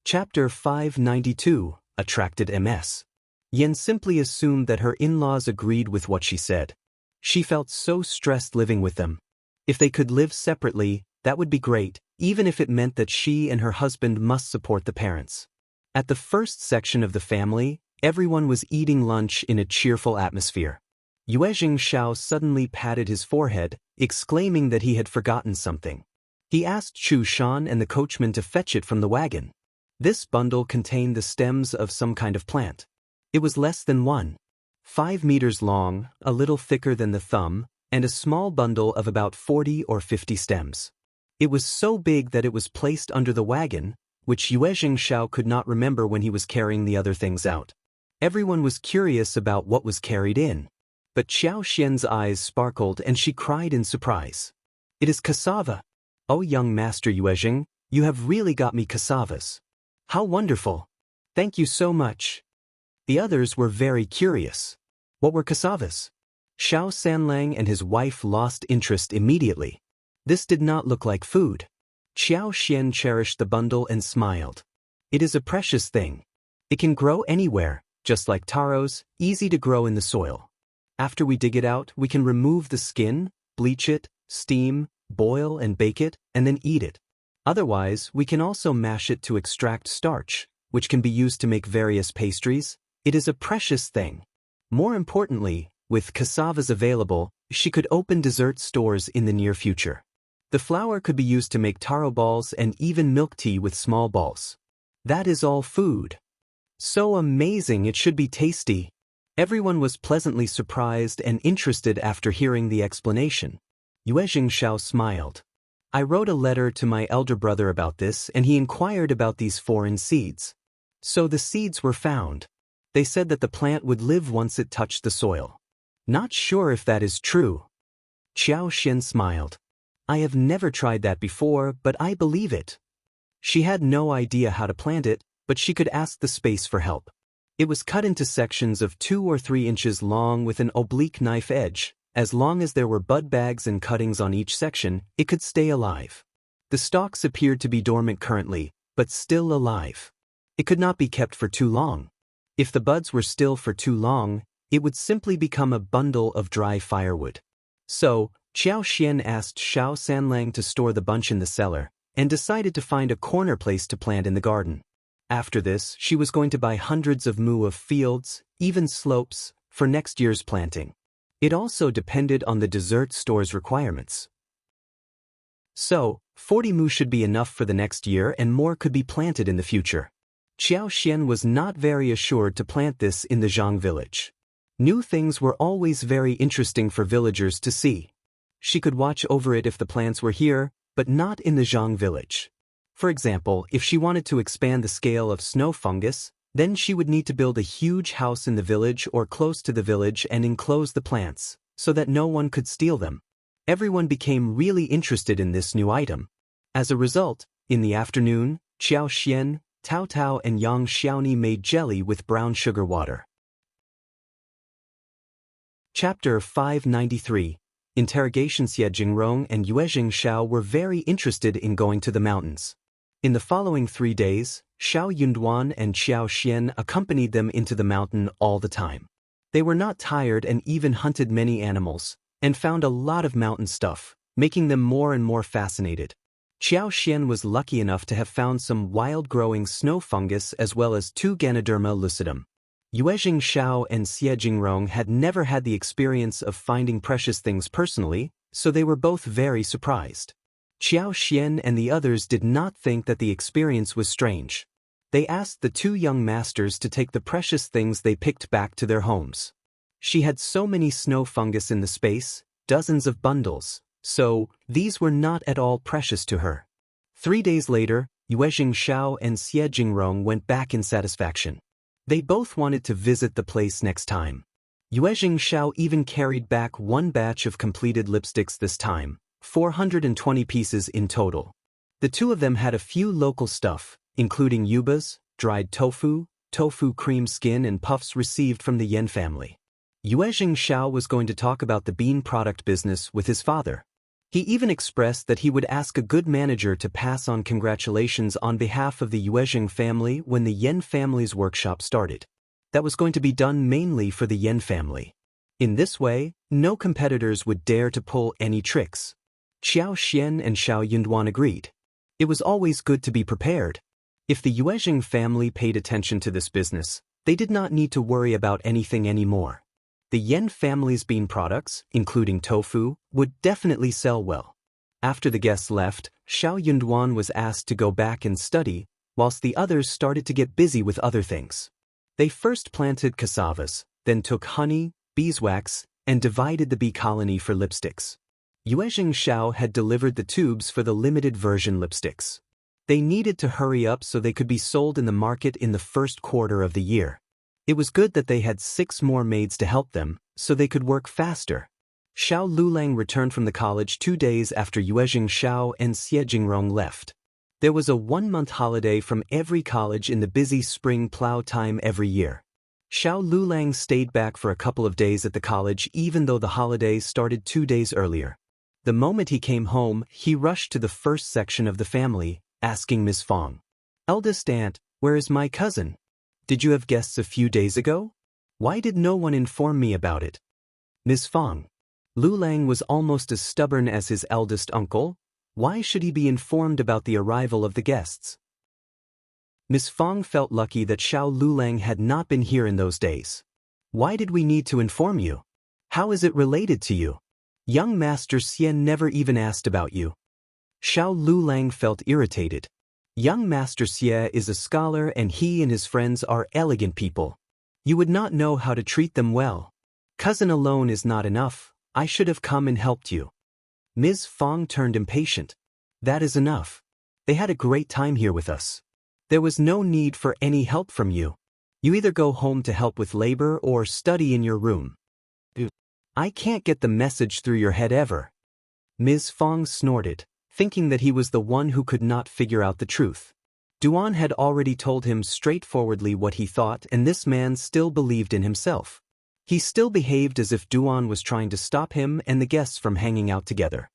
Chapter 592, Attracted MS. Yen simply assumed that her in-laws agreed with what she said. She felt so stressed living with them. If they could live separately, that would be great, even if it meant that she and her husband must support the parents. At the first section of the family, everyone was eating lunch in a cheerful atmosphere. Yuezheng Shao suddenly patted his forehead, exclaiming that he had forgotten something. He asked Xuan and the coachman to fetch it from the wagon. This bundle contained the stems of some kind of plant. It was less than 1.5 meters long, a little thicker than the thumb, and a small bundle of about 40 or 50 stems. It was so big that it was placed under the wagon, which Yuezheng Shao could not remember when he was carrying the other things out. Everyone was curious about what was carried in. But Xiao Xian's eyes sparkled and she cried in surprise. "It is cassava! Oh, young master Yuezheng, you have really got me cassavas. How wonderful! Thank you so much." The others were very curious. What were cassavas? Shao Sanlang and his wife lost interest immediately. This did not look like food. Xiao Xian cherished the bundle and smiled. "It is a precious thing. It can grow anywhere, just like taros, easy to grow in the soil. After we dig it out, we can remove the skin, bleach it, steam, boil and bake it, and then eat it. Otherwise, we can also mash it to extract starch, which can be used to make various pastries. It is a precious thing." More importantly, with cassavas available, she could open dessert stores in the near future. The flour could be used to make taro balls and even milk tea with small balls. That is all food. So amazing, it should be tasty. Everyone was pleasantly surprised and interested after hearing the explanation. Yuezheng Shao smiled. "I wrote a letter to my elder brother about this and he inquired about these foreign seeds. So the seeds were found. They said that the plant would live once it touched the soil. Not sure if that is true." Xiao Xian smiled. "I have never tried that before, but I believe it." She had no idea how to plant it, but she could ask the space for help. It was cut into sections of 2 or 3 inches long with an oblique knife edge. As long as there were bud bags and cuttings on each section, it could stay alive. The stalks appeared to be dormant currently, but still alive. It could not be kept for too long. If the buds were still for too long, it would simply become a bundle of dry firewood. So, Xiao Xian asked Shao Sanlang to store the bunch in the cellar, and decided to find a corner place to plant in the garden. After this, she was going to buy hundreds of mu of fields, even slopes, for next year's planting. It also depended on the dessert store's requirements. So, 40 mu should be enough for the next year and more could be planted in the future. Xiao Xian was not very assured to plant this in the Zhang village. New things were always very interesting for villagers to see. She could watch over it if the plants were here, but not in the Zhang village. For example, if she wanted to expand the scale of snow fungus, then she would need to build a huge house in the village or close to the village and enclose the plants, so that no one could steal them. Everyone became really interested in this new item. As a result, in the afternoon, Xiao Xian, Tao Tao and Yang Xiaoni made jelly with brown sugar water. Chapter 593. Interrogation. Xie Jingrong and Yuezheng Shao were very interested in going to the mountains. In the following 3 days, Shao Yunduan and Xiao Xian accompanied them into the mountain all the time. They were not tired and even hunted many animals, and found a lot of mountain stuff, making them more and more fascinated. Xiao Xian was lucky enough to have found some wild-growing snow fungus as well as 2 Ganoderma lucidum. Yuezheng Shao and Xie Jingrong had never had the experience of finding precious things personally, so they were both very surprised. Xiao Xian and the others did not think that the experience was strange. They asked the 2 young masters to take the precious things they picked back to their homes. She had so many snow fungus in the space, dozens of bundles, so these were not at all precious to her. 3 days later, Yuezheng Shao and Xie Jingrong went back in satisfaction. They both wanted to visit the place next time. Yuezheng Shao even carried back 1 batch of completed lipsticks this time, 420 pieces in total. The 2 of them had a few local stuff, including yubas, dried tofu, tofu cream skin and puffs received from the Yen family. Yuezheng Shao was going to talk about the bean product business with his father. He even expressed that he would ask a good manager to pass on congratulations on behalf of the Yuezheng family when the Yan family's workshop started. That was going to be done mainly for the Yan family. In this way, no competitors would dare to pull any tricks. Qiao Xian and Shao Yunduan agreed. It was always good to be prepared. If the Yuezheng family paid attention to this business, they did not need to worry about anything anymore. The Yan family's bean products, including tofu, would definitely sell well. After the guests left, Shao Yunduan was asked to go back and study, whilst the others started to get busy with other things. They first planted cassavas, then took honey, beeswax, and divided the bee colony for lipsticks. Yuezheng Shao had delivered the tubes for the limited version lipsticks. They needed to hurry up so they could be sold in the market in the first quarter of the year. It was good that they had 6 more maids to help them, so they could work faster. Shao Liulang returned from the college 2 days after Yuezheng Shao and Xie Jingrong left. There was a 1-month holiday from every college in the busy spring plow time every year. Shao Liulang stayed back for a couple of days at the college even though the holiday started 2 days earlier. The moment he came home, he rushed to the first section of the family, asking Ms. Fong, "Eldest aunt, where is my cousin? Did you have guests a few days ago? Why did no one inform me about it?" Ms. Fong. Liulang was almost as stubborn as his eldest uncle. Why should he be informed about the arrival of the guests? Ms. Fong felt lucky that Shao Liulang had not been here in those days. "Why did we need to inform you? How is it related to you? Young Master Xian never even asked about you." Shao Liulang felt irritated. Young Master Xie is a scholar and he and his friends are elegant people. You would not know how to treat them well. Cousin alone is not enough. I should have come and helped you. Ms. Fong turned impatient. "That is enough. They had a great time here with us. There was no need for any help from you. You either go home to help with labor or study in your room. I can't get the message through your head ever." Ms. Fong snorted, thinking that he was the one who could not figure out the truth. Duan had already told him straightforwardly what he thought and this man still believed in himself. He still behaved as if Duan was trying to stop him and the guests from hanging out together.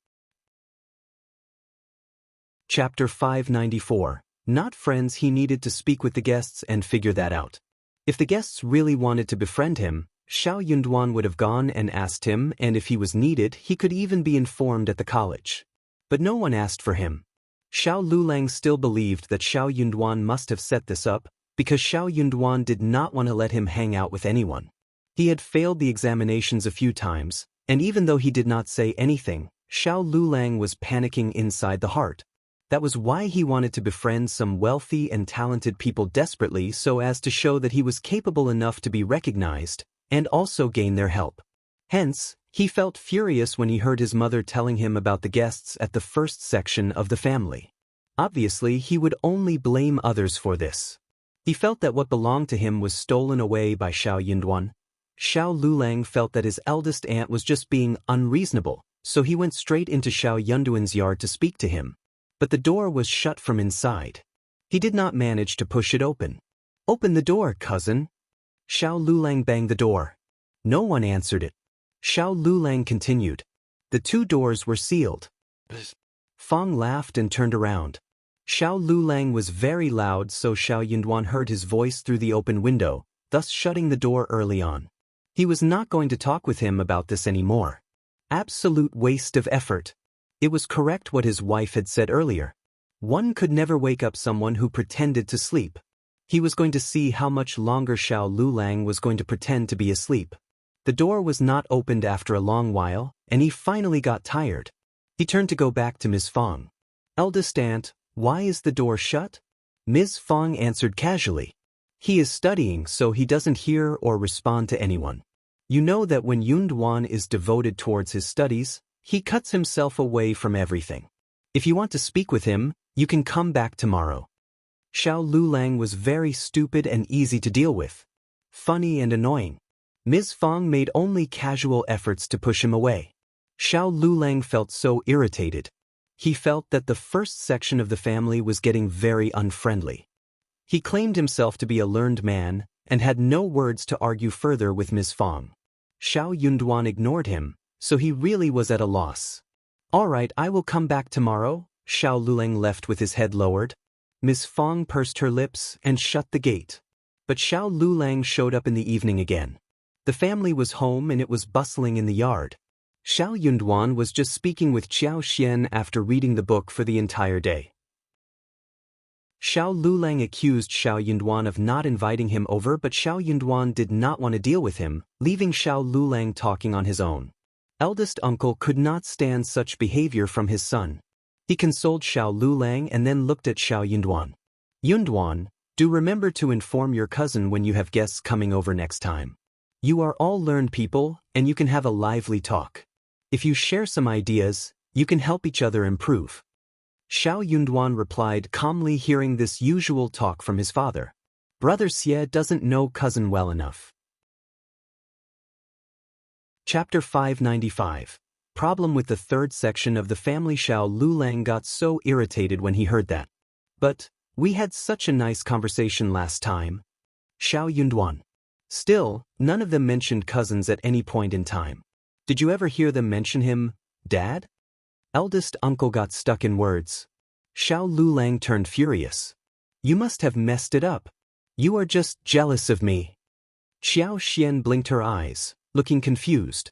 Chapter 594. Not friends. He needed to speak with the guests and figure that out. If the guests really wanted to befriend him, Shao Yunduan would have gone and asked him, and if he was needed, he could even be informed at the college. But no one asked for him. Shao Liulang still believed that Shao Yunduan must have set this up, because Shao Yunduan did not want to let him hang out with anyone. He had failed the examinations a few times, and even though he did not say anything, Shao Liulang was panicking inside the heart. That was why he wanted to befriend some wealthy and talented people desperately so as to show that he was capable enough to be recognized, and also gain their help. Hence, he felt furious when he heard his mother telling him about the guests at the first section of the family. Obviously, he would only blame others for this. He felt that what belonged to him was stolen away by Shao Yunduan. Shao Liulang felt that his eldest aunt was just being unreasonable, so he went straight into Shao Yunduan's yard to speak to him. But the door was shut from inside. He did not manage to push it open. "Open the door, cousin." Shao Liulang banged the door. No one answered it. Shao Liulang continued. The 2 doors were sealed. Fong laughed and turned around. Shao Liulang was very loud, so Shao Yunduan heard his voice through the open window, thus shutting the door early on. He was not going to talk with him about this anymore. Absolute waste of effort. It was correct what his wife had said earlier. One could never wake up someone who pretended to sleep. He was going to see how much longer Shao Liulang was going to pretend to be asleep. The door was not opened after a long while, and he finally got tired. He turned to go back to Ms. Fong. "Eldest aunt, why is the door shut?" Ms. Fong answered casually. "He is studying, so he doesn't hear or respond to anyone. You know that when Yunduan is devoted towards his studies, he cuts himself away from everything. If you want to speak with him, you can come back tomorrow." Shao Liulang was very stupid and easy to deal with. Funny and annoying. Ms. Fong made only casual efforts to push him away. Shao Liulang felt so irritated. He felt that the first section of the family was getting very unfriendly. He claimed himself to be a learned man, and had no words to argue further with Ms. Fong. Shao Yunduan ignored him, so he really was at a loss. All right, I will come back tomorrow. Shao Liulang left with his head lowered. Miss Fong pursed her lips and shut the gate. But Shao Liulang showed up in the evening again. The family was home and it was bustling in the yard. Shao Yunduan was just speaking with Qiao Xian after reading the book for the entire day. Shao Liulang accused Shao Yunduan of not inviting him over, but Shao Yunduan did not want to deal with him, leaving Shao Liulang talking on his own. Eldest uncle could not stand such behavior from his son. He consoled Shao Liulang and then looked at Shao Yunduan. Yunduan, do remember to inform your cousin when you have guests coming over next time. You are all learned people, and you can have a lively talk. If you share some ideas, you can help each other improve. Shao Yunduan replied calmly, hearing this usual talk from his father. Brother Xie doesn't know cousin well enough. Chapter 595. Problem with the third section of the family. Shao Liulang got so irritated when he heard that. But, we had such a nice conversation last time. Shao Yunduan. Still, none of them mentioned cousins at any point in time. Did you ever hear them mention him, Dad? Eldest uncle got stuck in words. Shao Liulang turned furious. You must have messed it up. You are just jealous of me. Qiao Xian blinked her eyes, looking confused.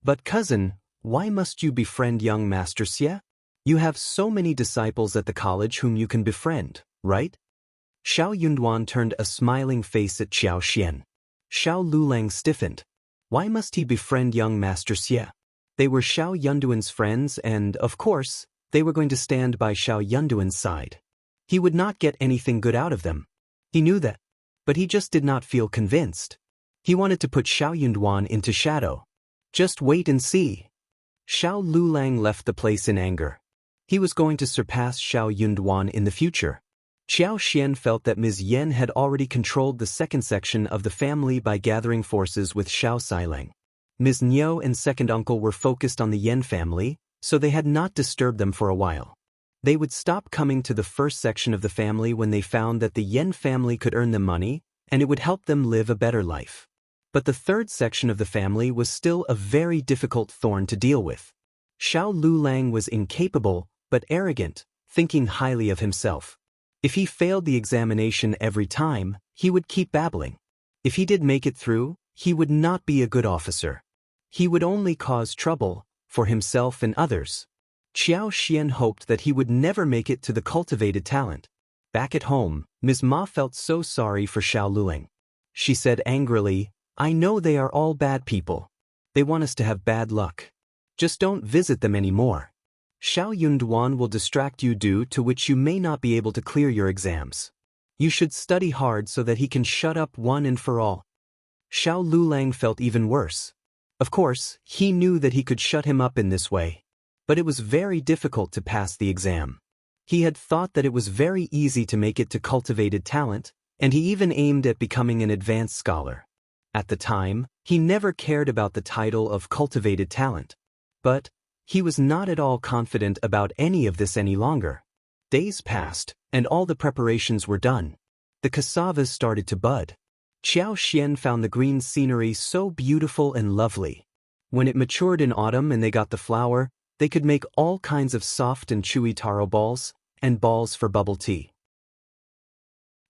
But cousin, why must you befriend young Master Xie? You have so many disciples at the college whom you can befriend, right? Shao Yunduan turned a smiling face at Qiao Xian. Shao Liulang stiffened. Why must he befriend young Master Xie? They were Shao Yunduan's friends and, of course, they were going to stand by Shao Yunduan's side. He would not get anything good out of them. He knew that. But he just did not feel convinced. He wanted to put Shao Yunduan into shadow. Just wait and see. Shao Liulang left the place in anger. He was going to surpass Shao Yunduan in the future. Qiao Xian felt that Ms. Yen had already controlled the second section of the family by gathering forces with Shao Xilang. Ms. Niu and second uncle were focused on the Yen family, so they had not disturbed them for a while. They would stop coming to the first section of the family when they found that the Yen family could earn them money, and it would help them live a better life. But the third section of the family was still a very difficult thorn to deal with. Shao Liulang was incapable, but arrogant, thinking highly of himself. If he failed the examination every time, he would keep babbling. If he did make it through, he would not be a good officer. He would only cause trouble, for himself and others. Qiao Xian hoped that he would never make it to the cultivated talent. Back at home, Ms. Ma felt so sorry for Shao Liulang. She said angrily, I know they are all bad people. They want us to have bad luck. Just don't visit them anymore. Shao Yunduan will distract you, due to which you may not be able to clear your exams. You should study hard so that he can shut up one and for all. Shao Liulang felt even worse. Of course, he knew that he could shut him up in this way. But it was very difficult to pass the exam. He had thought that it was very easy to make it to cultivated talent, and he even aimed at becoming an advanced scholar. At the time, he never cared about the title of cultivated talent. But he was not at all confident about any of this any longer. Days passed, and all the preparations were done. The cassavas started to bud. Qiao Xian found the green scenery so beautiful and lovely. When it matured in autumn and they got the flour, they could make all kinds of soft and chewy taro balls, and balls for bubble tea.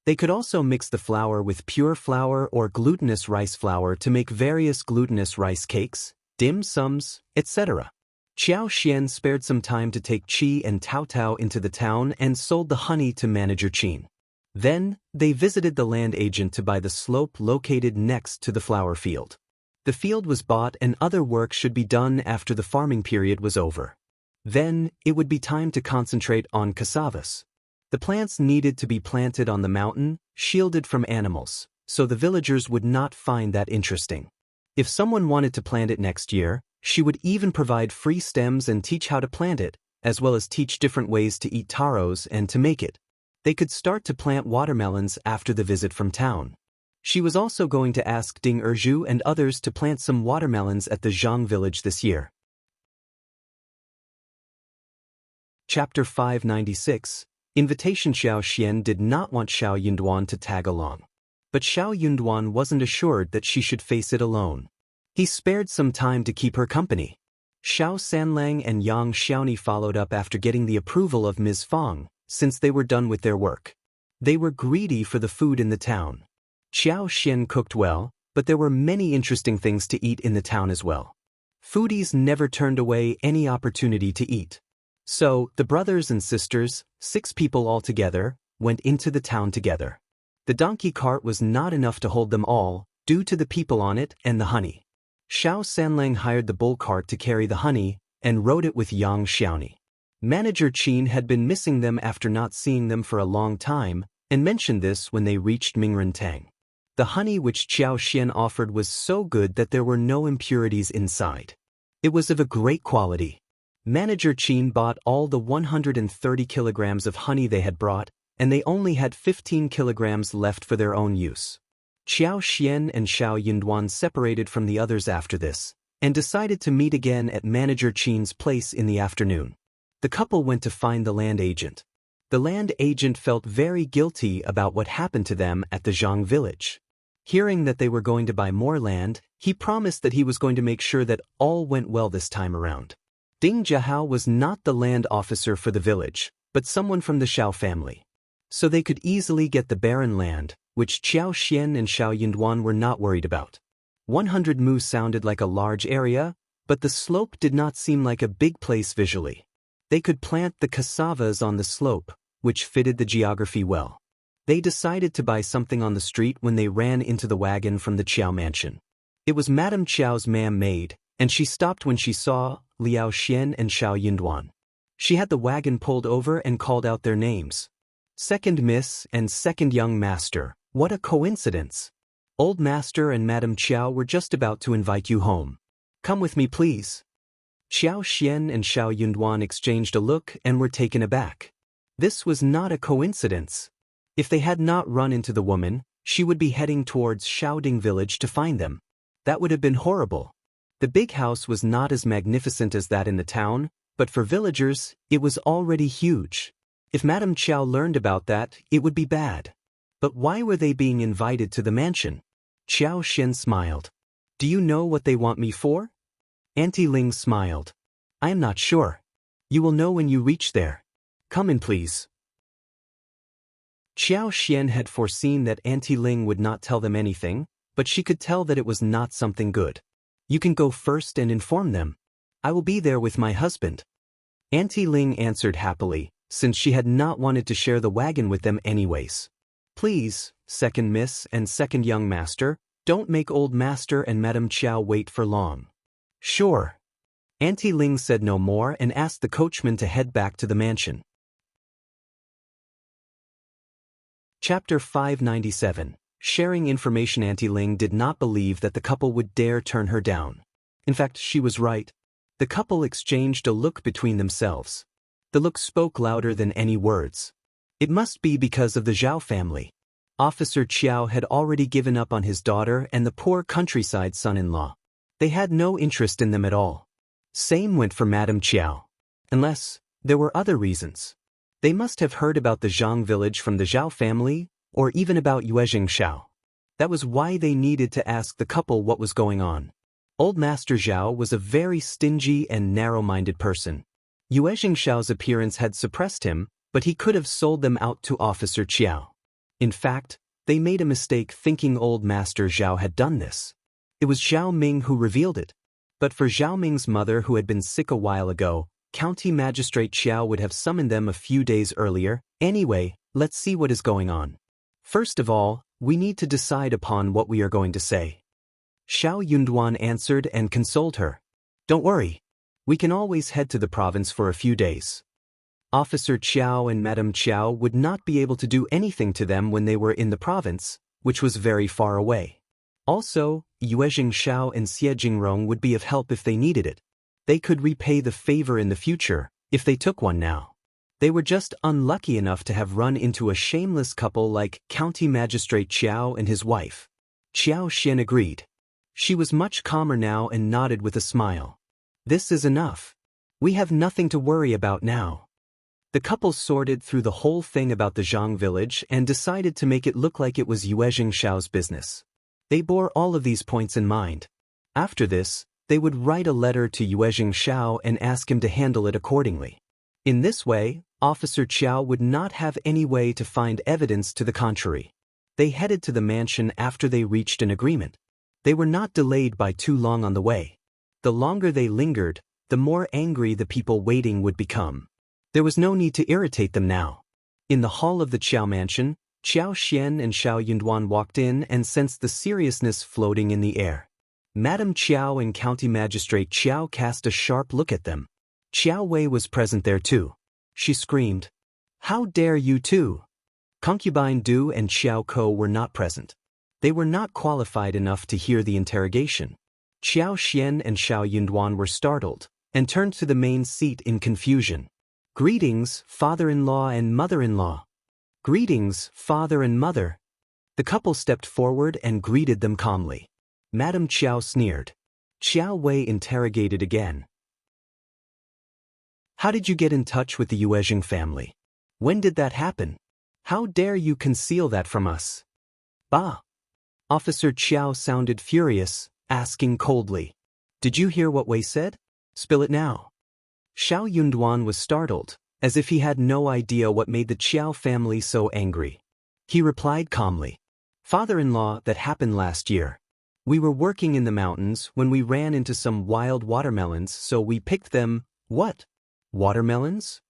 They could also mix the flour with pure flour or glutinous rice flour to make various glutinous rice cakes, dim sums, etc. Qiao Xian spared some time to take Qi and Tao Tao into the town and sold the honey to Manager Qin. Then, they visited the land agent to buy the slope located next to the flower field. The field was bought and other work should be done after the farming period was over. Then, it would be time to concentrate on cassavas. The plants needed to be planted on the mountain, shielded from animals, so the villagers would not find that interesting. If someone wanted to plant it next year, she would even provide free stems and teach how to plant it, as well as teach different ways to eat taros and to make it. They could start to plant watermelons after the visit from town. She was also going to ask Ding Erju and others to plant some watermelons at the Zhang village this year. Chapter 596. Invitation. Xiao Xian did not want Shao Yunduan to tag along. But Shao Yunduan wasn't assured that she should face it alone. He spared some time to keep her company. Shao Sanlang and Yang Xiaoni followed up after getting the approval of Ms. Fang, since they were done with their work. They were greedy for the food in the town. Qiao Xian cooked well, but there were many interesting things to eat in the town as well. Foodies never turned away any opportunity to eat. So, the brothers and sisters, 6 people altogether, went into the town together. The donkey cart was not enough to hold them all, due to the people on it and the honey. Shao Sanlang hired the bull cart to carry the honey, and rode it with Yang Xiaoni. Manager Qin had been missing them after not seeing them for a long time, and mentioned this when they reached Mingrentang. The honey which Qiao Xian offered was so good that there were no impurities inside. It was of a great quality. Manager Qin bought all the 130 kilograms of honey they had brought, and they only had 15 kilograms left for their own use. Qiao Xian and Shao Yinduan separated from the others after this, and decided to meet again at Manager Qin's place in the afternoon. The couple went to find the land agent. The land agent felt very guilty about what happened to them at the Zhang village. Hearing that they were going to buy more land, he promised that he was going to make sure that all went well this time around. Ding Zhao was not the land officer for the village, but someone from the Shao family. So they could easily get the barren land, which Qiao Xian and Shao Yinduan were not worried about. 100 mu sounded like a large area, but the slope did not seem like a big place visually. They could plant the cassavas on the slope, which fitted the geography well. They decided to buy something on the street when they ran into the wagon from the Qiao mansion. It was Madame Qiao's maid, and she stopped when she saw Liao Xian and Shao Yinduan. She had the wagon pulled over and called out their names. Second Miss and Second Young Master, what a coincidence. Old Master and Madame Qiao were just about to invite you home. Come with me please. Qiao Xian and Shao Yinduan exchanged a look and were taken aback. This was not a coincidence. If they had not run into the woman, she would be heading towards Shaoding village to find them. That would have been horrible. The big house was not as magnificent as that in the town, but for villagers, it was already huge. If Madame Qiao learned about that, it would be bad. But why were they being invited to the mansion? Qiao Xian smiled. Do you know what they want me for? Auntie Ling smiled. I am not sure. You will know when you reach there. Come in please. Qiao Xian had foreseen that Auntie Ling would not tell them anything, but she could tell that it was not something good. You can go first and inform them. I will be there with my husband. Auntie Ling answered happily, since she had not wanted to share the wagon with them anyways. Please, Second Miss and Second Young Master, don't make Old Master and Madame Qiao wait for long. Sure. Auntie Ling said no more and asked the coachman to head back to the mansion. Chapter 597. Sharing information. Auntie Ling did not believe that the couple would dare turn her down. In fact, she was right. The couple exchanged a look between themselves. The look spoke louder than any words. It must be because of the Zhao family. Officer Qiao had already given up on his daughter and the poor countryside son-in-law. They had no interest in them at all. Same went for Madame Qiao. Unless, there were other reasons. They must have heard about the Zhang village from the Zhao family, or even about Yuezheng Shao. That was why they needed to ask the couple what was going on. Old Master Zhao was a very stingy and narrow-minded person. Yuezheng Shao's appearance had suppressed him, but he could have sold them out to Officer Qiao. In fact, they made a mistake thinking Old Master Zhao had done this. It was Zhao Ming who revealed it. But for Zhao Ming's mother who had been sick a while ago, County Magistrate Qiao would have summoned them a few days earlier. Anyway, let's see what is going on. First of all, we need to decide upon what we are going to say. Shao Yinduan answered and consoled her. Don't worry. We can always head to the province for a few days. Officer Qiao and Madame Qiao would not be able to do anything to them when they were in the province, which was very far away. Also, Yuezheng Shao and Xie Jingrong would be of help if they needed it. They could repay the favor in the future, if they took one now. They were just unlucky enough to have run into a shameless couple like County Magistrate Qiao and his wife. Qiao Xian agreed. She was much calmer now and nodded with a smile. This is enough. We have nothing to worry about now. The couple sorted through the whole thing about the Zhang village and decided to make it look like it was Yuezheng Shao's business. They bore all of these points in mind. After this, They would write a letter to Yuezheng Shao and ask him to handle it accordingly. In this way, Officer Qiao would not have any way to find evidence to the contrary. They headed to the mansion after they reached an agreement. They were not delayed by too long on the way. The longer they lingered, the more angry the people waiting would become. There was no need to irritate them now. In the hall of the Qiao mansion, Qiao Xian and Shao Yunduan walked in and sensed the seriousness floating in the air. Madame Qiao and County Magistrate Qiao cast a sharp look at them. Qiao Wei was present there too. She screamed, "How dare you two!" Concubine Du and Xiao Ko were not present. They were not qualified enough to hear the interrogation. Qiao Xian and Shao Yunduan were startled and turned to the main seat in confusion. "Greetings, father-in-law and mother-in-law." "Greetings, father and mother." The couple stepped forward and greeted them calmly. Madame Qiao sneered. Qiao Wei interrogated again. "How did you get in touch with the Yuezheng family? When did that happen? How dare you conceal that from us?" "Bah!" Officer Qiao sounded furious, asking coldly, "Did you hear what Wei said? Spill it now." Shao Yunduan was startled, as if he had no idea what made the Qiao family so angry. He replied calmly, "Father-in-law, that happened last year. We were working in the mountains when we ran into some wild watermelons, so we picked them." "What? Watermelons?"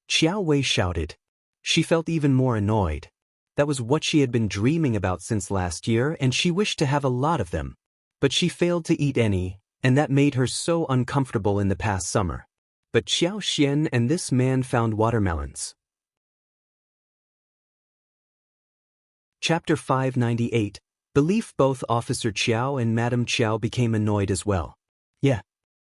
Qiao Wei shouted. She felt even more annoyed. That was what she had been dreaming about since last year, and she wished to have a lot of them. But she failed to eat any, and that made her so uncomfortable in the past summer. But Qiao Xian and this man found watermelons. Chapter 598. Belief. Both Officer Qiao and Madame Qiao became annoyed as well. "Yeah."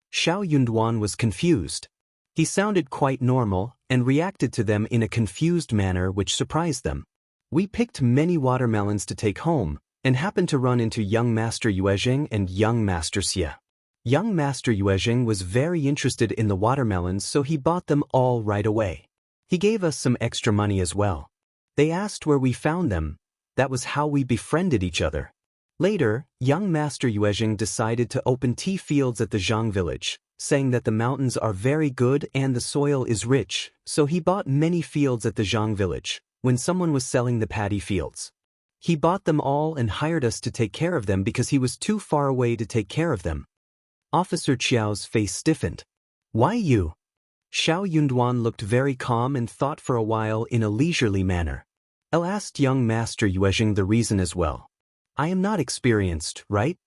Shao Yunduan was confused. He sounded quite normal and reacted to them in a confused manner which surprised them. "We picked many watermelons to take home and happened to run into young Master Yuezheng and young Master Xia. Young Master Yuezheng was very interested in the watermelons, so he bought them all right away. He gave us some extra money as well. They asked where we found them. That was how we befriended each other. Later, young Master Yuezheng decided to open tea fields at the Zhang village, saying that the mountains are very good and the soil is rich, so he bought many fields at the Zhang village, when someone was selling the paddy fields. He bought them all and hired us to take care of them because he was too far away to take care of them." Officer Qiao's face stiffened. "Why you?" Shao Yunduan looked very calm and thought for a while in a leisurely manner. "I'll ask young Master Yuezheng the reason as well. I am not experienced, right?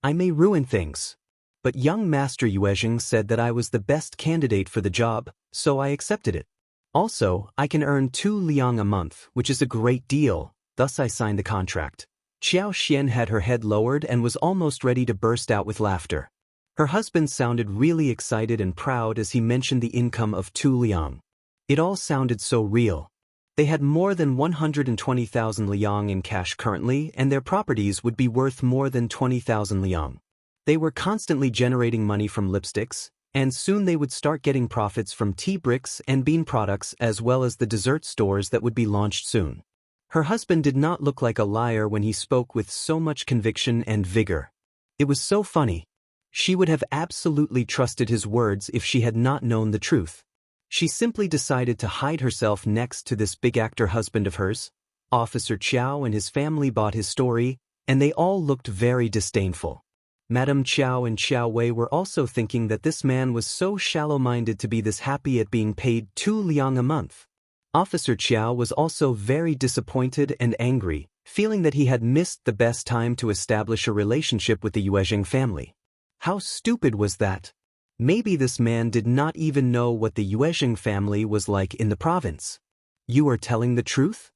I may ruin things. But young Master Yuezheng said that I was the best candidate for the job, so I accepted it. Also, I can earn 2 liang a month, which is a great deal, thus I signed the contract." Qiao Xian had her head lowered and was almost ready to burst out with laughter. Her husband sounded really excited and proud as he mentioned the income of 2 liang. It all sounded so real. They had more than 120,000 liang in cash currently, and their properties would be worth more than 20,000 liang. They were constantly generating money from lipsticks, and soon they would start getting profits from tea bricks and bean products as well as the dessert stores that would be launched soon. Her husband did not look like a liar when he spoke with so much conviction and vigor. It was so funny. She would have absolutely trusted his words if she had not known the truth. She simply decided to hide herself next to this big actor husband of hers. Officer Qiao and his family bought his story, and they all looked very disdainful. Madame Qiao and Qiao Wei were also thinking that this man was so shallow-minded to be this happy at being paid 2 liang a month. Officer Qiao was also very disappointed and angry, feeling that he had missed the best time to establish a relationship with the Yuezheng family. How stupid was that? Maybe this man did not even know what the Yuezheng family was like in the province. "You are telling the truth?"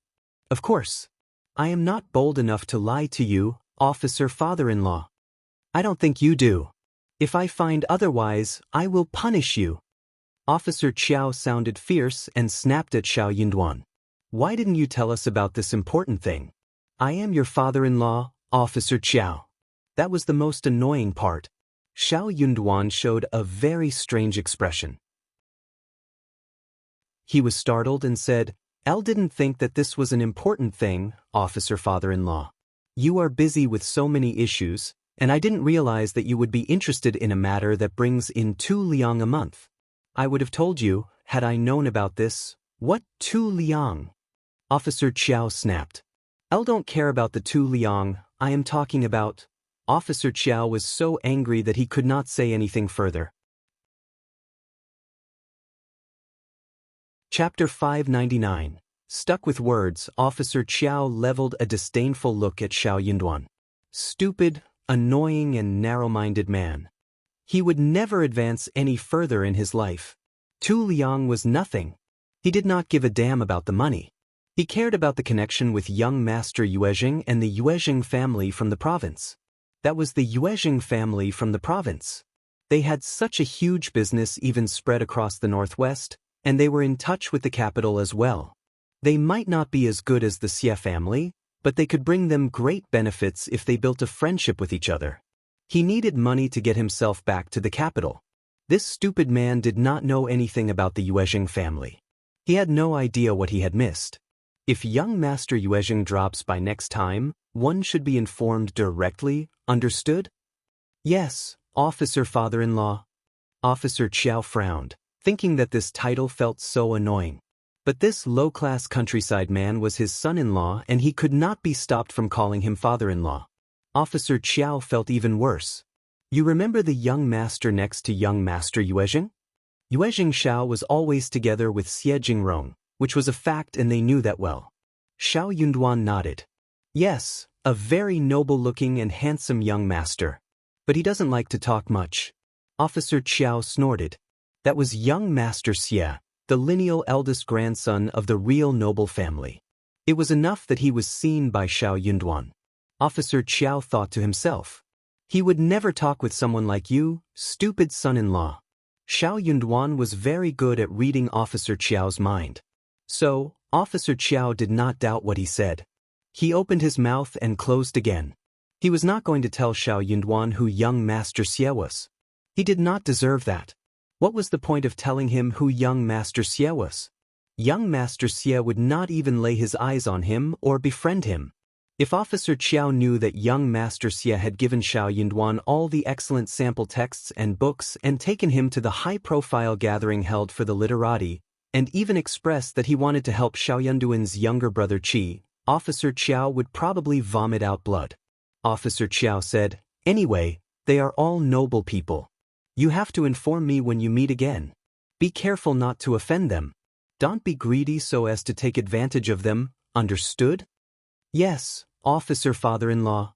"Of course. I am not bold enough to lie to you, officer father-in-law." "I don't think you do. If I find otherwise, I will punish you." Officer Qiao sounded fierce and snapped at Shao Yunduan. "Why didn't you tell us about this important thing? I am your father-in-law, Officer Qiao." That was the most annoying part. Shao Yunduan showed a very strange expression. He was startled and said, "Elle didn't think that this was an important thing, officer father-in-law. You are busy with so many issues, And I didn't realize that you would be interested in a matter that brings in 2 liang a month. I would have told you, had I known about this. What 2 liang? Officer Qiao snapped. I don't care about the 2 liang, I am talking about. Officer Qiao was so angry that he could not say anything further. Chapter 599. Stuck with words, Officer Qiao leveled a disdainful look at Shao Yunduan. Stupid, annoying and narrow-minded man. He would never advance any further in his life. 2 liang was nothing. He did not give a damn about the money. He cared about the connection with young Master Yuezheng and the Yuezheng family from the province. That was the Yuezheng family from the province. They had such a huge business even spread across the northwest, and they were in touch with the capital as well. They might not be as good as the Xie family, but they could bring them great benefits if they built a friendship with each other. He needed money to get himself back to the capital. This stupid man did not know anything about the Yuezheng family. He had no idea what he had missed. If young Master Yuezheng drops by next time, one should be informed directly, understood? Yes, Officer Father-in-law. Officer Qiao frowned, thinking that this title felt so annoying. But this low-class countryside man was his son-in-law and he could not be stopped from calling him father-in-law. Officer Qiao felt even worse. You remember the young master next to young Master Yuezheng? Yuezheng Shao was always together with Xie Jingrong, which was a fact and they knew that well. Shao Yunduan nodded. Yes, a very noble-looking and handsome young master. But he doesn't like to talk much. Officer Qiao snorted. That was young Master Xie, the lineal eldest grandson of the real noble family. It was enough that he was seen by Shao Yunduan. Officer Qiao thought to himself. He would never talk with someone like you, stupid son-in-law. Shao Yunduan was very good at reading Officer Qiao's mind. So, Officer Qiao did not doubt what he said. He opened his mouth and closed again. He was not going to tell Shao Yunduan who young Master Xie was. He did not deserve that. What was the point of telling him who young Master Xie was? Young Master Xie would not even lay his eyes on him or befriend him. If Officer Qiao knew that young Master Xie had given Shao Yunduan all the excellent sample texts and books and taken him to the high-profile gathering held for the literati, and even expressed that he wanted to help Shao Yunduan's younger brother Qi, Officer Qiao would probably vomit out blood. Officer Qiao said, Anyway, they are all noble people. You have to inform me when you meet again. Be careful not to offend them. Don't be greedy so as to take advantage of them, understood? Yes, Officer Father-in-law.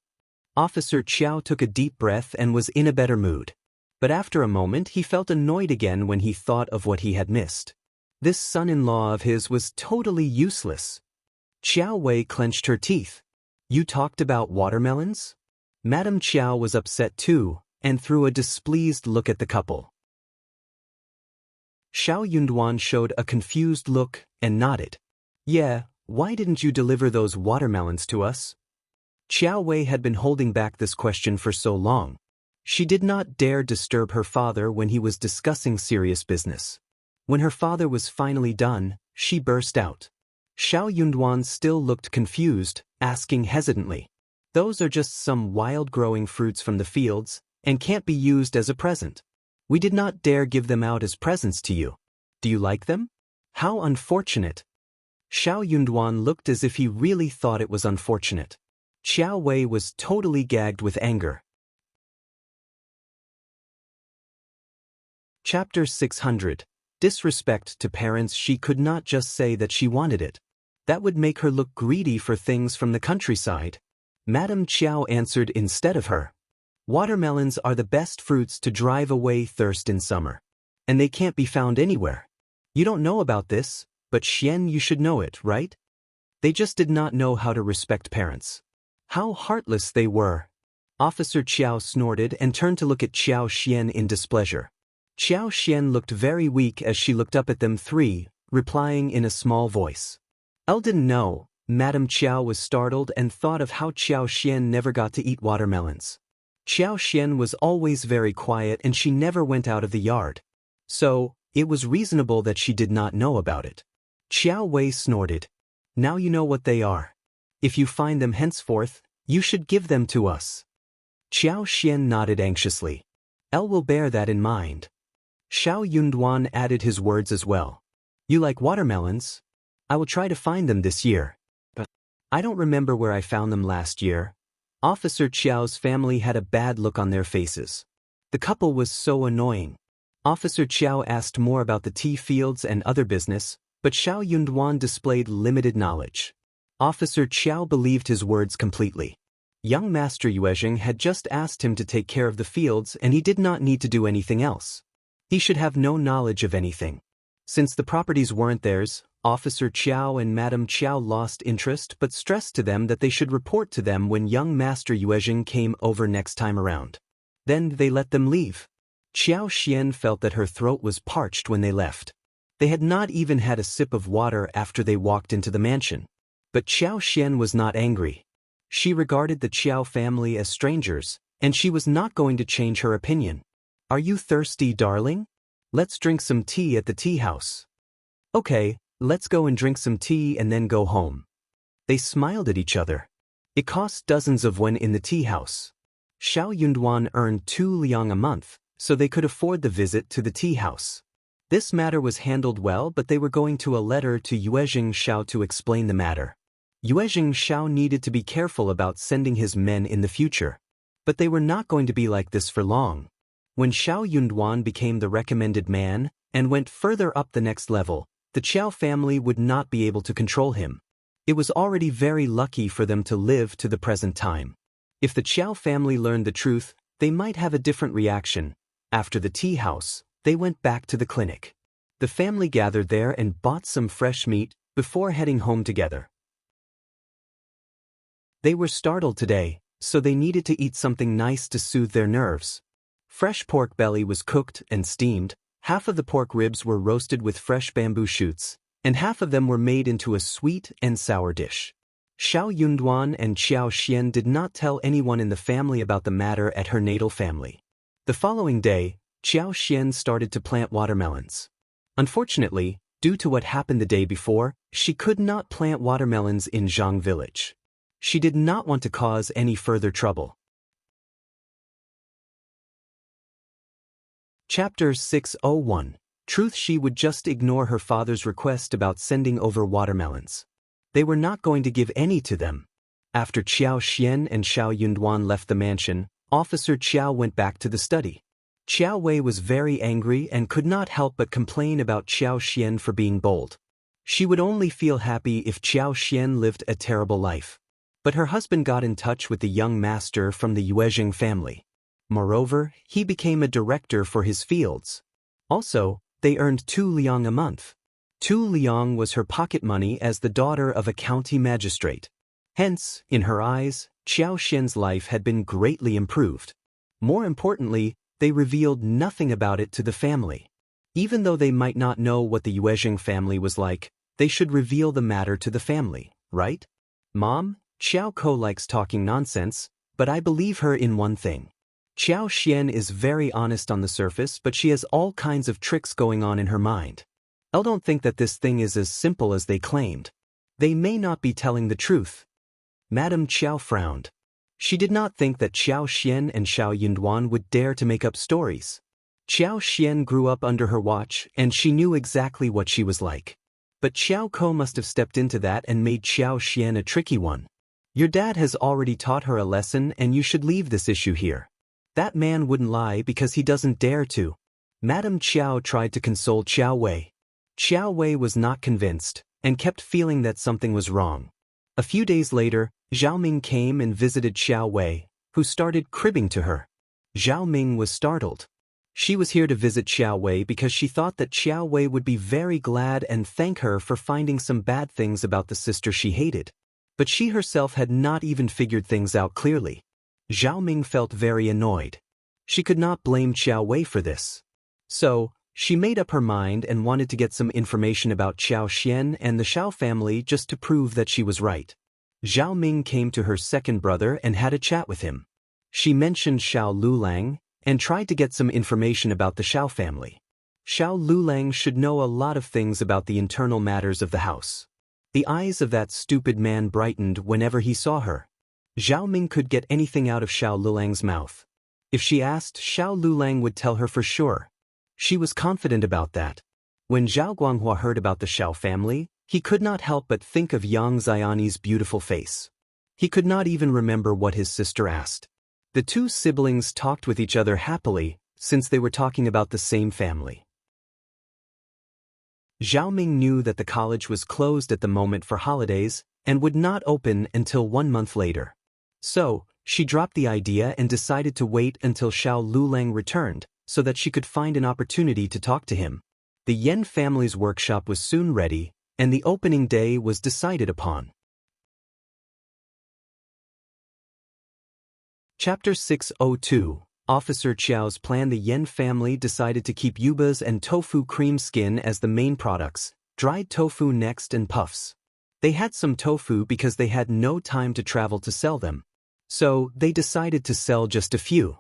Officer Qiao took a deep breath and was in a better mood. But after a moment he felt annoyed again when he thought of what he had missed. This son-in-law of his was totally useless. Qiao Wei clenched her teeth. You talked about watermelons? Madame Qiao was upset too, and threw a displeased look at the couple. Shao Yunduan showed a confused look and nodded. Yeah, why didn't you deliver those watermelons to us? Qiao Wei had been holding back this question for so long. She did not dare disturb her father when he was discussing serious business. When her father was finally done, she burst out. Shao Yunduan still looked confused, asking hesitantly. Those are just some wild-growing fruits from the fields, and can't be used as a present. We did not dare give them out as presents to you. Do you like them? How unfortunate. Shao Yunduan looked as if he really thought it was unfortunate. Qiao Wei was totally gagged with anger. Chapter 600. Disrespect to parents. She could not just say that she wanted it. That would make her look greedy for things from the countryside. Madame Qiao answered instead of her. Watermelons are the best fruits to drive away thirst in summer. And they can't be found anywhere. You don't know about this, but Xian, you should know it, right? They just did not know how to respect parents. How heartless they were. Officer Qiao snorted and turned to look at Qiao Xian in displeasure. Qiao Xian looked very weak as she looked up at them three, replying in a small voice. Elle didn't know. Madame Qiao was startled and thought of how Qiao Xian never got to eat watermelons. Qiao Xian was always very quiet and she never went out of the yard. So, it was reasonable that she did not know about it. Qiao Wei snorted. Now you know what they are. If you find them henceforth, you should give them to us. Qiao Xian nodded anxiously. "El will bear that in mind." Shao Yunduan added his words as well. "You like watermelons? I will try to find them this year. But I don't remember where I found them last year." Officer Qiao's family had a bad look on their faces. The couple was so annoying. Officer Qiao asked more about the tea fields and other business, but Shao Yunduan displayed limited knowledge. Officer Qiao believed his words completely. Young Master Yuezheng had just asked him to take care of the fields and he did not need to do anything else. He should have no knowledge of anything. Since the properties weren't theirs, Officer Qiao and Madame Qiao lost interest but stressed to them that they should report to them when young Master Yuezheng came over next time around. Then they let them leave. Qiao Xian felt that her throat was parched when they left. They had not even had a sip of water after they walked into the mansion. But Qiao Xian was not angry. She regarded the Qiao family as strangers, and she was not going to change her opinion. "Are you thirsty, darling? Let's drink some tea at the tea house." "Okay, let's go and drink some tea and then go home." They smiled at each other. It cost dozens of wen in the tea house. Shao Yunduan earned 2 liang a month, so they could afford the visit to the tea house. This matter was handled well, but they were going to a letter to Yuezheng Shao to explain the matter. Yuezheng Shao needed to be careful about sending his men in the future. But they were not going to be like this for long. When Shao Yunduan became the recommended man, and went further up the next level, the Qiao family would not be able to control him. It was already very lucky for them to live to the present time. If the Qiao family learned the truth, they might have a different reaction. After the tea house, they went back to the clinic. The family gathered there and bought some fresh meat before heading home together. They were startled today, so they needed to eat something nice to soothe their nerves. Fresh pork belly was cooked and steamed, half of the pork ribs were roasted with fresh bamboo shoots, and half of them were made into a sweet and sour dish. Shao Yunduan and Qiao Xian did not tell anyone in the family about the matter at her natal family. The following day, Qiao Xian started to plant watermelons. Unfortunately, due to what happened the day before, she could not plant watermelons in Zhang village. She did not want to cause any further trouble. Chapter 601. Truth. She would just ignore her father's request about sending over watermelons. They were not going to give any to them. After Qiao Xian and Shao Yunduan left the mansion, Officer Qiao went back to the study. Qiao Wei was very angry and could not help but complain about Qiao Xian for being bold. She would only feel happy if Qiao Xian lived a terrible life. But her husband got in touch with the young master from the Yuezheng family. Moreover, he became a director for his fields. Also, they earned 2 liang a month. 2 liang was her pocket money as the daughter of a county magistrate. Hence, in her eyes, Qiao Xian's life had been greatly improved. More importantly, they revealed nothing about it to the family. Even though they might not know what the Yuezheng family was like, they should reveal the matter to the family, right? "Mom, Qiao Ko likes talking nonsense, but I believe her in one thing. Qiao Xian is very honest on the surface, but she has all kinds of tricks going on in her mind. I don't think that this thing is as simple as they claimed. They may not be telling the truth." Madame Qiao frowned. She did not think that Qiao Xian and Shao Yunduan would dare to make up stories. Qiao Xian grew up under her watch and she knew exactly what she was like. But Qiao Ko must have stepped into that and made Qiao Xian a tricky one. "Your dad has already taught her a lesson and you should leave this issue here. That man wouldn't lie because he doesn't dare to." Madame Qiao tried to console Qiao Wei. Qiao Wei was not convinced, and kept feeling that something was wrong. A few days later, Zhao Ming came and visited Qiao Wei, who started cribbing to her. Zhao Ming was startled. She was here to visit Qiao Wei because she thought that Qiao Wei would be very glad and thank her for finding some bad things about the sister she hated. But she herself had not even figured things out clearly. Zhao Ming felt very annoyed. She could not blame Qiao Wei for this. So, she made up her mind and wanted to get some information about Qiao Xian and the Shao family just to prove that she was right. Zhao Ming came to her second brother and had a chat with him. She mentioned Shao Liulang and tried to get some information about the Shao family. Shao Liulang should know a lot of things about the internal matters of the house. The eyes of that stupid man brightened whenever he saw her. Zhao Ming could get anything out of Xiao Lulang's mouth. If she asked, Xiao Lulang would tell her for sure. She was confident about that. When Zhao Guanghua heard about the Shao family, he could not help but think of Yang Xiani's beautiful face. He could not even remember what his sister asked. The two siblings talked with each other happily, since they were talking about the same family. Zhao Ming knew that the college was closed at the moment for holidays, and would not open until 1 month later. So, she dropped the idea and decided to wait until Xiao Lulang returned, so that she could find an opportunity to talk to him. The Yen family's workshop was soon ready, and the opening day was decided upon. Chapter 602. Officer Qiao's plan. The Yen family decided to keep yubas and tofu cream skin as the main products, dried tofu next and puffs. They had some tofu because they had no time to travel to sell them. So, they decided to sell just a few.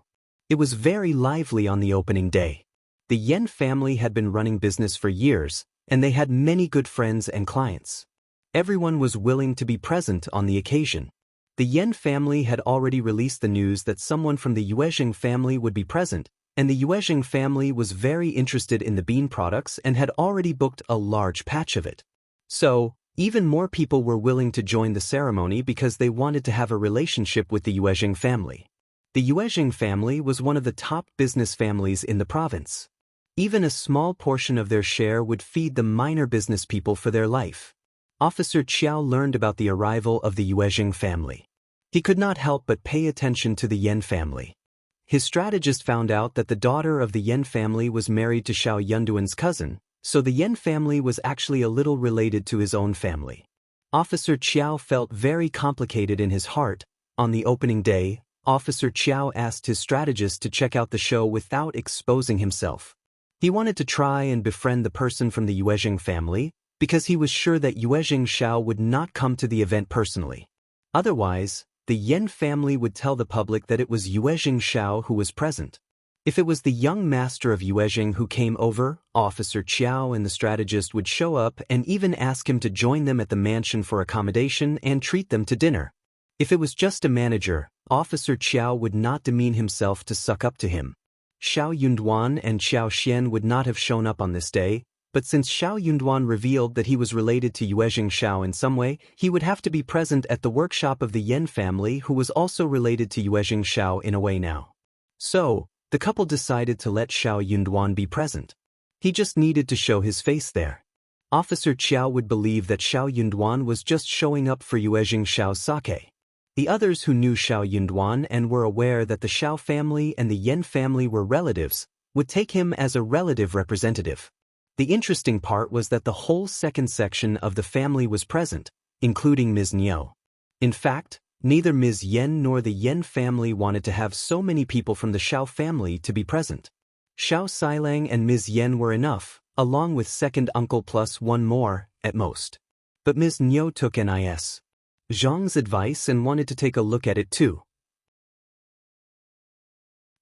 It was very lively on the opening day. The Yen family had been running business for years, and they had many good friends and clients. Everyone was willing to be present on the occasion. The Yen family had already released the news that someone from the Yuezheng family would be present, and the Yuezheng family was very interested in the bean products and had already booked a large patch of it. So, even more people were willing to join the ceremony because they wanted to have a relationship with the Yuezheng family. The Yuezheng family was one of the top business families in the province. Even a small portion of their share would feed the minor business people for their life. Officer Qiao learned about the arrival of the Yuezheng family. He could not help but pay attention to the Yen family. His strategist found out that the daughter of the Yen family was married to Shao Yunduan's cousin, so the Yen family was actually a little related to his own family. Officer Qiao felt very complicated in his heart. On the opening day, Officer Qiao asked his strategist to check out the show without exposing himself. He wanted to try and befriend the person from the Yuezheng family, because he was sure that Yuezheng Shao would not come to the event personally. Otherwise, the Yen family would tell the public that it was Yuezheng Shao who was present. If it was the young master of Yuezheng who came over, Officer Qiao and the strategist would show up and even ask him to join them at the mansion for accommodation and treat them to dinner. If it was just a manager, Officer Qiao would not demean himself to suck up to him. Shao Yunduan and Qiao Xian would not have shown up on this day, but since Shao Yunduan revealed that he was related to Yuezheng Shao in some way, he would have to be present at the workshop of the Yen family, who was also related to Yuezheng Shao in a way now. So, the couple decided to let Shao Yunduan be present. He just needed to show his face there. Officer Qiao would believe that Shao Yunduan was just showing up for Yuezheng Shao's sake. The others who knew Shao Yunduan and were aware that the Shao family and the Yen family were relatives would take him as a relative representative. The interesting part was that the whole second section of the family was present, including Ms. Niu. In fact, neither Ms. Yen nor the Yen family wanted to have so many people from the Shao family to be present. Shao Xilang and Ms. Yen were enough, along with second uncle plus one more, at most. But Ms. Niu took Nis. Zhang's advice and wanted to take a look at it too.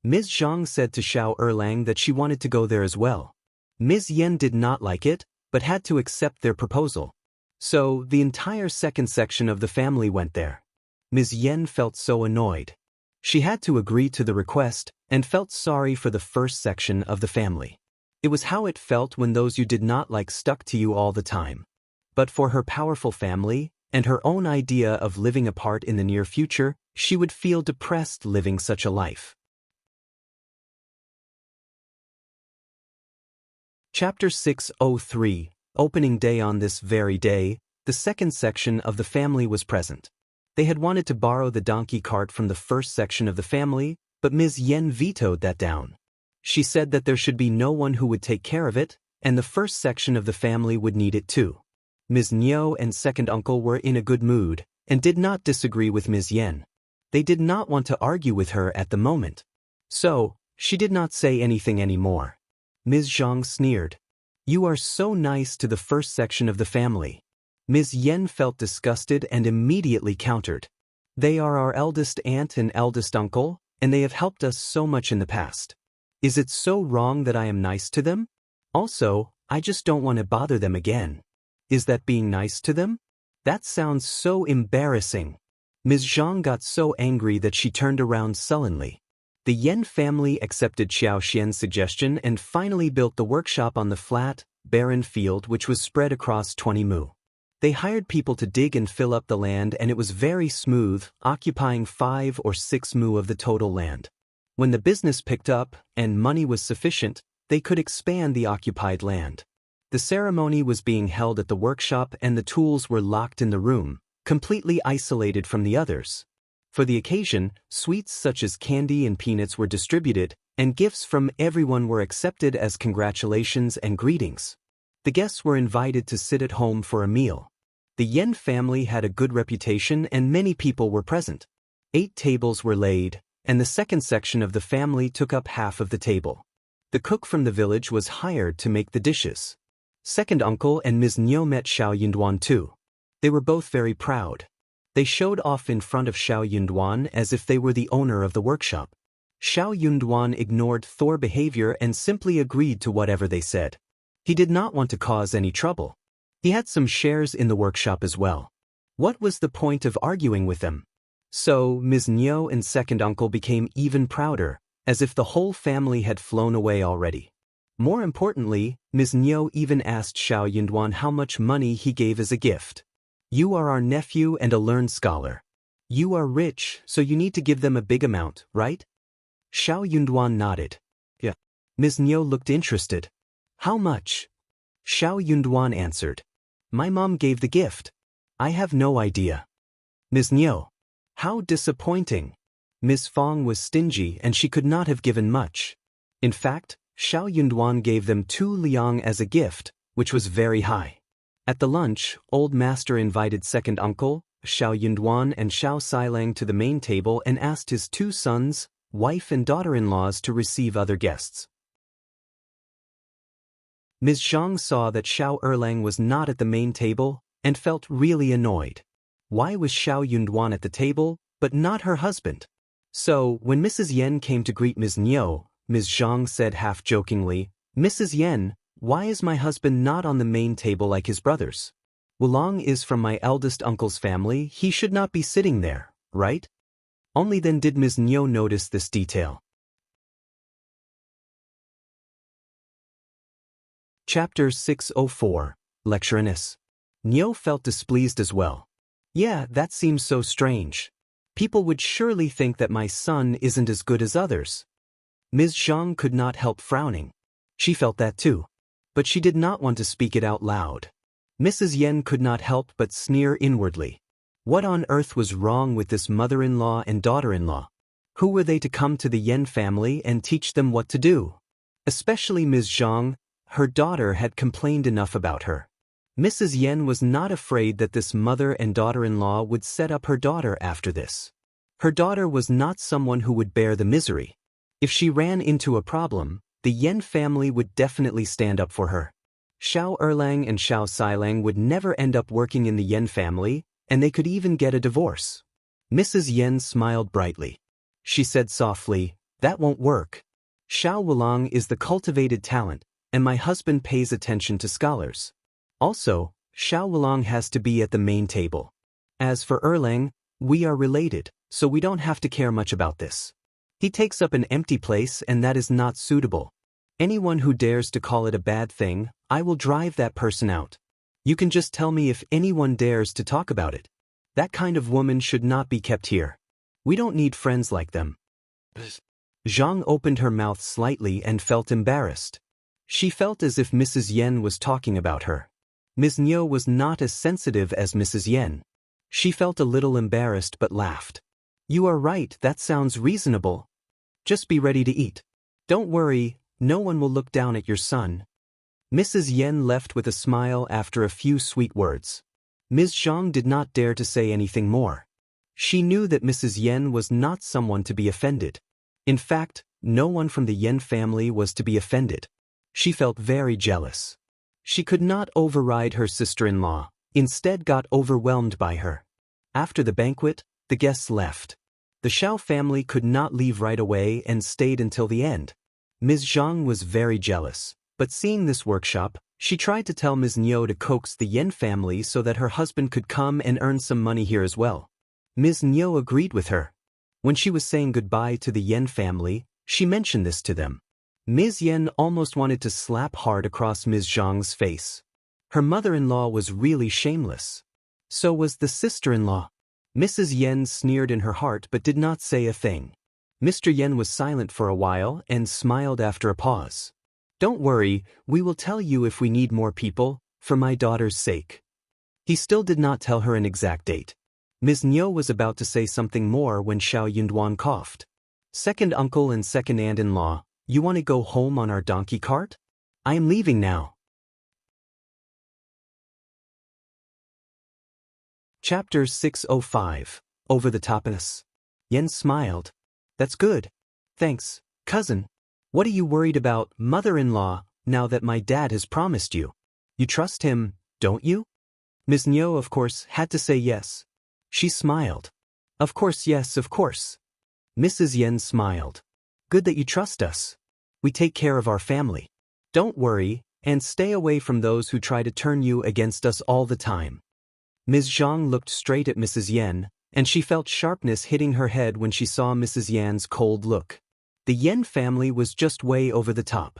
Ms. Zhang said to Shao Erlang that she wanted to go there as well. Ms. Yen did not like it, but had to accept their proposal. So, the entire second section of the family went there. Ms. Yen felt so annoyed. She had to agree to the request, and felt sorry for the first section of the family. It was how it felt when those you did not like stuck to you all the time. But for her powerful family, and her own idea of living apart in the near future, she would feel depressed living such a life. Chapter 603. Opening day. On this very day, the second section of the family was present. They had wanted to borrow the donkey cart from the first section of the family, but Ms. Yen vetoed that down. She said that there should be no one who would take care of it, and the first section of the family would need it too. Ms. Niu and second uncle were in a good mood, and did not disagree with Ms. Yen. They did not want to argue with her at the moment. So, she did not say anything anymore. Ms. Zhang sneered. "You are so nice to the first section of the family." Ms. Yen felt disgusted and immediately countered. "They are our eldest aunt and eldest uncle, and they have helped us so much in the past. Is it so wrong that I am nice to them? Also, I just don't want to bother them again. Is that being nice to them? That sounds so embarrassing." Ms. Zhang got so angry that she turned around sullenly. The Yen family accepted Xiao Xian's suggestion and finally built the workshop on the flat, barren field which was spread across 20 mu. They hired people to dig and fill up the land, and it was very smooth, occupying 5 or 6 mu of the total land. When the business picked up and money was sufficient, they could expand the occupied land. The ceremony was being held at the workshop and the tools were locked in the room, completely isolated from the others. For the occasion, sweets such as candy and peanuts were distributed, and gifts from everyone were accepted as congratulations and greetings. The guests were invited to sit at home for a meal. The Yen family had a good reputation and many people were present. 8 tables were laid, and the second section of the family took up half of the table. The cook from the village was hired to make the dishes. Second uncle and Ms. Niu met Shao Yunduan too. They were both very proud. They showed off in front of Shao Yunduan as if they were the owner of the workshop. Shao Yunduan ignored Thor's behavior and simply agreed to whatever they said. He did not want to cause any trouble. He had some shares in the workshop as well. What was the point of arguing with them? So, Ms. Niu and second uncle became even prouder, as if the whole family had flown away already. More importantly, Ms. Niu even asked Shao Yunduan how much money he gave as a gift. "You are our nephew and a learned scholar. You are rich, so you need to give them a big amount, right?" Shao Yunduan nodded. "Yeah." Ms. Niu looked interested. "How much?" Shao Yunduan answered. "My mom gave the gift. I have no idea." Ms. Niu. "How disappointing." Ms. Fong was stingy and she could not have given much. In fact, Shao Yunduan gave them 2 liang as a gift, which was very high. At the lunch, Old Master invited second uncle, Shao Yunduan and Shao Xilang to the main table and asked his 2 sons, wife and daughter-in-laws to receive other guests. Ms. Zhang saw that Shao Erlang was not at the main table and felt really annoyed. Why was Shao Yunduan at the table, but not her husband? So, when Mrs. Yen came to greet Ms. Niu, Ms. Zhang said half-jokingly, "Mrs. Yen, why is my husband not on the main table like his brothers? Wulang is from my eldest uncle's family, he should not be sitting there, right?" Only then did Ms. Niu notice this detail. Chapter 604, Lecturiness. Niu felt displeased as well. "Yeah, that seems so strange. People would surely think that my son isn't as good as others." Ms. Zhang could not help frowning. She felt that too. But she did not want to speak it out loud. Mrs. Yen could not help but sneer inwardly. What on earth was wrong with this mother-in-law and daughter-in-law? Who were they to come to the Yen family and teach them what to do? Especially Ms. Zhang, her daughter had complained enough about her. Mrs. Yen was not afraid that this mother and daughter-in-law would set up her daughter after this. Her daughter was not someone who would bear the misery. If she ran into a problem, the Yen family would definitely stand up for her. Shao Erlang and Shao Xilang would never end up working in the Yen family, and they could even get a divorce. Mrs. Yen smiled brightly. She said softly, "That won't work. Shao Wulang is the cultivated talent, and my husband pays attention to scholars. Also, Shao Wulang has to be at the main table. As for Erlang, we are related, so we don't have to care much about this. He takes up an empty place and that is not suitable. Anyone who dares to call it a bad thing, I will drive that person out. You can just tell me if anyone dares to talk about it. That kind of woman should not be kept here. We don't need friends like them." Zhang opened her mouth slightly and felt embarrassed. She felt as if Mrs. Yen was talking about her. Ms. Niu was not as sensitive as Mrs. Yen. She felt a little embarrassed but laughed. "You are right, that sounds reasonable. Just be ready to eat. Don't worry, no one will look down at your son." Mrs. Yen left with a smile after a few sweet words. Ms. Zhang did not dare to say anything more. She knew that Mrs. Yen was not someone to be offended. In fact, no one from the Yen family was to be offended. She felt very jealous. She could not override her sister-in-law, instead got overwhelmed by her. After the banquet, the guests left. The Shao family could not leave right away and stayed until the end. Ms. Zhang was very jealous, but seeing this workshop, she tried to tell Ms. Niu to coax the Yen family so that her husband could come and earn some money here as well. Ms. Niu agreed with her. When she was saying goodbye to the Yen family, she mentioned this to them. Ms. Yen almost wanted to slap hard across Ms. Zhang's face. Her mother-in-law was really shameless. So was the sister-in-law. Mrs. Yen sneered in her heart but did not say a thing. Mr. Yen was silent for a while and smiled after a pause. Don't worry, we will tell you if we need more people, for my daughter's sake. He still did not tell her an exact date. Ms. Niu was about to say something more when Shao Yunduan coughed. Second uncle and second aunt-in-law, you want to go home on our donkey cart? I am leaving now. Chapter 605, Over the Topness. Yen smiled. That's good. Thanks, cousin. What are you worried about, mother-in-law, now that my dad has promised you? You trust him, don't you? Ms. Niu, of course, had to say yes. She smiled. Of course, yes, of course. Mrs. Yen smiled. Good that you trust us. We take care of our family. Don't worry, and stay away from those who try to turn you against us all the time. Ms. Zhang looked straight at Mrs. Yen, and she felt sharpness hitting her head when she saw Mrs. Yan's cold look. The Yen family was just way over the top.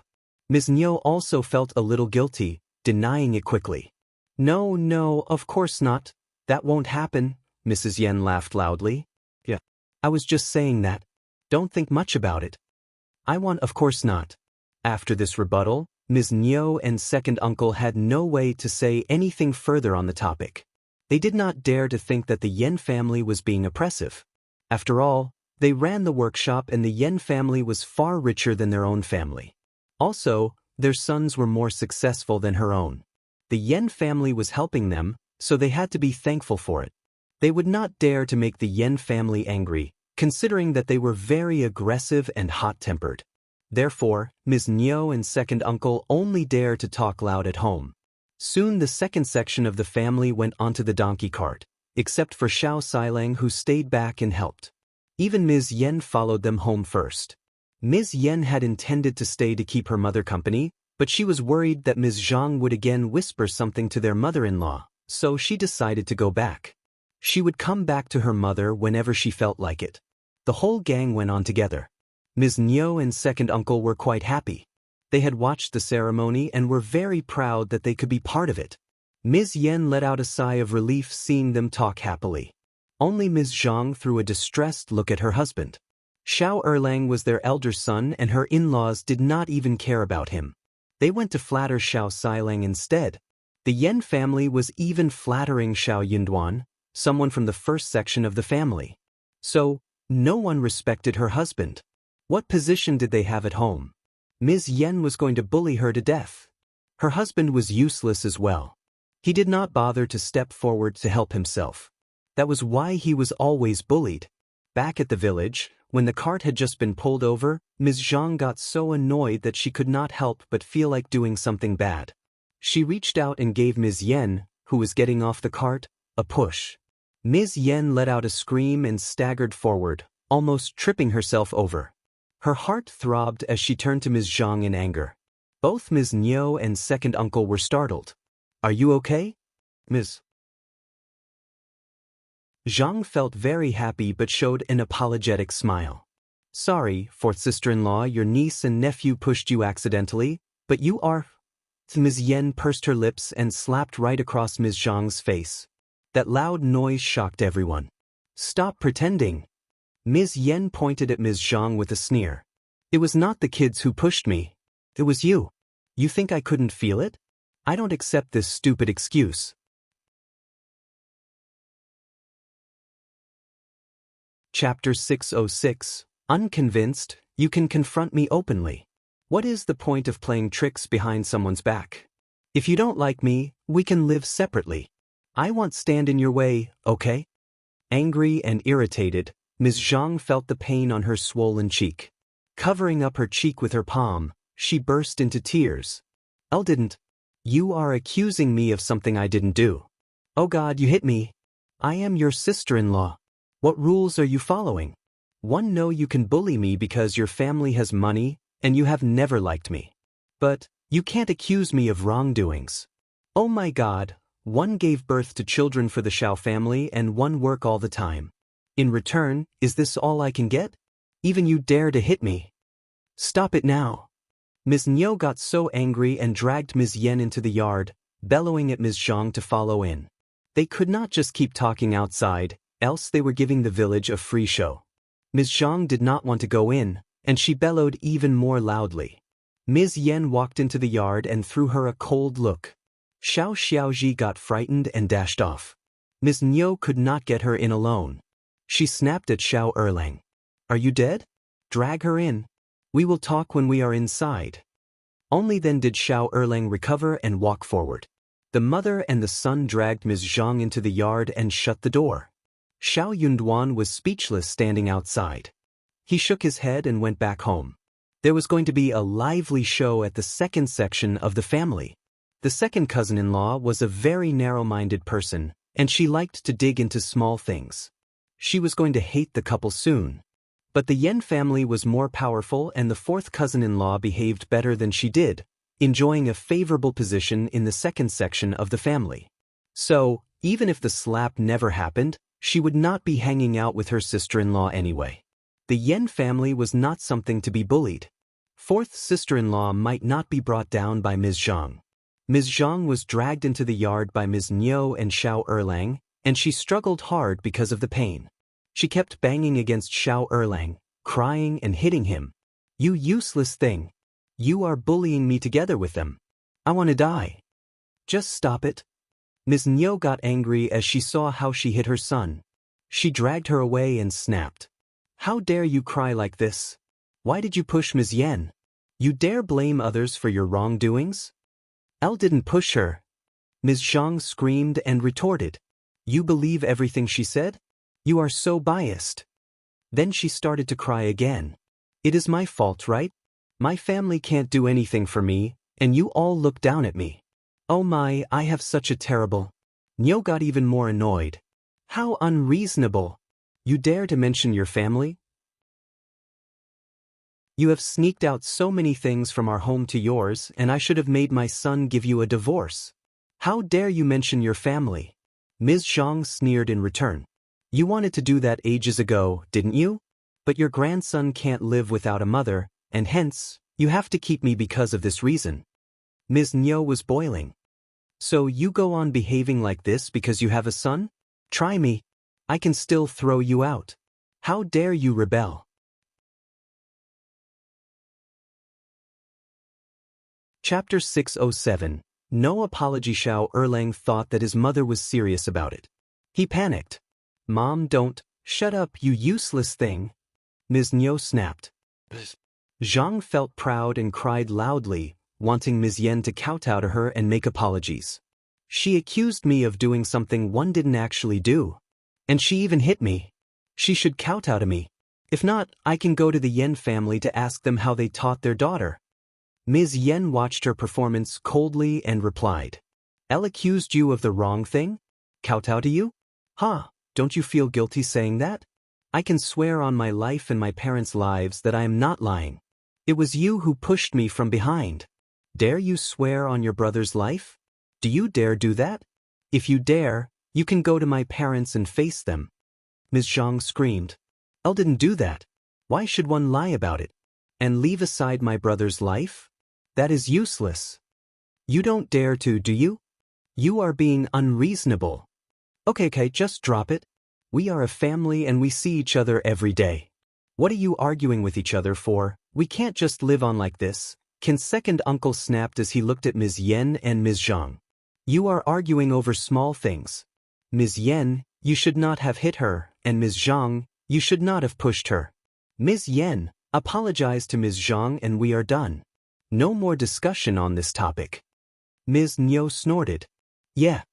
Ms. Niu also felt a little guilty, denying it quickly. No, of course not. That won't happen, Mrs. Yen laughed loudly. Yeah. I was just saying that. Don't think much about it. Of course not. After this rebuttal, Ms. Niu and second uncle had no way to say anything further on the topic. They did not dare to think that the Yen family was being oppressive. After all, they ran the workshop and the Yen family was far richer than their own family. Also, their sons were more successful than her own. The Yen family was helping them, so they had to be thankful for it. They would not dare to make the Yen family angry, considering that they were very aggressive and hot-tempered. Therefore, Ms. Niu and second uncle only dare to talk loud at home. Soon the second section of the family went onto the donkey cart, except for Shao Xilang who stayed back and helped. Even Ms. Yen followed them home first. Ms. Yen had intended to stay to keep her mother company, but she was worried that Ms. Zhang would again whisper something to their mother-in-law, so she decided to go back. She would come back to her mother whenever she felt like it. The whole gang went on together. Ms. Niu and second uncle were quite happy. They had watched the ceremony and were very proud that they could be part of it. Ms. Yen let out a sigh of relief seeing them talk happily. Only Ms. Zhang threw a distressed look at her husband. Shao Erlang was their elder son and her in-laws did not even care about him. They went to flatter Shao Xilang instead. The Yen family was even flattering Shao Yunduan, someone from the first section of the family. So, no one respected her husband. What position did they have at home? Ms. Yen was going to bully her to death. Her husband was useless as well. He did not bother to step forward to help himself. That was why he was always bullied. Back at the village, when the cart had just been pulled over, Ms. Zhang got so annoyed that she could not help but feel like doing something bad. She reached out and gave Ms. Yen, who was getting off the cart, a push. Ms. Yen let out a scream and staggered forward, almost tripping herself over. Her heart throbbed as she turned to Ms. Zhang in anger. Both Ms. Niu and second uncle were startled. Are you okay? Ms. Zhang felt very happy but showed an apologetic smile. Sorry, fourth sister-in-law, your niece and nephew pushed you accidentally, but you are... Ms. Yen pursed her lips and slapped right across Ms. Zhang's face. That loud noise shocked everyone. Stop pretending. Ms. Yen pointed at Ms. Zhang with a sneer. It was not the kids who pushed me. It was you. You think I couldn't feel it? I don't accept this stupid excuse. Chapter 606, Unconvinced, you can confront me openly. What is the point of playing tricks behind someone's back? If you don't like me, we can live separately. I won't stand in your way, okay? Angry and irritated, Ms. Zhang felt the pain on her swollen cheek. Covering up her cheek with her palm, she burst into tears. I didn't. You are accusing me of something I didn't do. Oh God, you hit me. I am your sister-in-law. What rules are you following? One, know you can bully me because your family has money, and you have never liked me. But, you can't accuse me of wrongdoings. Oh my God, one gave birth to children for the Shao family and one work all the time. In return, is this all I can get? Even you dare to hit me? Stop it now. Ms. Niu got so angry and dragged Ms. Yen into the yard, bellowing at Ms. Zhang to follow in. They could not just keep talking outside, else they were giving the village a free show. Ms. Zhang did not want to go in, and she bellowed even more loudly. Ms. Yen walked into the yard and threw her a cold look. Shao Xiaoji got frightened and dashed off. Ms. Niu could not get her in alone. She snapped at Shao Erlang. Are you dead? Drag her in. We will talk when we are inside. Only then did Shao Erlang recover and walk forward. The mother and the son dragged Ms. Zhang into the yard and shut the door. Shao Yunduan was speechless standing outside. He shook his head and went back home. There was going to be a lively show at the second section of the family. The second cousin-in-law was a very narrow-minded person, and she liked to dig into small things. She was going to hate the couple soon. But the Yen family was more powerful and the fourth cousin-in-law behaved better than she did, enjoying a favorable position in the second section of the family. So, even if the slap never happened, she would not be hanging out with her sister-in-law anyway. The Yen family was not something to be bullied. Fourth sister-in-law might not be brought down by Ms. Zhang. Ms. Zhang was dragged into the yard by Ms. Niu and Shao Erlang, and she struggled hard because of the pain. She kept banging against Shao Erlang, crying and hitting him. You useless thing. You are bullying me together with them. I want to die. Just stop it. Ms. Niu got angry as she saw how she hit her son. She dragged her away and snapped. How dare you cry like this? Why did you push Ms. Yen? You dare blame others for your wrongdoings? Elle didn't push her. Ms. Zhang screamed and retorted. You believe everything she said? You are so biased. Then she started to cry again. It is my fault, right? My family can't do anything for me, and you all look down at me. Oh my, I have such a terrible... Niu got even more annoyed. How unreasonable. You dare to mention your family? You have sneaked out so many things from our home to yours, and I should have made my son give you a divorce. How dare you mention your family? Ms. Zhang sneered in return. You wanted to do that ages ago, didn't you? But your grandson can't live without a mother, and hence, you have to keep me because of this reason. Ms. Niu was boiling. So you go on behaving like this because you have a son? Try me. I can still throw you out. How dare you rebel? Chapter 607. No apology. Shao Erlang thought that his mother was serious about it. He panicked. Mom, don't. Shut up, you useless thing. Ms. Niu snapped. Zhang felt proud and cried loudly, wanting Ms. Yen to kowtow to her and make apologies. She accused me of doing something one didn't actually do. And she even hit me. She should kowtow to me. If not, I can go to the Yen family to ask them how they taught their daughter. Ms. Yen watched her performance coldly and replied. Elle accused you of the wrong thing? Kowtow to you? Huh, don't you feel guilty saying that? I can swear on my life and my parents' lives that I am not lying. It was you who pushed me from behind. Dare you swear on your brother's life? Do you dare do that? If you dare, you can go to my parents and face them. Ms. Zhang screamed. Elle didn't do that. Why should one lie about it? And leave aside my brother's life? That is useless. You don't dare to, do you? You are being unreasonable. Okay, just drop it. We are a family and we see each other every day. What are you arguing with each other for? We can't just live on like this. Qin's second uncle snapped as he looked at Ms. Yen and Ms. Zhang. You are arguing over small things. Ms. Yen, you should not have hit her, and Ms. Zhang, you should not have pushed her. Ms. Yen, apologize to Ms. Zhang and we are done. No more discussion on this topic. Ms. Niu snorted. Yeah.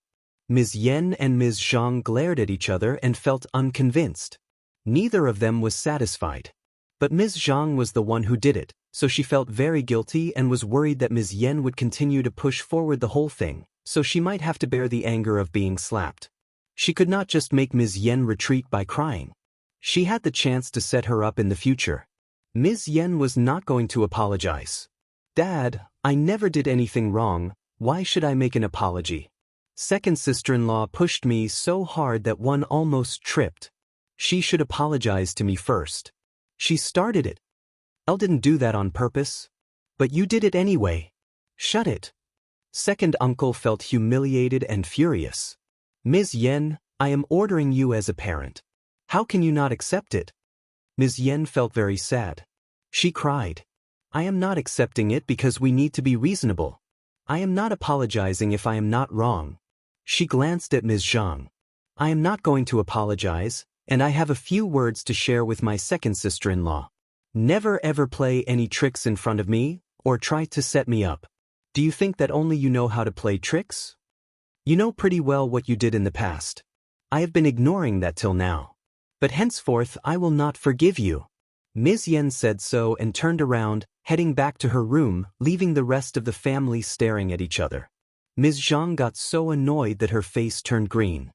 Ms. Yen and Ms. Zhang glared at each other and felt unconvinced. Neither of them was satisfied. But Ms. Zhang was the one who did it, so she felt very guilty and was worried that Ms. Yen would continue to push forward the whole thing, so she might have to bear the anger of being slapped. She could not just make Ms. Yen retreat by crying. She had the chance to set her up in the future. Ms. Yen was not going to apologize. Dad, I never did anything wrong, why should I make an apology? Second sister-in-law pushed me so hard that one almost tripped. She should apologize to me first. She started it. Elle didn't do that on purpose. But you did it anyway. Shut it. Second uncle felt humiliated and furious. Ms. Yen, I am ordering you as a parent. How can you not accept it? Ms. Yen felt very sad. She cried. I am not accepting it because we need to be reasonable. I am not apologizing if I am not wrong. She glanced at Ms. Zhang. I am not going to apologize, and I have a few words to share with my second sister-in-law. Never ever play any tricks in front of me, or try to set me up. Do you think that only you know how to play tricks? You know pretty well what you did in the past. I have been ignoring that till now. But henceforth I will not forgive you. Ms. Yen said so and turned around, heading back to her room, leaving the rest of the family staring at each other. Ms. Zhang got so annoyed that her face turned green.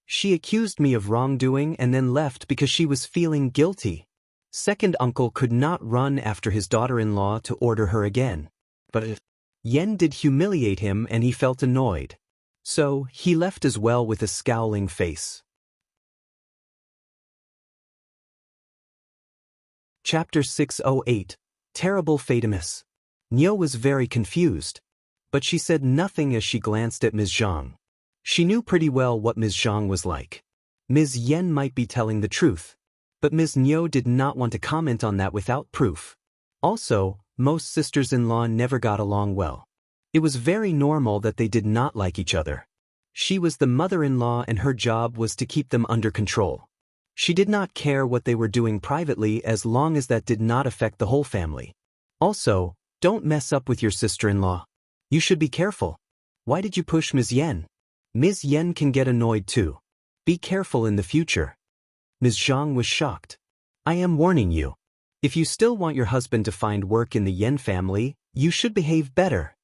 She accused me of wrongdoing and then left because she was feeling guilty. Second uncle could not run after his daughter-in-law to order her again. But Yen did humiliate him and he felt annoyed. So, he left as well with a scowling face. Chapter 608, Terrible Fatimus. Niu was very confused. But she said nothing as she glanced at Ms. Zhang. She knew pretty well what Ms. Zhang was like. Ms. Yen might be telling the truth. But Ms. Niu did not want to comment on that without proof. Also, most sisters-in-law never got along well. It was very normal that they did not like each other. She was the mother-in-law and her job was to keep them under control. She did not care what they were doing privately as long as that did not affect the whole family. Also, don't mess up with your sister-in-law. You should be careful. Why did you push Ms. Yen? Ms. Yen can get annoyed too. Be careful in the future. Ms. Zhang was shocked. I am warning you. If you still want your husband to find work in the Yen family, you should behave better.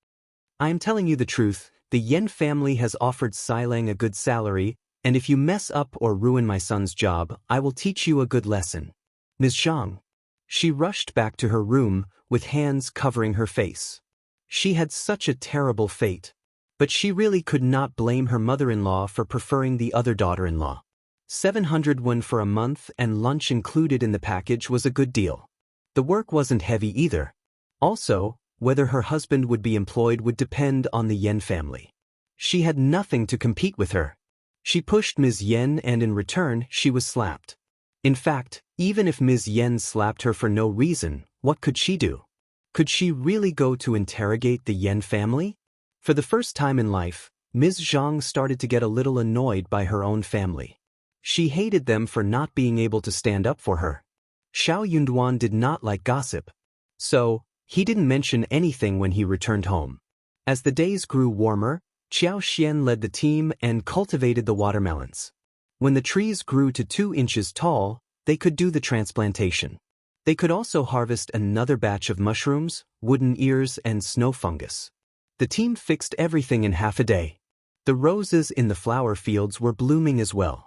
I am telling you the truth, the Yen family has offered Liulang a good salary, and if you mess up or ruin my son's job, I will teach you a good lesson. Ms. Zhang. She rushed back to her room, with hands covering her face. She had such a terrible fate. But she really could not blame her mother-in-law for preferring the other daughter-in-law. 700 won for a month and lunch included in the package was a good deal. The work wasn't heavy either. Also, whether her husband would be employed would depend on the Yen family. She had nothing to compete with her. She pushed Ms. Yen and in return she was slapped. In fact, even if Ms. Yen slapped her for no reason, what could she do? Could she really go to interrogate the Yen family? For the first time in life, Ms. Zhang started to get a little annoyed by her own family. She hated them for not being able to stand up for her. Shao Yunduan did not like gossip. So, he didn't mention anything when he returned home. As the days grew warmer, Qiao Xian led the team and cultivated the watermelons. When the trees grew to 2 inches tall, they could do the transplantation. They could also harvest another batch of mushrooms, wooden ears and snow fungus. The team fixed everything in half a day. The roses in the flower fields were blooming as well.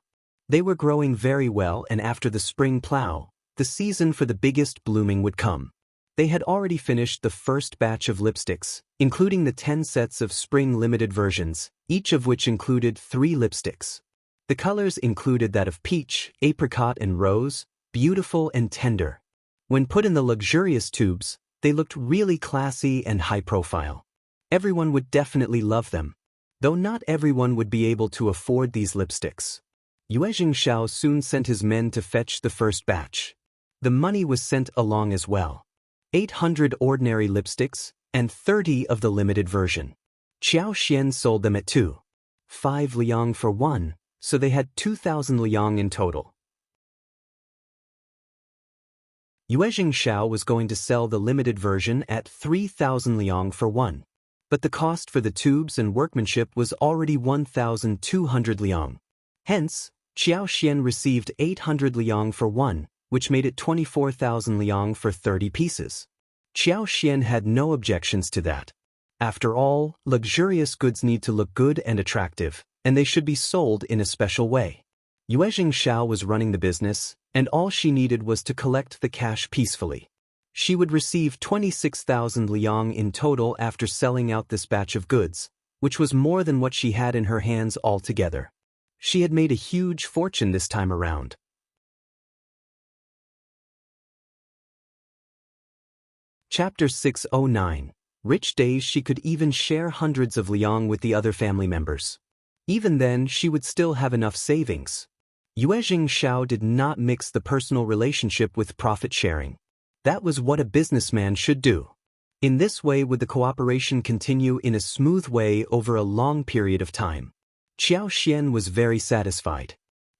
They were growing very well and after the spring plow, the season for the biggest blooming would come. They had already finished the first batch of lipsticks, including the 10 sets of spring limited versions, each of which included 3 lipsticks. The colors included that of peach, apricot and rose, beautiful and tender. When put in the luxurious tubes, they looked really classy and high profile. Everyone would definitely love them. Though not everyone would be able to afford these lipsticks. Yuezheng Shao soon sent his men to fetch the first batch. The money was sent along as well. 800 ordinary lipsticks, and 30 of the limited version. Qiao Xian sold them at 2.5 liang for 1, so they had 2,000 liang in total. Yuezheng Shao was going to sell the limited version at 3,000 liang for 1. But the cost for the tubes and workmanship was already 1,200 liang. Hence, Qiao Xian received 800 liang for 1, which made it 24,000 liang for 30 pieces. Qiao Xian had no objections to that. After all, luxurious goods need to look good and attractive, and they should be sold in a special way. Yuezheng Shao was running the business, and all she needed was to collect the cash peacefully. She would receive 26,000 liang in total after selling out this batch of goods, which was more than what she had in her hands altogether. She had made a huge fortune this time around. Chapter 609. Rich days. She could even share hundreds of liang with the other family members. Even then, she would still have enough savings. Yuezheng Shao did not mix the personal relationship with profit sharing. That was what a businessman should do. In this way would the cooperation continue in a smooth way over a long period of time. Xian was very satisfied.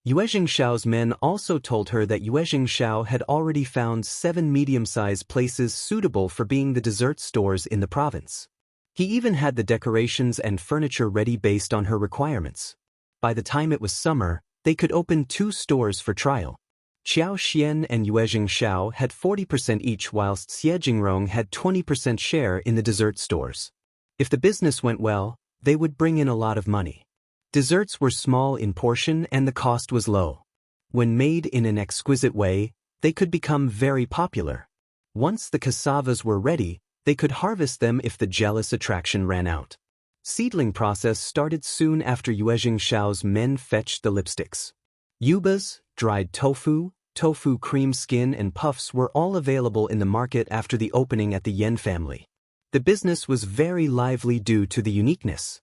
Yuezheng Shao's men also told her that Yuezheng Shao had already found 7 medium-sized places suitable for being the dessert stores in the province. He even had the decorations and furniture ready based on her requirements. By the time it was summer, they could open 2 stores for trial. Xian and Yuezheng Shao had 40% each, whilst Xie had 20% share in the dessert stores. If the business went well, they would bring in a lot of money. Desserts were small in portion and the cost was low. When made in an exquisite way, they could become very popular. Once the cassavas were ready, they could harvest them if the jealous attraction ran out. Seedling process started soon after Yuezheng Shao's men fetched the lipsticks. Yubas, dried tofu, tofu cream skin and puffs were all available in the market after the opening at the Yen family. The business was very lively due to the uniqueness.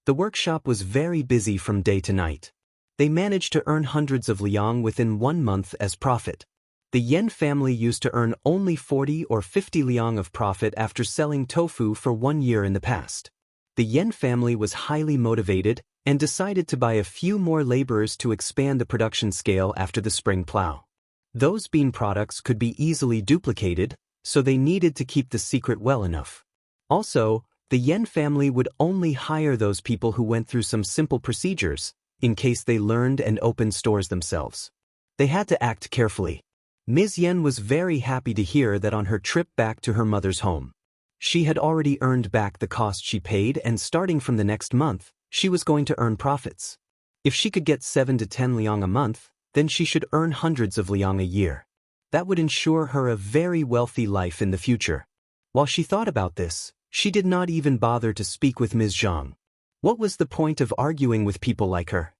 The workshop was very busy from day to night. They managed to earn hundreds of liang within 1 month as profit. The Yen family used to earn only 40 or 50 liang of profit after selling tofu for 1 year in the past. The Yen family was highly motivated and decided to buy a few more laborers to expand the production scale after the spring plow. Those bean products could be easily duplicated, so they needed to keep the secret well enough. Also, the Yen family would only hire those people who went through some simple procedures, in case they learned and opened stores themselves. They had to act carefully. Ms. Yen was very happy to hear that on her trip back to her mother's home. She had already earned back the cost she paid, and starting from the next month, she was going to earn profits. If she could get 7 to 10 liang a month, then she should earn hundreds of liang a year. That would ensure her a very wealthy life in the future. While she thought about this, she did not even bother to speak with Ms. Zhang. What was the point of arguing with people like her?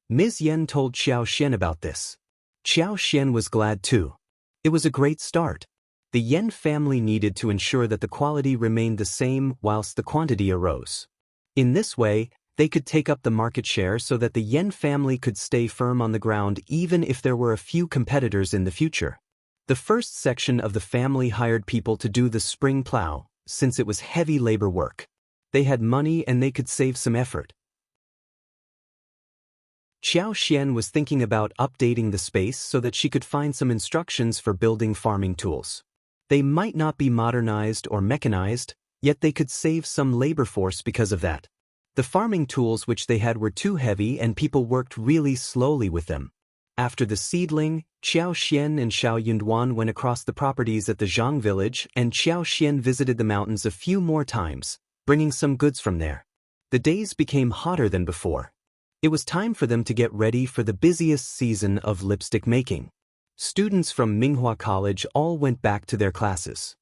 Ms. Yen told Xian about this. Xian was glad too. It was a great start. The Yen family needed to ensure that the quality remained the same whilst the quantity arose. In this way, they could take up the market share so that the Yen family could stay firm on the ground even if there were a few competitors in the future. The first section of the family hired people to do the spring plow, since it was heavy labor work. They had money and they could save some effort. Xian was thinking about updating the space so that she could find some instructions for building farming tools. They might not be modernized or mechanized, yet they could save some labor force because of that. The farming tools which they had were too heavy and people worked really slowly with them. After the seedling, Xian and Shao Yunduan went across the properties at the Zhang village, and Xian visited the mountains a few more times, bringing some goods from there. The days became hotter than before. It was time for them to get ready for the busiest season of lipstick making. Students from Minghua College all went back to their classes.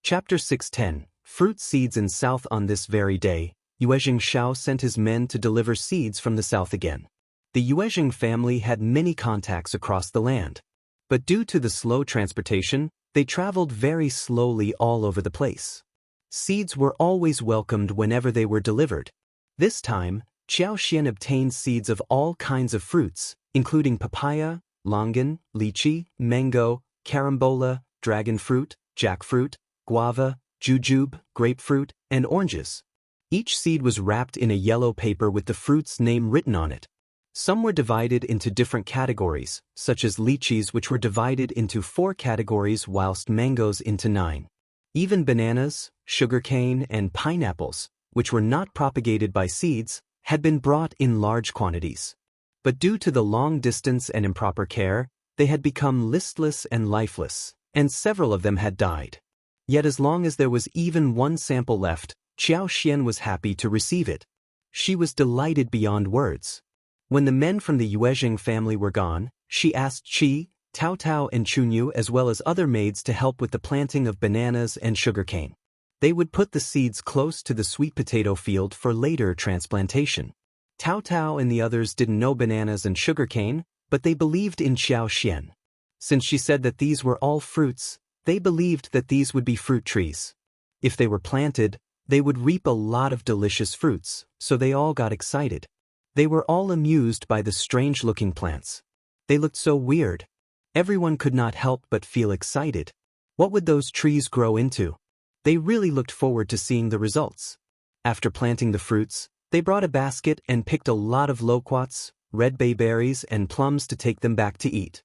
Chapter 610. Fruit seeds in south. On this very day, Yuezheng Shao sent his men to deliver seeds from the south again. The Yuezheng family had many contacts across the land. But due to the slow transportation, they traveled very slowly all over the place. Seeds were always welcomed whenever they were delivered. This time, Xian obtained seeds of all kinds of fruits, including papaya, longan, lychee, mango, carambola, dragon fruit, jackfruit, guava, jujube, grapefruit, and oranges. Each seed was wrapped in a yellow paper with the fruit's name written on it. Some were divided into different categories, such as lychees, which were divided into 4 categories, whilst mangoes into 9. Even bananas, sugarcane, and pineapples, which were not propagated by seeds, had been brought in large quantities. But due to the long distance and improper care, they had become listless and lifeless, and several of them had died. Yet as long as there was even one sample left, Xian was happy to receive it. She was delighted beyond words. When the men from the Yuezheng family were gone, she asked Qi, Tao and Chunyu as well as other maids to help with the planting of bananas and sugarcane. They would put the seeds close to the sweet potato field for later transplantation. Tao Tao and the others didn't know bananas and sugarcane, but they believed in Xiao Xian. Since she said that these were all fruits, they believed that these would be fruit trees. If they were planted, they would reap a lot of delicious fruits, so they all got excited. They were all amused by the strange-looking plants. They looked so weird. Everyone could not help but feel excited. What would those trees grow into? They really looked forward to seeing the results. After planting the fruits, they brought a basket and picked a lot of loquats, red bayberries, and plums to take them back to eat.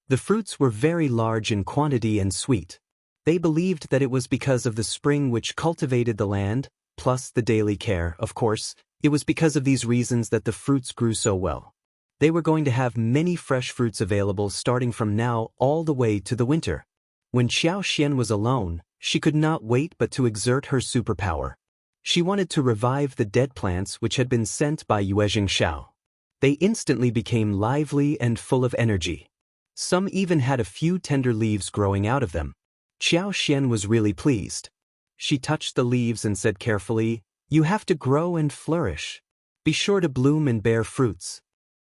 The fruits were very large in quantity and sweet. They believed that it was because of the spring which cultivated the land, plus the daily care, of course. It was because of these reasons that the fruits grew so well. They were going to have many fresh fruits available starting from now all the way to the winter. When Xiao Xian was alone, she could not wait but to exert her superpower. She wanted to revive the dead plants which had been sent by Yuezheng Shao. They instantly became lively and full of energy. Some even had a few tender leaves growing out of them. Xiao Xian was really pleased. She touched the leaves and said carefully, "You have to grow and flourish. Be sure to bloom and bear fruits."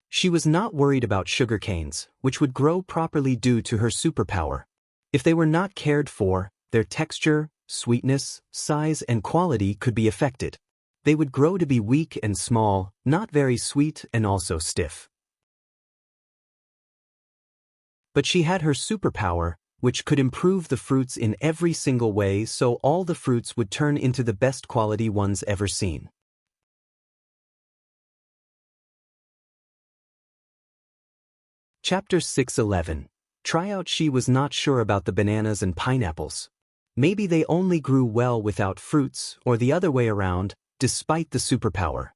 She was not worried about sugarcanes, which would grow properly due to her superpower. If they were not cared for, their texture, sweetness, size, and quality could be affected. They would grow to be weak and small, not very sweet and also stiff. But she had her superpower, which could improve the fruits in every single way, so all the fruits would turn into the best quality ones ever seen. Chapter 6:11. Tryout. She was not sure about the bananas and pineapples. Maybe they only grew well without fruits, or the other way around, despite the superpower.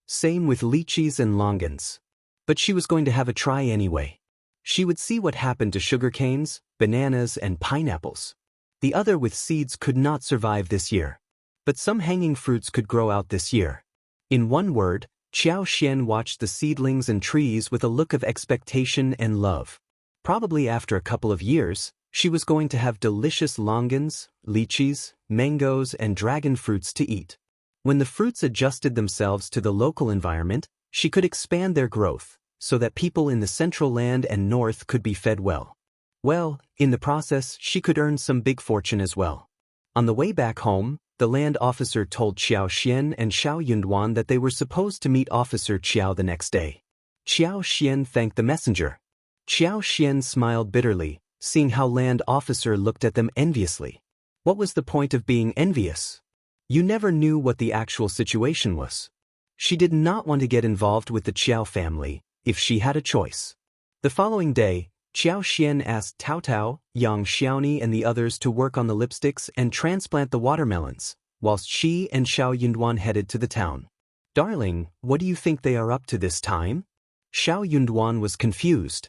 Same with lychees and longans. But she was going to have a try anyway. She would see what happened to sugarcanes, bananas, and pineapples. The other with seeds could not survive this year. But some hanging fruits could grow out this year. In one word, Xiao Xian watched the seedlings and trees with a look of expectation and love. Probably after a couple of years, she was going to have delicious longans, lychees, mangoes, and dragon fruits to eat. When the fruits adjusted themselves to the local environment, she could expand their growth, so that people in the central land and north could be fed well. Well, in the process, she could earn some big fortune as well. On the way back home, the land officer told Xiao Xian and Shao Yunduan that they were supposed to meet Officer Qiao the next day. Xiao Xian thanked the messenger. Xiao Xian smiled bitterly, seeing how land officer looked at them enviously. What was the point of being envious? You never knew what the actual situation was. She did not want to get involved with the Qiao family, if she had a choice. The following day, Xiao Xian asked Tao Tao, Yang Xiaoni and the others to work on the lipsticks and transplant the watermelons, whilst she and Shao Yunduan headed to the town. "Darling, what do you think they are up to this time?" Shao Yunduan was confused.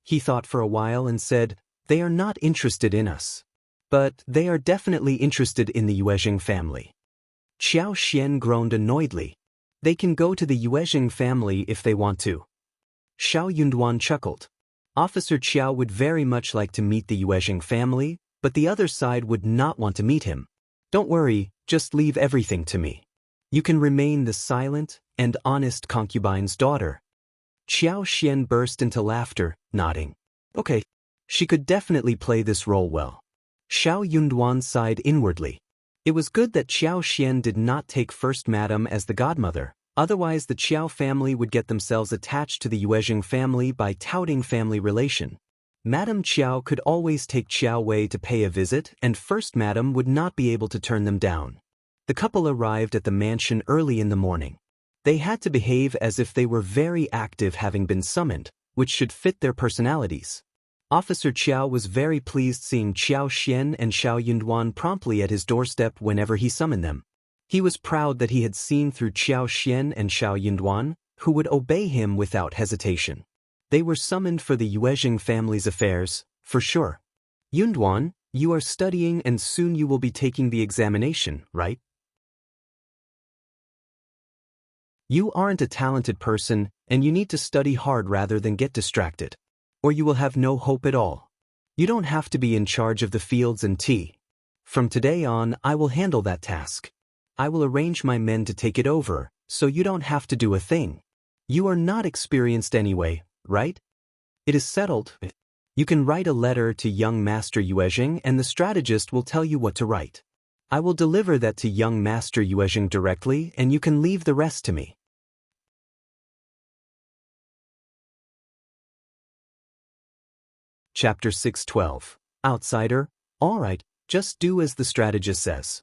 He thought for a while and said, "They are not interested in us. But they are definitely interested in the Yuezheng family." Xiao Xian groaned annoyedly. "They can go to the Yuezheng family if they want to." Shao Yunduan chuckled. Officer Qiao would very much like to meet the Yuezheng family, but the other side would not want to meet him. "Don't worry, just leave everything to me. You can remain the silent and honest concubine's daughter." Xiao Xian burst into laughter, nodding. Okay. She could definitely play this role well. Shao Yunduan sighed inwardly. It was good that Xiao Xian did not take First Madam as the godmother, otherwise the Qiao family would get themselves attached to the Yuezheng family by touting family relation. Madam Qiao could always take Qiao Wei to pay a visit, and First Madam would not be able to turn them down. The couple arrived at the mansion early in the morning. They had to behave as if they were very active, having been summoned, which should fit their personalities. Officer Qiao was very pleased seeing Xiao Xian and Shao Yunduan promptly at his doorstep whenever he summoned them. He was proud that he had seen through Xiao Xian and Shao Yunduan, who would obey him without hesitation. They were summoned for the Yuezheng family's affairs, for sure. "Yunduan, you are studying and soon you will be taking the examination, right? You aren't a talented person, and you need to study hard rather than get distracted. Or you will have no hope at all. You don't have to be in charge of the fields and tea. From today on, I will handle that task. I will arrange my men to take it over, so you don't have to do a thing. You are not experienced anyway, right? It is settled. You can write a letter to young Master Yuezheng and the strategist will tell you what to write. I will deliver that to young Master Yuezheng directly and you can leave the rest to me. Chapter 6:12. Outsider, alright, just do as the strategist says.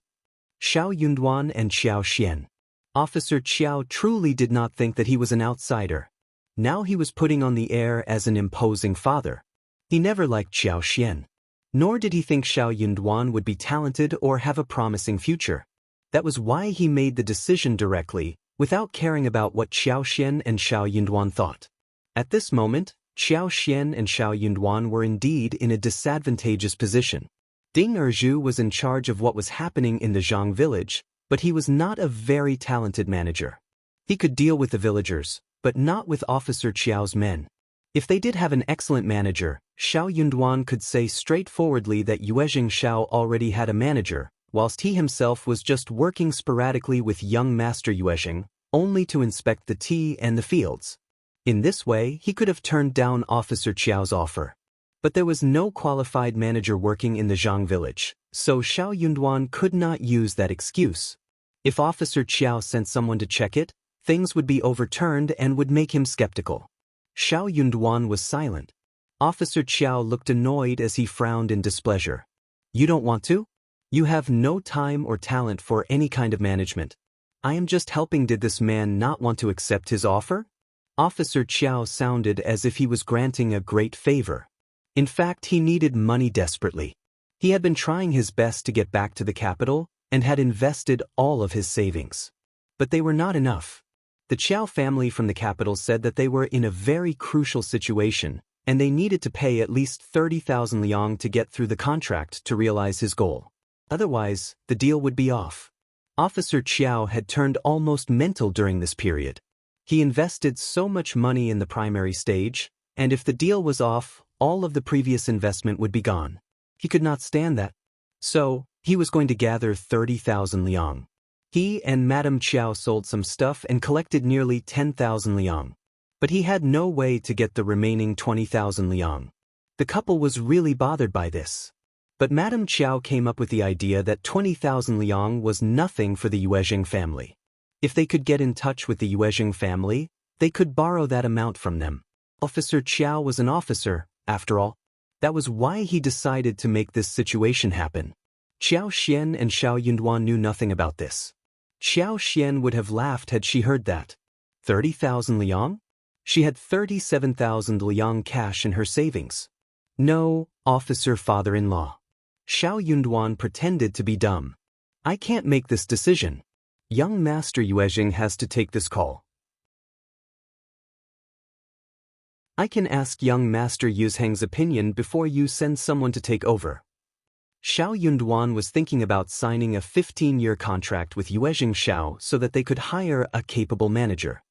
Shao Yunduan and Qiao Xian. Officer Qiao truly did not think that he was an outsider. Now he was putting on the air as an imposing father. He never liked Qiao Xian. Nor did he think Shao Yunduan would be talented or have a promising future. That was why he made the decision directly, without caring about what Qiao Xian and Shao Yunduan thought. At this moment, Qiao Xian and Shao Yunduan were indeed in a disadvantageous position. Ding Erzhu was in charge of what was happening in the Zhang village, but he was not a very talented manager. He could deal with the villagers, but not with Officer Qiao's men. If they did have an excellent manager, Shao Yunduan could say straightforwardly that Yuezheng Shao already had a manager, whilst he himself was just working sporadically with young Master Yuezheng, only to inspect the tea and the fields. In this way, he could have turned down Officer Qiao's offer. But there was no qualified manager working in the Zhang village, so Shao Yunduan could not use that excuse. If Officer Qiao sent someone to check it, things would be overturned and would make him skeptical. Shao Yunduan was silent. Officer Qiao looked annoyed as he frowned in displeasure. You don't want to? You have no time or talent for any kind of management. I am just helping. Did this man not want to accept his offer? Officer Qiao sounded as if he was granting a great favor. In fact, he needed money desperately. He had been trying his best to get back to the capital and had invested all of his savings. But they were not enough. The Qiao family from the capital said that they were in a very crucial situation and they needed to pay at least 30,000 liang to get through the contract to realize his goal. Otherwise, the deal would be off. Officer Qiao had turned almost mental during this period. He invested so much money in the primary stage, and if the deal was off, all of the previous investment would be gone. He could not stand that. So, he was going to gather 30,000 liang. He and Madame Qiao sold some stuff and collected nearly 10,000 liang. But he had no way to get the remaining 20,000 liang. The couple was really bothered by this. But Madame Qiao came up with the idea that 20,000 liang was nothing for the Yuezheng family. If they could get in touch with the Yuezheng family, they could borrow that amount from them. Officer Qiao was an officer, after all. That was why he decided to make this situation happen. Qiao Xian and Shao Yunduan knew nothing about this. Qiao Xian would have laughed had she heard that. 30,000 liang? She had 37,000 liang cash in her savings. No, officer father-in-law. Shao Yunduan pretended to be dumb. I can't make this decision. Young Master Yuezheng has to take this call. I can ask young Master Yuezheng's opinion before you send someone to take over. Shao Yunduan was thinking about signing a 15-year contract with Yuezheng Shao so that they could hire a capable manager.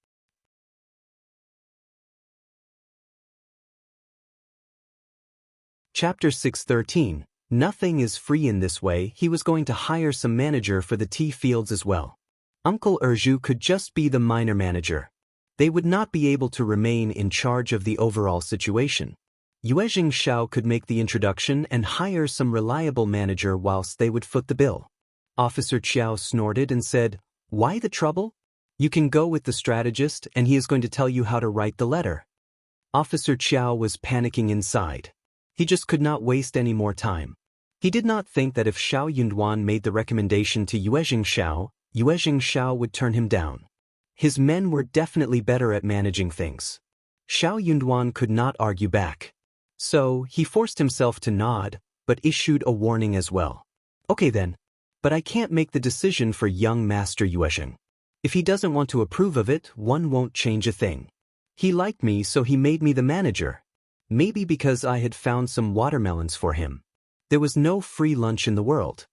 Chapter 6:13. Nothing is free in this way. He was going to hire some manager for the tea fields as well. Uncle Erzhu could just be the minor manager. They would not be able to remain in charge of the overall situation. Yuezheng Shao could make the introduction and hire some reliable manager whilst they would foot the bill. Officer Qiao snorted and said, "Why the trouble? You can go with the strategist and he is going to tell you how to write the letter." Officer Qiao was panicking inside. He just could not waste any more time. He did not think that if Shao Yunduan made the recommendation to Yuezheng Shao would turn him down. His men were definitely better at managing things. Shao Yunduan could not argue back. So, he forced himself to nod, but issued a warning as well. Okay then. But I can't make the decision for young Master Yuezheng. If he doesn't want to approve of it, one won't change a thing. He liked me, so he made me the manager. Maybe because I had found some watermelons for him. There was no free lunch in the world.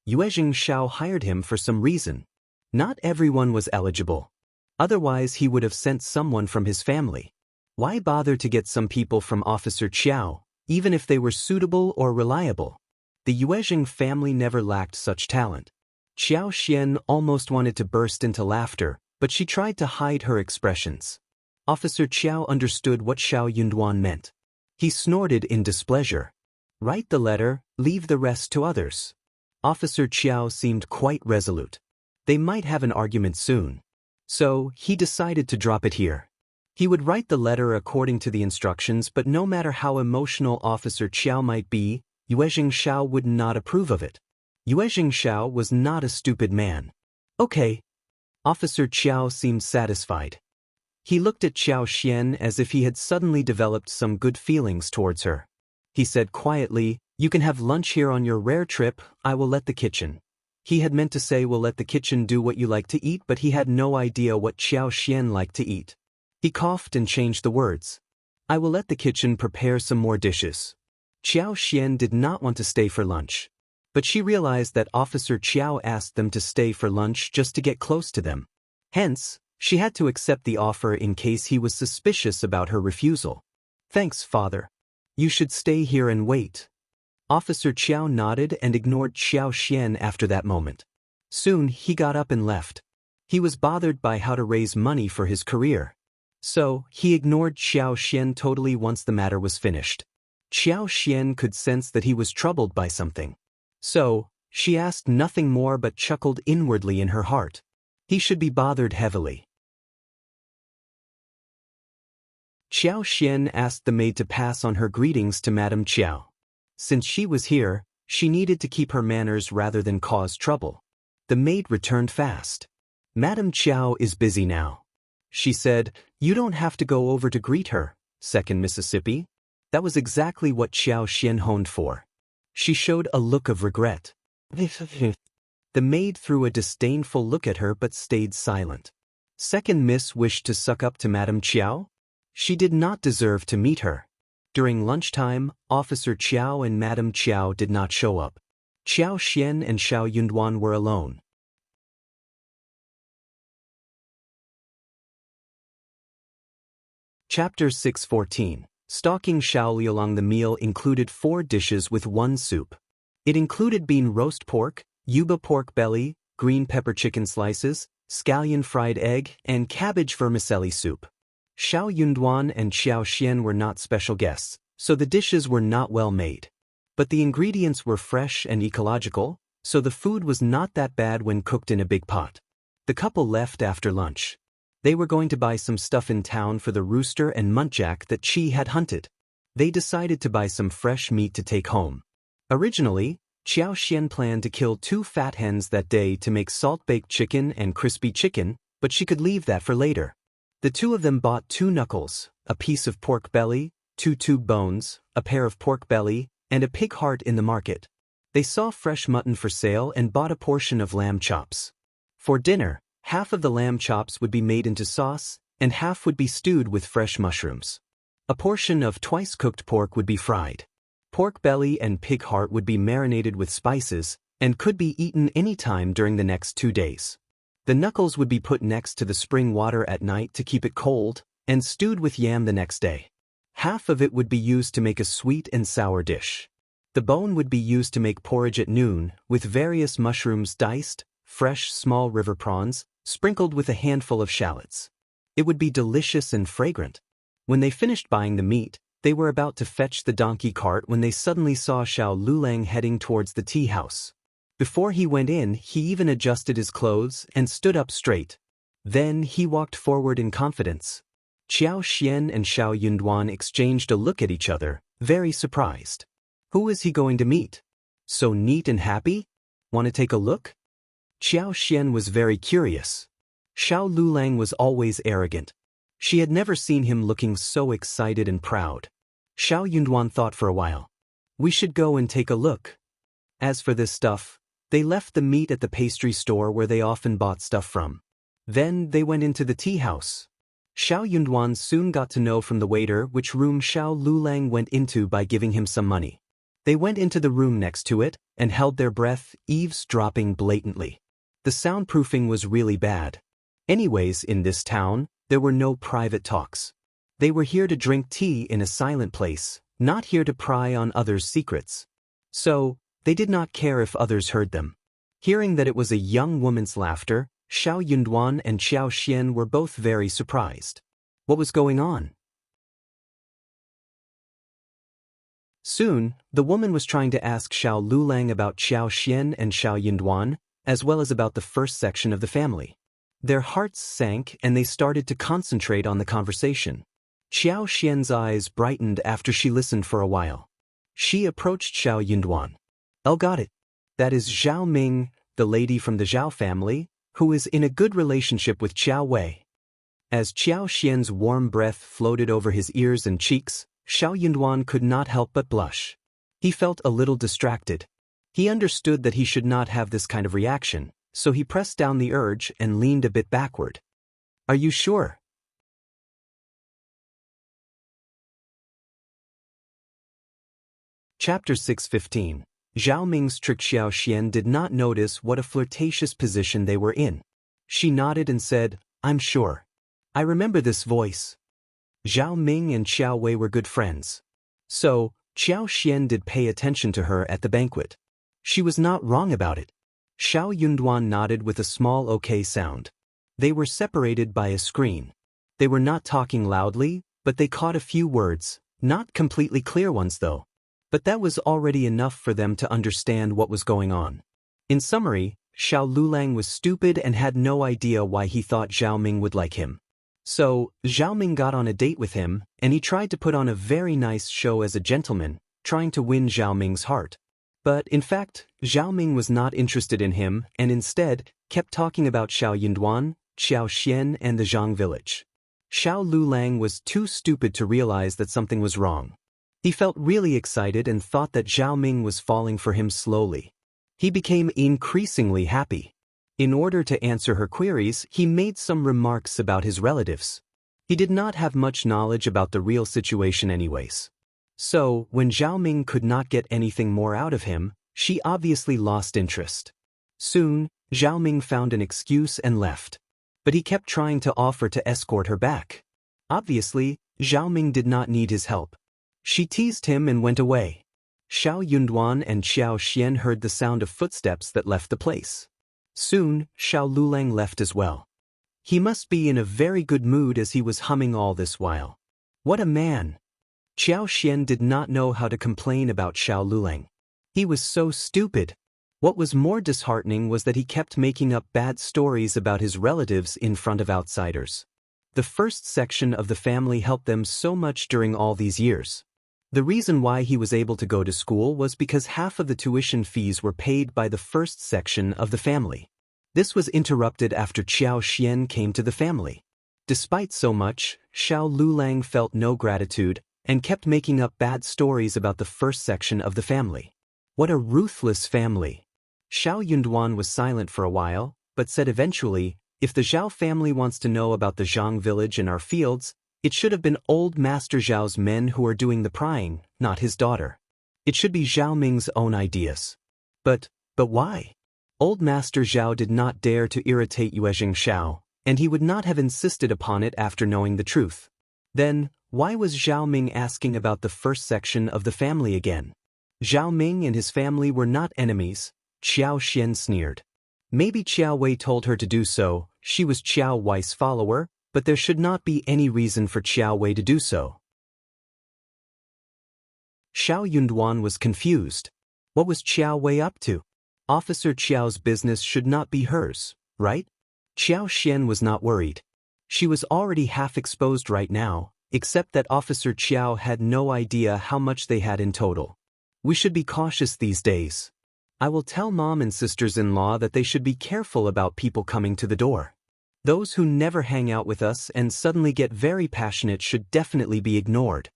Yuezheng Shao hired him for some reason. Not everyone was eligible. Otherwise he would have sent someone from his family. Why bother to get some people from Officer Qiao, even if they were suitable or reliable? The Yuezheng family never lacked such talent. Xiao Xian almost wanted to burst into laughter, but she tried to hide her expressions. Officer Qiao understood what Shao Yunduan meant. He snorted in displeasure. Write the letter, leave the rest to others. Officer Qiao seemed quite resolute. They might have an argument soon. So, he decided to drop it here. He would write the letter according to the instructions, but no matter how emotional Officer Qiao might be, Yuezheng Shao would not approve of it. Yuezheng Shao was not a stupid man. Okay. Officer Qiao seemed satisfied. He looked at Xiao Xian as if he had suddenly developed some good feelings towards her. He said quietly, "You can have lunch here on your rare trip, I will let the kitchen." He had meant to say we'll let the kitchen do what you like to eat, but he had no idea what Xiao Xian liked to eat. He coughed and changed the words. "I will let the kitchen prepare some more dishes." Xiao Xian did not want to stay for lunch. But she realized that Officer Qiao asked them to stay for lunch just to get close to them. Hence, she had to accept the offer in case he was suspicious about her refusal. "Thanks, father. You should stay here and wait." Officer Qiao nodded and ignored Xiao Xian after that moment. Soon he got up and left. He was bothered by how to raise money for his career. So, he ignored Xiao Xian totally once the matter was finished. Xiao Xian could sense that he was troubled by something. So, she asked nothing more but chuckled inwardly in her heart. He should be bothered heavily. Xiao Xian asked the maid to pass on her greetings to Madame Qiao. Since she was here, she needed to keep her manners rather than cause trouble. The maid returned fast. "Madame Qiao is busy now," she said. "You don't have to go over to greet her, Second Mississippi." That was exactly what Xiao Xian honed for. She showed a look of regret. The maid threw a disdainful look at her but stayed silent. Second Miss wished to suck up to Madame Qiao? She did not deserve to meet her. During lunchtime, Officer Qiao and Madame Qiao did not show up. Xiao Xian and Shao Yunduan were alone. Chapter 614. Stalking Shao Liulang. The meal included 4 dishes with 1 soup. It included bean roast pork, yuba pork belly, green pepper chicken slices, scallion fried egg, and cabbage vermicelli soup. Shao Yunduan and Xiao Xian were not special guests, so the dishes were not well made. But the ingredients were fresh and ecological, so the food was not that bad when cooked in a big pot. The couple left after lunch. They were going to buy some stuff in town for the rooster and muntjac that Qi had hunted. They decided to buy some fresh meat to take home. Originally, Xiao Xian planned to kill 2 fat hens that day to make salt-baked chicken and crispy chicken, but she could leave that for later. The 2 of them bought 2 knuckles, a piece of pork belly, 2 tube bones, a pair of pork belly, and a pig heart in the market. They saw fresh mutton for sale and bought a portion of lamb chops. For dinner, half of the lamb chops would be made into sauce, and half would be stewed with fresh mushrooms. A portion of twice-cooked pork would be fried. Pork belly and pig heart would be marinated with spices, and could be eaten any time during the next 2 days. The knuckles would be put next to the spring water at night to keep it cold, and stewed with yam the next day. Half of it would be used to make a sweet and sour dish. The bone would be used to make porridge at noon, with various mushrooms diced, fresh small river prawns, sprinkled with a handful of shallots. It would be delicious and fragrant. When they finished buying the meat, they were about to fetch the donkey cart when they suddenly saw Shao Liulang heading towards the tea house. Before he went in, he even adjusted his clothes and stood up straight. Then he walked forward in confidence. Xiao Xian and Shao Yunduan exchanged a look at each other, very surprised. Who is he going to meet? So neat and happy? Want to take a look? Xiao Xian was very curious. Shao Liulang was always arrogant. She had never seen him looking so excited and proud. Shao Yunduan thought for a while. We should go and take a look. As for this stuff, they left the meat at the pastry store where they often bought stuff from. Then they went into the tea house. Shao Yunduan soon got to know from the waiter which room Shao Liulang went into by giving him some money. They went into the room next to it and held their breath, eavesdropping blatantly. The soundproofing was really bad. Anyways, in this town, there were no private talks. They were here to drink tea in a silent place, not here to pry on others' secrets. So, They did not care if others heard them. Hearing that it was a young woman's laughter, Shao Yunduan and Qiao Xian were both very surprised. What was going on? Soon, the woman was trying to ask Shao Liulang about Qiao Xian and Shao Yunduan, as well as about the first section of the family. Their hearts sank and they started to concentrate on the conversation. Qiao Xian's eyes brightened after she listened for a while. She approached Shao Yunduan. "Oh, got it. That is Zhao Ming, the lady from the Zhao family, who is in a good relationship with Qiao Wei." As Qiao Xian's warm breath floated over his ears and cheeks, Shao Yunduan could not help but blush. He felt a little distracted. He understood that he should not have this kind of reaction, so he pressed down the urge and leaned a bit backward. "Are you sure?" Chapter 6:15. Zhao Ming's trick. Xiao Xian did not notice what a flirtatious position they were in. She nodded and said, "I'm sure. I remember this voice." Zhao Ming and Qiao Wei were good friends. So, Qiao Xian did pay attention to her at the banquet. She was not wrong about it. Shao Yunduan nodded with a small okay sound. They were separated by a screen. They were not talking loudly, but they caught a few words, not completely clear ones though. But that was already enough for them to understand what was going on. In summary, Shao Liulang was stupid and had no idea why he thought Zhao Ming would like him. So, Zhao Ming got on a date with him, and he tried to put on a very nice show as a gentleman, trying to win Zhao Ming's heart. But in fact, Zhao Ming was not interested in him and instead kept talking about Shao Yunduan, Qiao Xian and the Zhang village. Shao Liulang was too stupid to realize that something was wrong. He felt really excited and thought that Zhao Ming was falling for him slowly. He became increasingly happy. In order to answer her queries, he made some remarks about his relatives. He did not have much knowledge about the real situation anyways. So, when Zhao Ming could not get anything more out of him, she obviously lost interest. Soon, Zhao Ming found an excuse and left. But he kept trying to offer to escort her back. Obviously, Zhao Ming did not need his help. She teased him and went away. Shao Yunduan and Qiao Xian heard the sound of footsteps that left the place. Soon, Shao Liulang left as well. He must be in a very good mood as he was humming all this while. What a man! Qiao Xian did not know how to complain about Shao Liulang. He was so stupid. What was more disheartening was that he kept making up bad stories about his relatives in front of outsiders. The first section of the family helped them so much during all these years. The reason why he was able to go to school was because half of the tuition fees were paid by the first section of the family. This was interrupted after Qiao Xian came to the family. Despite so much, Shao Liulang felt no gratitude and kept making up bad stories about the first section of the family. What a ruthless family! Shao Yunduan was silent for a while, but said eventually, "If the Zhao family wants to know about the Zhang village and our fields, it should have been old Master Zhao's men who are doing the prying, not his daughter. It should be Zhao Ming's own ideas." But why? Old Master Zhao did not dare to irritate Yuezheng Shao, and he would not have insisted upon it after knowing the truth. Then, why was Zhao Ming asking about the first section of the family again? Zhao Ming and his family were not enemies, Qiao Xian sneered. Maybe Qiao Wei told her to do so, she was Qiao Wei's follower, but there should not be any reason for Qiao Wei to do so. Shao Yunduan was confused. What was Qiao Wei up to? Officer Qiao's business should not be hers, right? Qiao Xian was not worried. She was already half exposed right now, except that Officer Qiao had no idea how much they had in total. We should be cautious these days. I will tell mom and sisters-in-law that they should be careful about people coming to the door. Those who never hang out with us and suddenly get very passionate should definitely be ignored.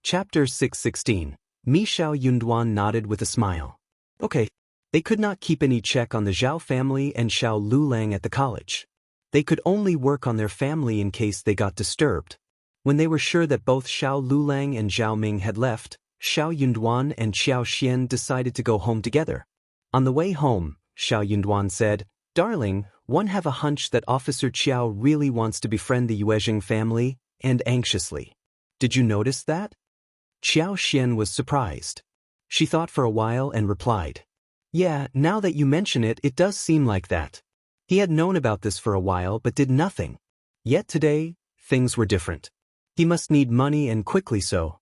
Chapter 6:16. Shao Yunduan nodded with a smile. Okay. They could not keep any check on the Zhao family and Shao Liulang at the college. They could only work on their family in case they got disturbed. When they were sure that both Shao Liulang and Zhao Ming had left, Shao Yunduan and Qiao Xian decided to go home together. On the way home, Shao Yunduan said, "Darling, one have a hunch that Officer Qiao really wants to befriend the Yuezheng family," and anxiously. Did you notice that? Qiao Xian was surprised. She thought for a while and replied. Yeah, now that you mention it, it does seem like that. He had known about this for a while but did nothing. Yet today, things were different. He must need money and quickly so.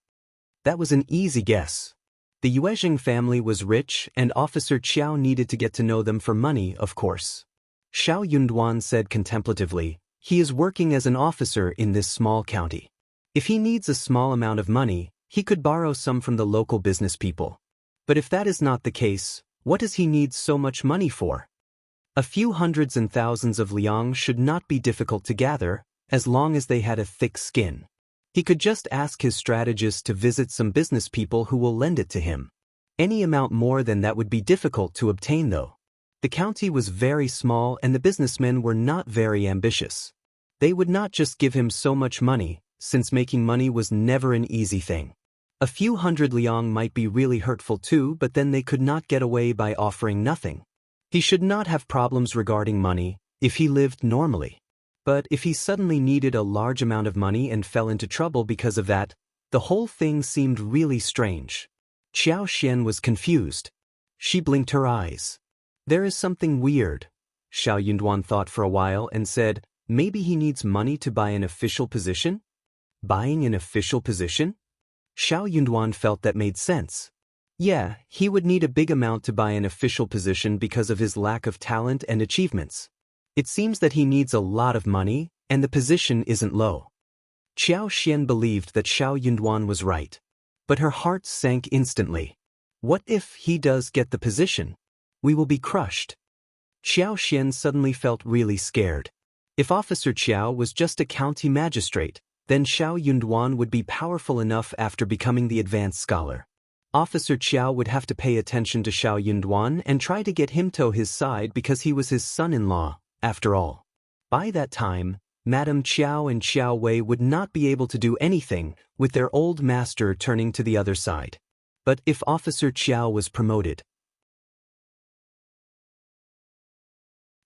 That was an easy guess. The Yuezheng family was rich and Officer Qiao needed to get to know them for money, of course. Shao Yunduan said contemplatively, he is working as an officer in this small county. If he needs a small amount of money, he could borrow some from the local business people. But if that is not the case, what does he need so much money for? A few hundreds and thousands of liang should not be difficult to gather, as long as they had a thick skin. He could just ask his strategist to visit some business people who will lend it to him. Any amount more than that would be difficult to obtain though. The county was very small and the businessmen were not very ambitious. They would not just give him so much money, since making money was never an easy thing. A few hundred liang might be really hurtful too, but then they could not get away by offering nothing. He should not have problems regarding money, if he lived normally. But if he suddenly needed a large amount of money and fell into trouble because of that, the whole thing seemed really strange. Qiao Xian was confused. She blinked her eyes. There is something weird. Shao Yunduan thought for a while and said, maybe he needs money to buy an official position? Buying an official position? Shao Yunduan felt that made sense. Yeah, he would need a big amount to buy an official position because of his lack of talent and achievements. It seems that he needs a lot of money, and the position isn't low. Qiao Xian believed that Shao Yunduan was right. But her heart sank instantly. What if he does get the position? We will be crushed. Qiao Xian suddenly felt really scared. If Officer Qiao was just a county magistrate, then Shao Yunduan would be powerful enough after becoming the advanced scholar. Officer Qiao would have to pay attention to Shao Yunduan and try to get him to his side because he was his son-in-law, after all. By that time, Madame Qiao and Qiao Wei would not be able to do anything, with their old master turning to the other side. But if Officer Qiao was promoted,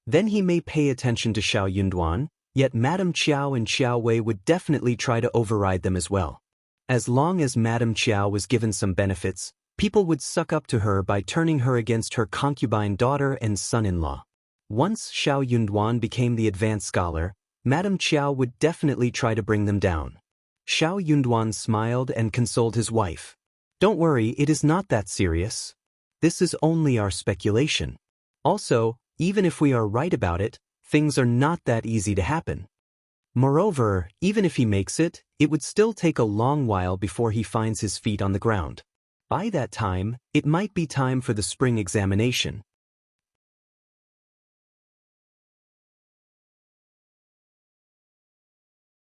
then he may pay attention to Shao Yunduan, yet Madame Qiao and Qiao Wei would definitely try to override them as well. As long as Madame Qiao was given some benefits, people would suck up to her by turning her against her concubine daughter and son-in-law. Once Shao Yunduan became the advanced scholar, Madame Qiao would definitely try to bring them down. Shao Yunduan smiled and consoled his wife. Don't worry, it is not that serious. This is only our speculation. Also, even if we are right about it, things are not that easy to happen. Moreover, even if he makes it, it would still take a long while before he finds his feet on the ground. By that time, it might be time for the spring examination.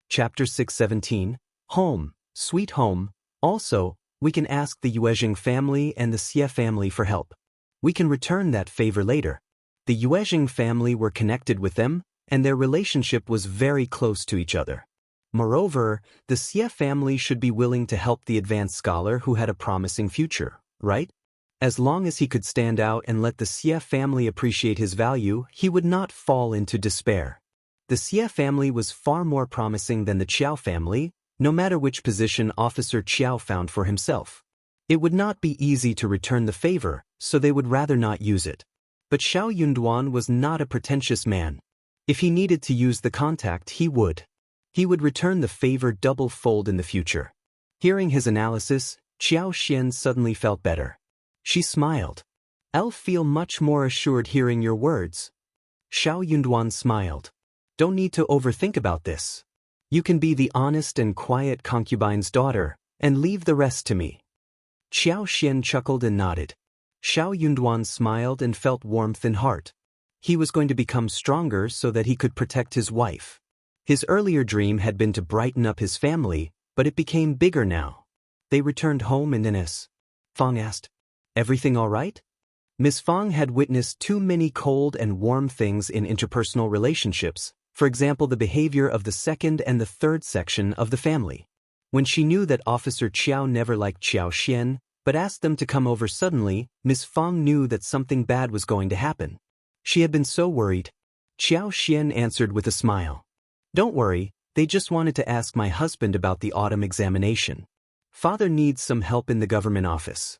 Chapter 617, Home, Sweet Home. Also, we can ask the Yuezheng family and the Xie family for help. We can return that favor later. The Yuezheng family were connected with them, and their relationship was very close to each other. Moreover, the Xie family should be willing to help the advanced scholar who had a promising future, right? As long as he could stand out and let the Xie family appreciate his value, he would not fall into despair. The Xie family was far more promising than the Qiao family, no matter which position Officer Qiao found for himself. It would not be easy to return the favor, so they would rather not use it. But Shao Yunduan was not a pretentious man. If he needed to use the contact, he would. He would return the favor double-fold in the future. Hearing his analysis, Qiao Xian suddenly felt better. She smiled. I'll feel much more assured hearing your words. Shao Yunduan smiled. Don't need to overthink about this. You can be the honest and quiet concubine's daughter, and leave the rest to me. Qiao Xian chuckled and nodded. Shao Yunduan smiled and felt warmth in heart. He was going to become stronger so that he could protect his wife. His earlier dream had been to brighten up his family, but it became bigger now. They returned home and Ines. Fang asked, everything all right? Miss Fang had witnessed too many cold and warm things in interpersonal relationships, for example the behavior of the second and the third section of the family. When she knew that Officer Qiao never liked Qiao Xian, but asked them to come over suddenly, Miss Fang knew that something bad was going to happen. She had been so worried. Qiao Xian answered with a smile. Don't worry, They just wanted to ask my husband about the autumn examination. Father needs some help in the government office.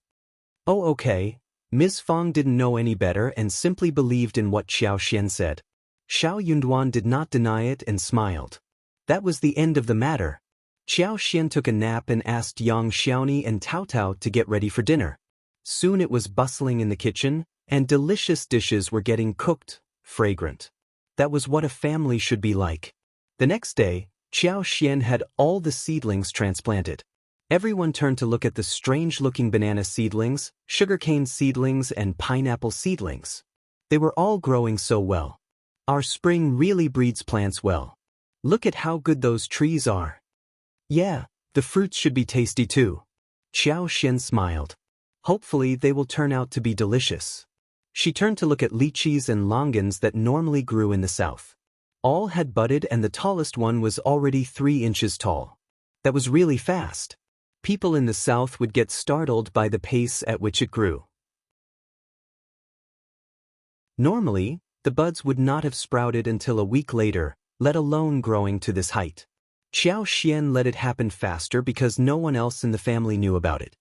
Oh, okay. Ms. Fong didn't know any better and simply believed in what Xiao said. Xiao Yunduan did not deny it and smiled. That was the end of the matter. Xiao took a nap and asked Yang Xiaoni and Tao Tao to get ready for dinner. Soon it was bustling in the kitchen, and delicious dishes were getting cooked, fragrant. That was what a family should be like. The next day, Xiao had all the seedlings transplanted. Everyone turned to look at the strange-looking banana seedlings, sugarcane seedlings, and pineapple seedlings. They were all growing so well. Our spring really breeds plants well. Look at how good those trees are. Yeah, the fruits should be tasty too. Xiao smiled. Hopefully they will turn out to be delicious. She turned to look at lychees and longans that normally grew in the south. All had budded and the tallest one was already 3 inches tall. That was really fast. People in the south would get startled by the pace at which it grew. Normally, the buds would not have sprouted until a week later, let alone growing to this height. Xiao let it happen faster because no one else in the family knew about it.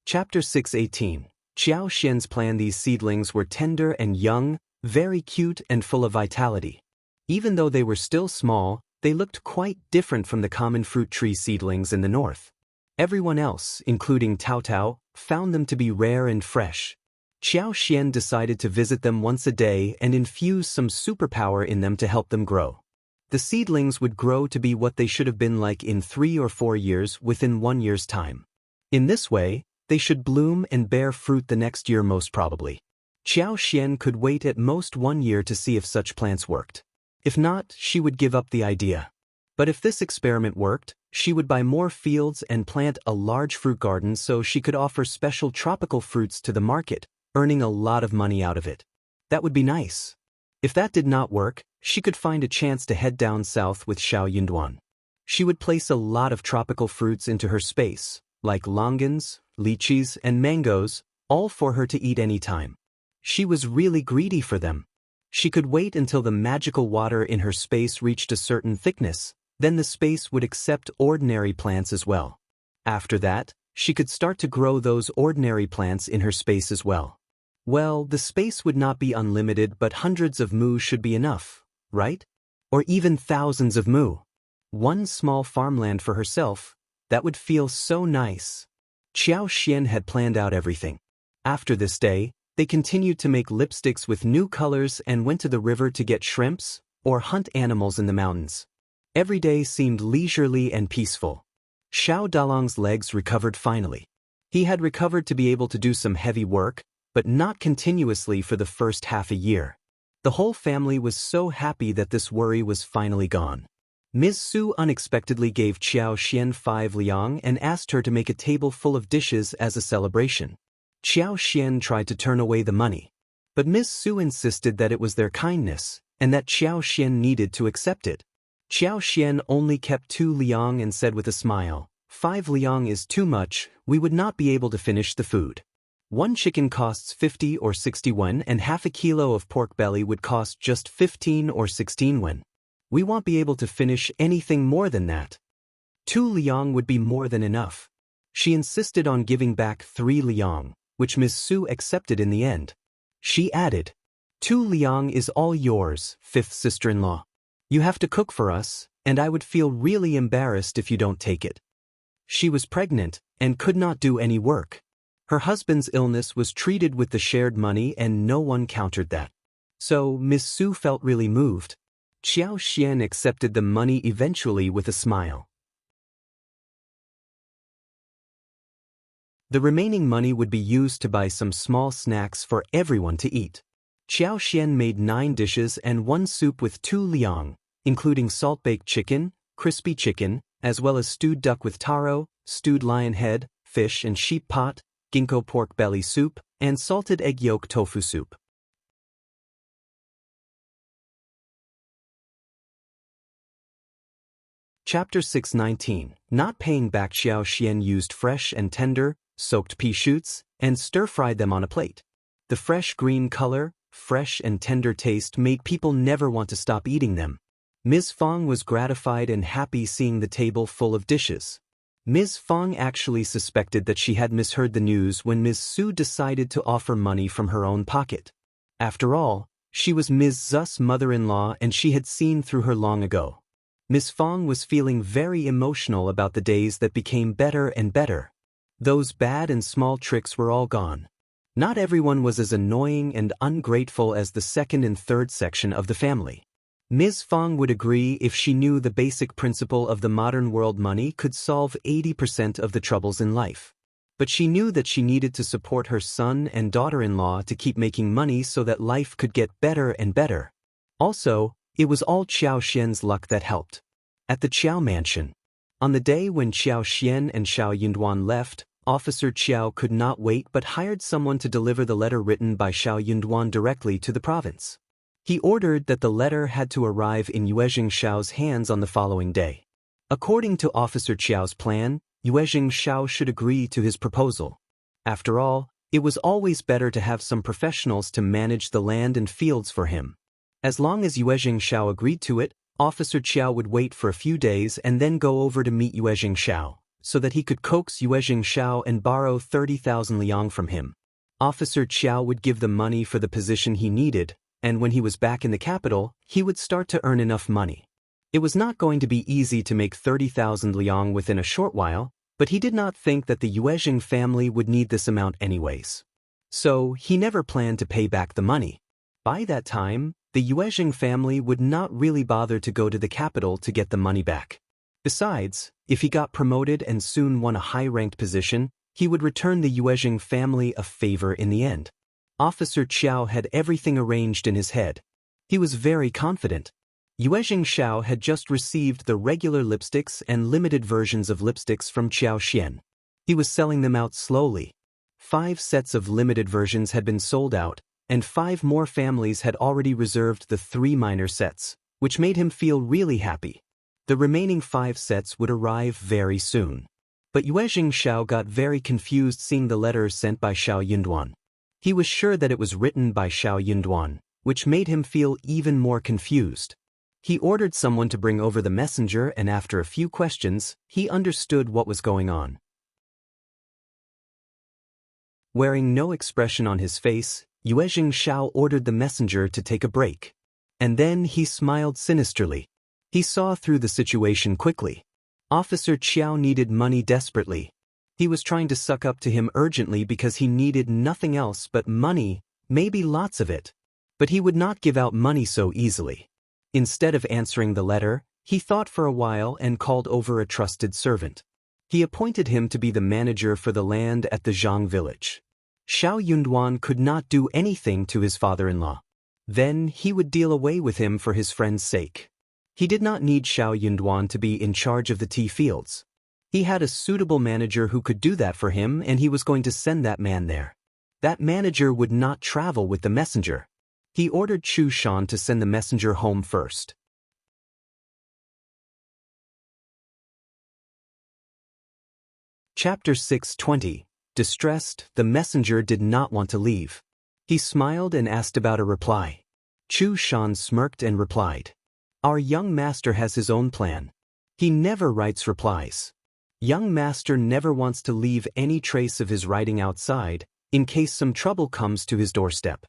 Chapter 6:18. Xiao's plan. These seedlings were tender and young, very cute and full of vitality. Even though they were still small, they looked quite different from the common fruit tree seedlings in the north. Everyone else, including Tao Tao, found them to be rare and fresh. Xiao decided to visit them once a day and infuse some superpower in them to help them grow. The seedlings would grow to be what they should have been like in 3 or 4 years within 1 year's time. In this way, they should bloom and bear fruit the next year most probably. Xiao could wait at most 1 year to see if such plants worked. If not, she would give up the idea. But if this experiment worked, she would buy more fields and plant a large fruit garden so she could offer special tropical fruits to the market, earning a lot of money out of it. That would be nice. If that did not work, she could find a chance to head down south with Xiao Yunduan. She would place a lot of tropical fruits into her space, like longans, lychees, and mangoes, all for her to eat any time. She was really greedy for them. She could wait until the magical water in her space reached a certain thickness, then the space would accept ordinary plants as well. After that, she could start to grow those ordinary plants in her space as well. Well, the space would not be unlimited, but hundreds of mu should be enough, right? Or even thousands of mu. One small farmland for herself, that would feel so nice. Xiao had planned out everything. After this day, they continued to make lipsticks with new colors and went to the river to get shrimps or hunt animals in the mountains. Every day seemed leisurely and peaceful. Shao Dalong's legs recovered finally. He had recovered to be able to do some heavy work, but not continuously for the first half a year. The whole family was so happy that this worry was finally gone. Ms. Su unexpectedly gave Qiao 5 liang and asked her to make a table full of dishes as a celebration. Qiao tried to turn away the money, but Ms. Su insisted that it was their kindness, and that Qiao needed to accept it. Qiao only kept 2 liang and said with a smile, 5 liang is too much, we would not be able to finish the food. 1 chicken costs 50 or 60 wen and half a kilo of pork belly would cost just 15 or 16 wen. We won't be able to finish anything more than that. 2 liang would be more than enough. She insisted on giving back 3 liang, which Ms. Su accepted in the end. She added, 2 liang is all yours, 5th sister-in-law. You have to cook for us, and I would feel really embarrassed if you don't take it. She was pregnant and could not do any work. Her husband's illness was treated with the shared money and no one countered that. So Ms. Su felt really moved. Xiao accepted the money eventually with a smile. The remaining money would be used to buy some small snacks for everyone to eat. Xiao made 9 dishes and 1 soup with 2 liang, including salt-baked chicken, crispy chicken, as well as stewed duck with taro, stewed lion head, fish and sheep pot, ginkgo pork belly soup, and salted egg yolk tofu soup. Chapter 6:19. Not paying back. Xiao used fresh and tender, soaked pea shoots, and stir-fried them on a plate. The fresh green color, fresh and tender taste made people never want to stop eating them. Ms. Fong was gratified and happy seeing the table full of dishes. Ms. Fong actually suspected that she had misheard the news when Ms. Su decided to offer money from her own pocket. After all, she was Ms. Zu's mother-in-law and she had seen through her long ago. Ms. Fong was feeling very emotional about the days that became better and better. Those bad and small tricks were all gone. Not everyone was as annoying and ungrateful as the second and third section of the family. Ms. Fong would agree if she knew the basic principle of the modern world: money could solve 80% of the troubles in life. But she knew that she needed to support her son and daughter-in-law to keep making money so that life could get better and better. Also, it was all Qiao Xian's luck that helped. At the Qiao mansion. On the day when Qiao Xian and Shao Yunduan left, Officer Qiao could not wait but hired someone to deliver the letter written by Shao Yunduan directly to the province. He ordered that the letter had to arrive in Yuezheng Shao's hands on the following day. According to Officer Qiao's plan, Yuezheng Shao should agree to his proposal. After all, it was always better to have some professionals to manage the land and fields for him. As long as Yuezheng Shao agreed to it, Officer Qiao would wait for a few days and then go over to meet Yuezheng Shao, so that he could coax Yuezheng Shao and borrow 30,000 liang from him. Officer Qiao would give the money for the position he needed, and when he was back in the capital, he would start to earn enough money. It was not going to be easy to make 30,000 liang within a short while, but he did not think that the Yuezheng family would need this amount anyways. So, he never planned to pay back the money. By that time, the Yuezheng family would not really bother to go to the capital to get the money back. Besides, if he got promoted and soon won a high-ranked position, he would return the Yuezheng family a favor in the end. Officer Qiao had everything arranged in his head. He was very confident. Yuezheng Shao had just received the regular lipsticks and limited versions of lipsticks from Qiao Xian. He was selling them out slowly. 5 sets of limited versions had been sold out, and 5 more families had already reserved the 3 minor sets, which made him feel really happy. The remaining 5 sets would arrive very soon. But Yuezheng Shao got very confused seeing the letter sent by Shao Yunduan. He was sure that it was written by Shao Yunduan, which made him feel even more confused. He ordered someone to bring over the messenger, and after a few questions, he understood what was going on. Wearing no expression on his face, Yuezheng Shao ordered the messenger to take a break. And then he smiled sinisterly. He saw through the situation quickly. Officer Qiao needed money desperately. He was trying to suck up to him urgently because he needed nothing else but money, maybe lots of it. But he would not give out money so easily. Instead of answering the letter, he thought for a while and called over a trusted servant. He appointed him to be the manager for the land at the Zhang village. Shao Yunduan could not do anything to his father-in-law. Then he would deal away with him for his friend's sake. He did not need Shao Yunduan to be in charge of the tea fields. He had a suitable manager who could do that for him, and he was going to send that man there. That manager would not travel with the messenger. He ordered Chu Shan to send the messenger home first. Chapter 620. Distressed, the messenger did not want to leave. He smiled and asked about a reply. Chu Shan smirked and replied, "Our young master has his own plan. He never writes replies. Young master never wants to leave any trace of his writing outside, in case some trouble comes to his doorstep.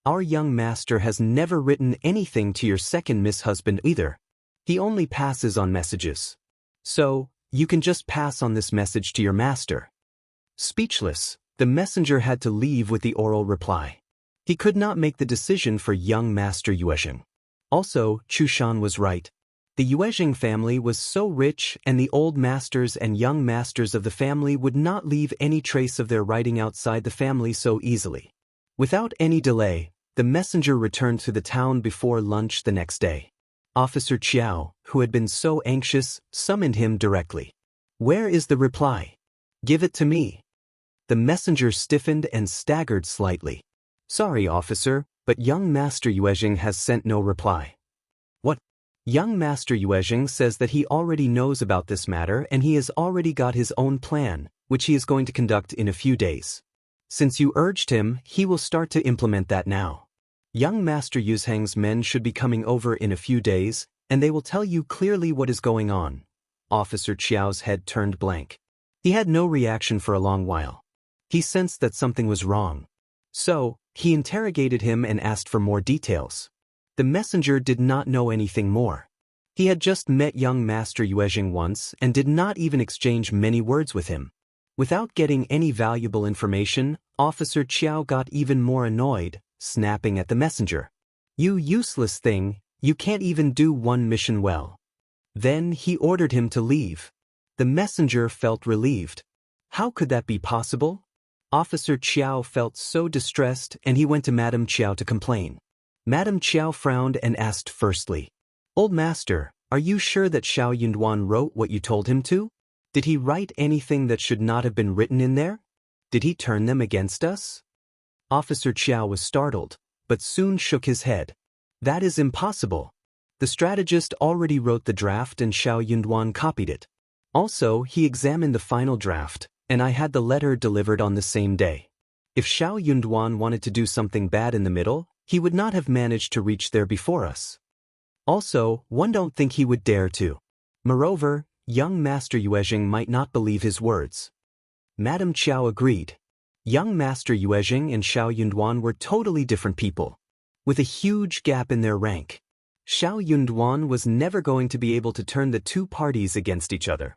Our young master has never written anything to your second Miss husband either. He only passes on messages. So, you can just pass on this message to your master." Speechless, the messenger had to leave with the oral reply. He could not make the decision for young master Yuezheng. Also, Chu Shan was right. The Yuezheng family was so rich, and the old masters and young masters of the family would not leave any trace of their writing outside the family so easily. Without any delay, the messenger returned to the town before lunch the next day. Officer Qiao, who had been so anxious, summoned him directly. "Where is the reply? Give it to me." The messenger stiffened and staggered slightly. "Sorry, officer, but young master Yuezheng has sent no reply." "What?" "Young master Yuezheng says that he already knows about this matter and he has already got his own plan, which he is going to conduct in a few days. Since you urged him, he will start to implement that now." Young Master Yuezheng's men should be coming over in a few days, and they will tell you clearly what is going on. Officer Qiao's head turned blank. He had no reaction for a long while. He sensed that something was wrong. So, he interrogated him and asked for more details. The messenger did not know anything more. He had just met young Master Yuezheng once and did not even exchange many words with him. Without getting any valuable information, Officer Qiao got even more annoyed, snapping at the messenger. "You useless thing, you can't even do one mission well." Then he ordered him to leave. The messenger felt relieved. How could that be possible? Officer Qiao felt so distressed and he went to Madame Qiao to complain. Madame Qiao frowned and asked firstly, "Old master, are you sure that Shao Yunduan wrote what you told him to? Did he write anything that should not have been written in there? Did he turn them against us?" Officer Qiao was startled, but soon shook his head. "That is impossible. The strategist already wrote the draft and Shao Yunduan copied it. Also, he examined the final draft, and I had the letter delivered on the same day. If Shao Yunduan wanted to do something bad in the middle, he would not have managed to reach there before us. Also, one don't think he would dare to. Moreover, young Master Yuezheng might not believe his words." Madame Qiao agreed. Young Master Yuezheng and Shao Yunduan were totally different people, with a huge gap in their rank. Shao Yunduan was never going to be able to turn the two parties against each other.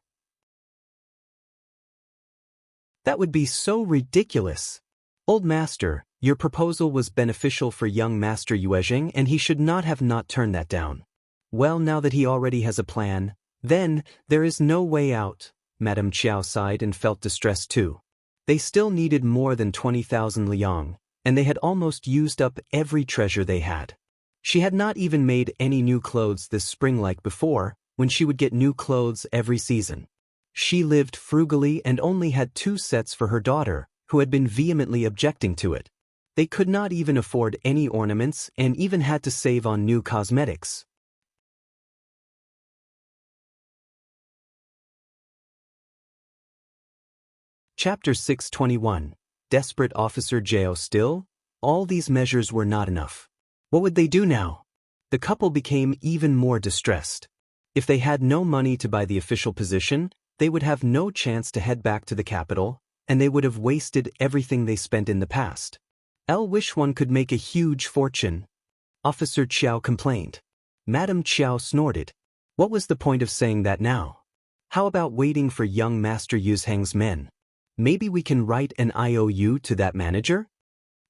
That would be so ridiculous. "Old master, your proposal was beneficial for young Master Yuezheng and he should not have not turned that down. Well, now that he already has a plan, then there is no way out." Madame Qiao sighed and felt distressed too. They still needed more than 20,000 liang, and they had almost used up every treasure they had. She had not even made any new clothes this spring like before, when she would get new clothes every season. She lived frugally and only had 2 sets for her daughter, who had been vehemently objecting to it. They could not even afford any ornaments and even had to save on new cosmetics. Chapter 621. Desperate Officer Zhao. Still, all these measures were not enough. What would they do now? The couple became even more distressed. If they had no money to buy the official position, they would have no chance to head back to the capital, and they would have wasted everything they spent in the past. Wish one could make a huge fortune. Officer Qiao complained. Madame Qiao snorted. What was the point of saying that now? How about waiting for young Master Yuezheng's men? Maybe we can write an IOU to that manager?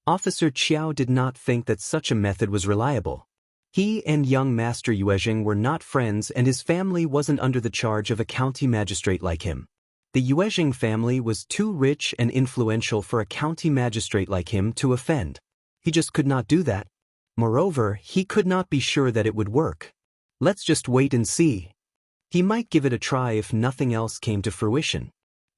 Officer Qiao did not think that such a method was reliable. He and young Master Yuezheng were not friends and his family wasn't under the charge of a county magistrate like him. The Yuezheng family was too rich and influential for a county magistrate like him to offend. He just could not do that. Moreover, he could not be sure that it would work. Let's just wait and see. He might give it a try if nothing else came to fruition.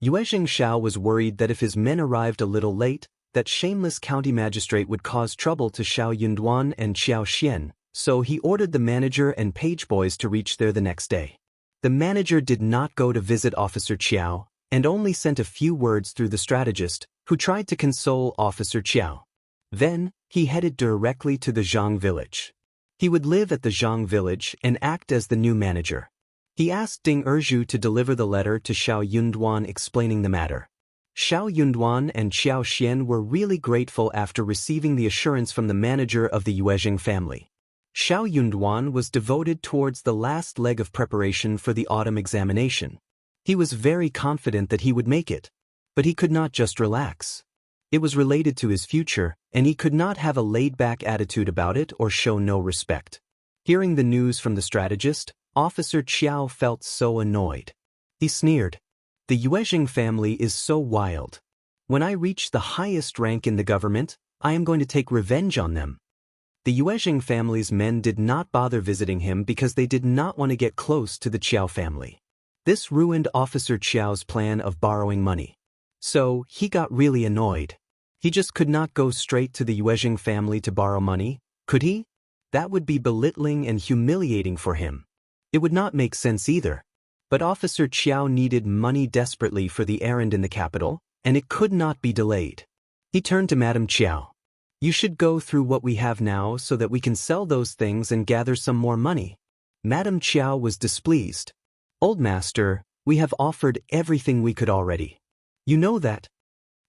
Yuezheng Shao was worried that if his men arrived a little late, that shameless county magistrate would cause trouble to Shao Yunduan and Xiao, so he ordered the manager and page boys to reach there the next day. The manager did not go to visit Officer Qiao, and only sent a few words through the strategist, who tried to console Officer Qiao. Then, he headed directly to the Zhang village. He would live at the Zhang village and act as the new manager. He asked Ting to deliver the letter to Shao Yunduan explaining the matter. Shao Yunduan and Xiao were really grateful after receiving the assurance from the manager of the Yuezheng family. Shao Yunduan was devoted towards the last leg of preparation for the autumn examination. He was very confident that he would make it. But he could not just relax. It was related to his future, and he could not have a laid-back attitude about it or show no respect. Hearing the news from the strategist, Officer Qiao felt so annoyed. He sneered. The Yuezheng family is so wild. When I reach the highest rank in the government, I am going to take revenge on them. The Yuezheng family's men did not bother visiting him because they did not want to get close to the Qiao family. This ruined Officer Qiao's plan of borrowing money. So, he got really annoyed. He just could not go straight to the Yuezheng family to borrow money, could he? That would be belittling and humiliating for him. It would not make sense either. But Officer Qiao needed money desperately for the errand in the capital, and it could not be delayed. He turned to Madame Qiao. You should go through what we have now so that we can sell those things and gather some more money. Madame Qiao was displeased. Old master, we have offered everything we could already. You know that?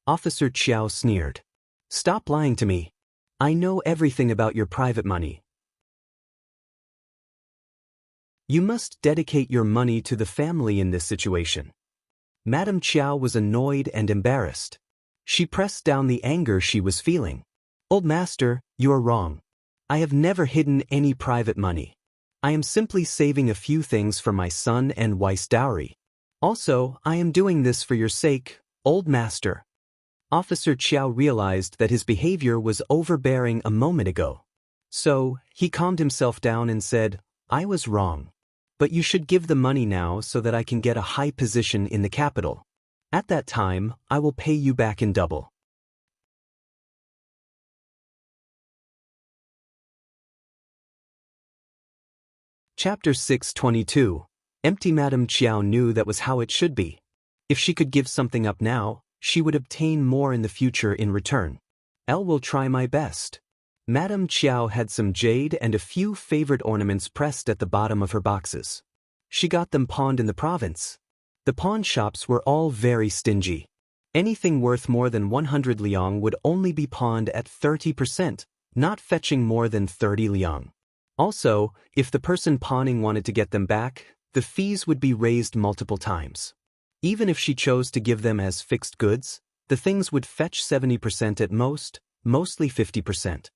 Officer Qiao sneered. Stop lying to me. I know everything about your private money. You must dedicate your money to the family in this situation. Madame Qiao was annoyed and embarrassed. She pressed down the anger she was feeling. Old master, you are wrong. I have never hidden any private money. I am simply saving a few things for my son and wife's dowry. Also, I am doing this for your sake, old master. Officer Qiao realized that his behavior was overbearing a moment ago. So, he calmed himself down and said, I was wrong. But you should give the money now so that I can get a high position in the capital. At that time, I will pay you back in double. Chapter 622. Empty. Madame Qiao knew that was how it should be. If she could give something up now, she would obtain more in the future in return. I will try my best. Madame Qiao had some jade and a few favorite ornaments pressed at the bottom of her boxes. She got them pawned in the province. The pawn shops were all very stingy. Anything worth more than 100 liang would only be pawned at 30%, not fetching more than 30 liang. Also, if the person pawning wanted to get them back, the fees would be raised multiple times. Even if she chose to give them as fixed goods, the things would fetch 70% at most, mostly 50%.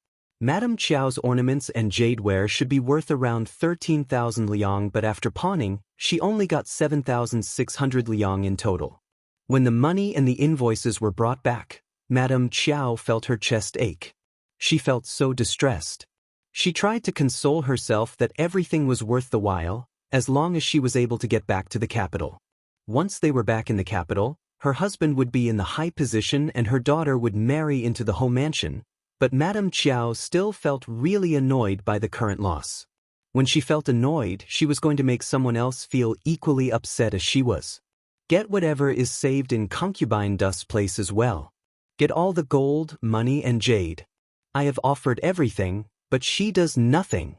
Madame Qiao's ornaments and jadeware should be worth around 13,000 liang, but after pawning, she only got 7,600 liang in total. When the money and the invoices were brought back, Madame Qiao felt her chest ache. She felt so distressed. She tried to console herself that everything was worth the while, as long as she was able to get back to the capital. Once they were back in the capital, her husband would be in the high position and her daughter would marry into the home mansion, but Madame Qiao still felt really annoyed by the current loss. When she felt annoyed, she was going to make someone else feel equally upset as she was. Get whatever is saved in concubine dust place as well. Get all the gold, money and jade. I have offered everything, but she does nothing.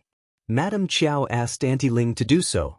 Madame Qiao asked Auntie Ling to do so.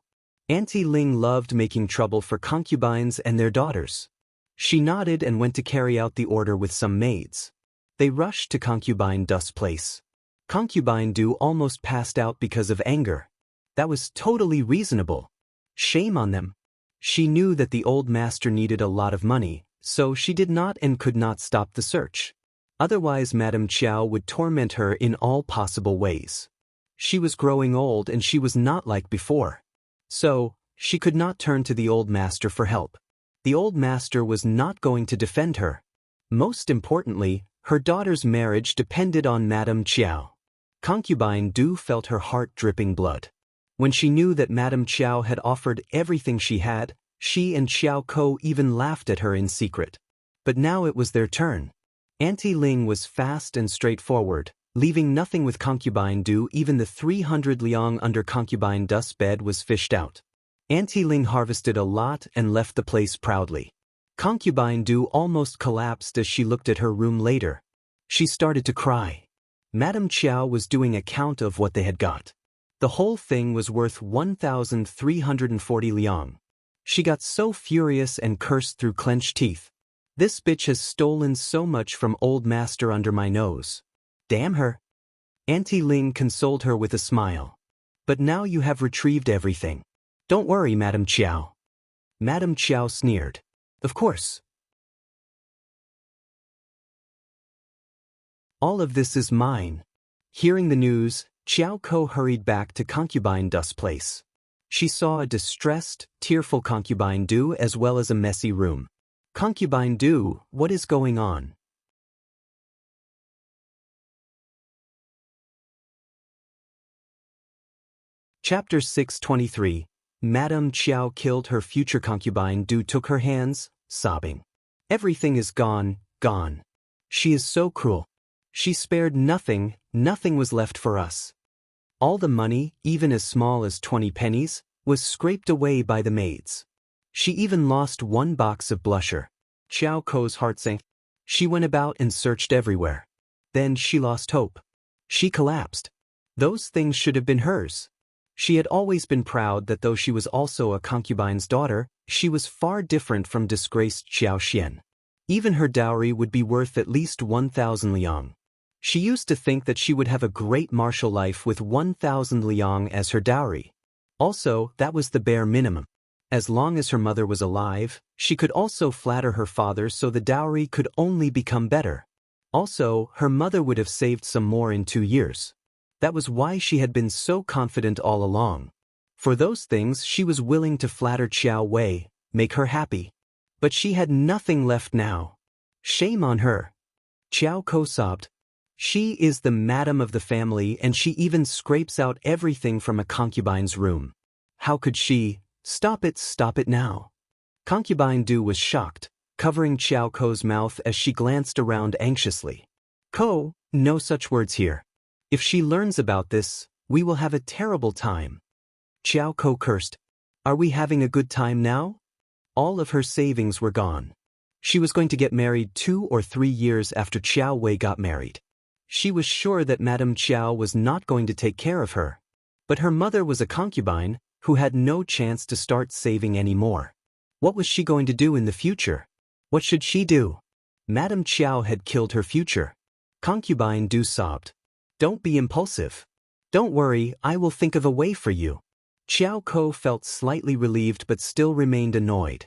Auntie Ling loved making trouble for concubines and their daughters. She nodded and went to carry out the order with some maids. They rushed to concubine dust place. Concubine Du almost passed out because of anger. That was totally reasonable. Shame on them. She knew that the old master needed a lot of money, so she did not and could not stop the search. Otherwise Madame Qiao would torment her in all possible ways. She was growing old and she was not like before. So, she could not turn to the old master for help. The old master was not going to defend her. Most importantly, her daughter's marriage depended on Madame Qiao. Concubine Du felt her heart dripping blood. When she knew that Madame Qiao had offered everything she had, she and Xiao Ko even laughed at her in secret. But now it was their turn. Auntie Ling was fast and straightforward, leaving nothing with Concubine Du. Even the 300 liang under Concubine Du's bed was fished out. Auntie Ling harvested a lot and left the place proudly. Concubine Du almost collapsed as she looked at her room later. She started to cry. Madame Qiao was doing a count of what they had got. The whole thing was worth 1,340 liang. She got so furious and cursed through clenched teeth. This bitch has stolen so much from old master under my nose. Damn her. Auntie Ling consoled her with a smile. But now you have retrieved everything. Don't worry, Madame Qiao. Madame Qiao sneered. Of course. All of this is mine. Hearing the news, Xiao Ko hurried back to Concubine Du's place. She saw a distressed, tearful Concubine Du as well as a messy room. Concubine Du, what is going on? Chapter 623. Madame Qiao killed her future concubine. Du took her hands, sobbing. Everything is gone, gone. She is so cruel. She spared nothing, nothing was left for us. All the money, even as small as 20 pennies, was scraped away by the maids. She even lost 1 box of blusher. Xiao Ko's heart sank. She went about and searched everywhere. Then she lost hope. She collapsed. Those things should have been hers. She had always been proud that though she was also a concubine's daughter, she was far different from disgraced Qiao Xian. Even her dowry would be worth at least 1,000 liang. She used to think that she would have a great martial life with 1,000 liang as her dowry. Also, that was the bare minimum. As long as her mother was alive, she could also flatter her father so the dowry could only become better. Also, her mother would have saved some more in 2 years. That was why she had been so confident all along. For those things she was willing to flatter Qiao Wei, make her happy. But she had nothing left now. Shame on her. Qiao Ko sobbed. She is the madam of the family and she even scrapes out everything from a concubine's room. How could she? Stop it now. Concubine Du was shocked, covering Qiao Ko's mouth as she glanced around anxiously. Ko, no such words here. If she learns about this, we will have a terrible time. Qiao Ko cursed. Are we having a good time now? All of her savings were gone. She was going to get married 2 or 3 years after Qiao Wei got married. She was sure that Madame Qiao was not going to take care of her. But her mother was a concubine, who had no chance to start saving anymore. What was she going to do in the future? What should she do? Madame Qiao had killed her future. Concubine Du sobbed. Don't be impulsive. Don't worry, I will think of a way for you. Qiao Ko felt slightly relieved but still remained annoyed.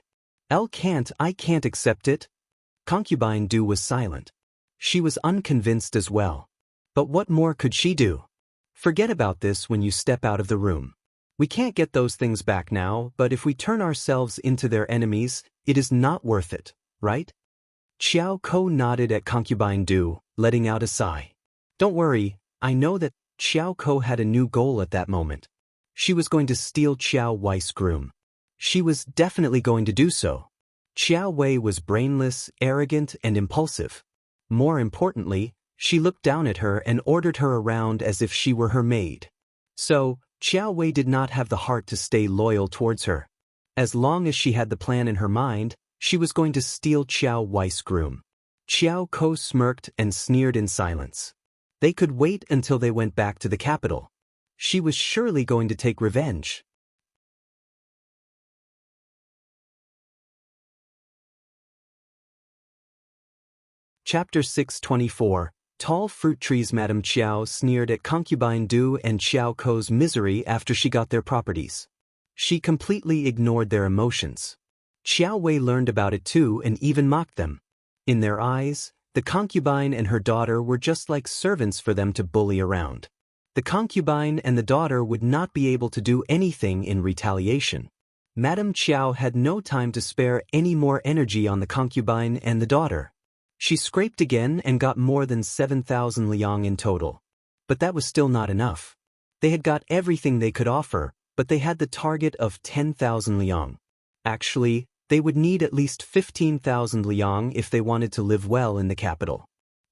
I can't accept it. Concubine Du was silent. She was unconvinced as well. But what more could she do? Forget about this when you step out of the room. We can't get those things back now, but if we turn ourselves into their enemies, it is not worth it, right? Qiao Ko nodded at Concubine Du, letting out a sigh. Don't worry, I know that. Qiao Ko had a new goal at that moment. She was going to steal Qiao Wei's groom. She was definitely going to do so. Qiao Wei was brainless, arrogant, and impulsive. More importantly, she looked down at her and ordered her around as if she were her maid. So, Qiao Wei did not have the heart to stay loyal towards her. As long as she had the plan in her mind, she was going to steal Qiao Wei's groom. Qiao Ko smirked and sneered in silence. They could wait until they went back to the capital. She was surely going to take revenge. Chapter 624. Tall fruit trees. Madame Qiao sneered at Concubine Du and Qiao Ko's misery after she got their properties. She completely ignored their emotions. Qiao Wei learned about it too and even mocked them. In their eyes, the concubine and her daughter were just like servants for them to bully around. The concubine and the daughter would not be able to do anything in retaliation. Madame Qiao had no time to spare any more energy on the concubine and the daughter. She scraped again and got more than 7,000 liang in total. But that was still not enough. They had got everything they could offer, but they had the target of 10,000 liang. Actually, they would need at least 15,000 liang if they wanted to live well in the capital.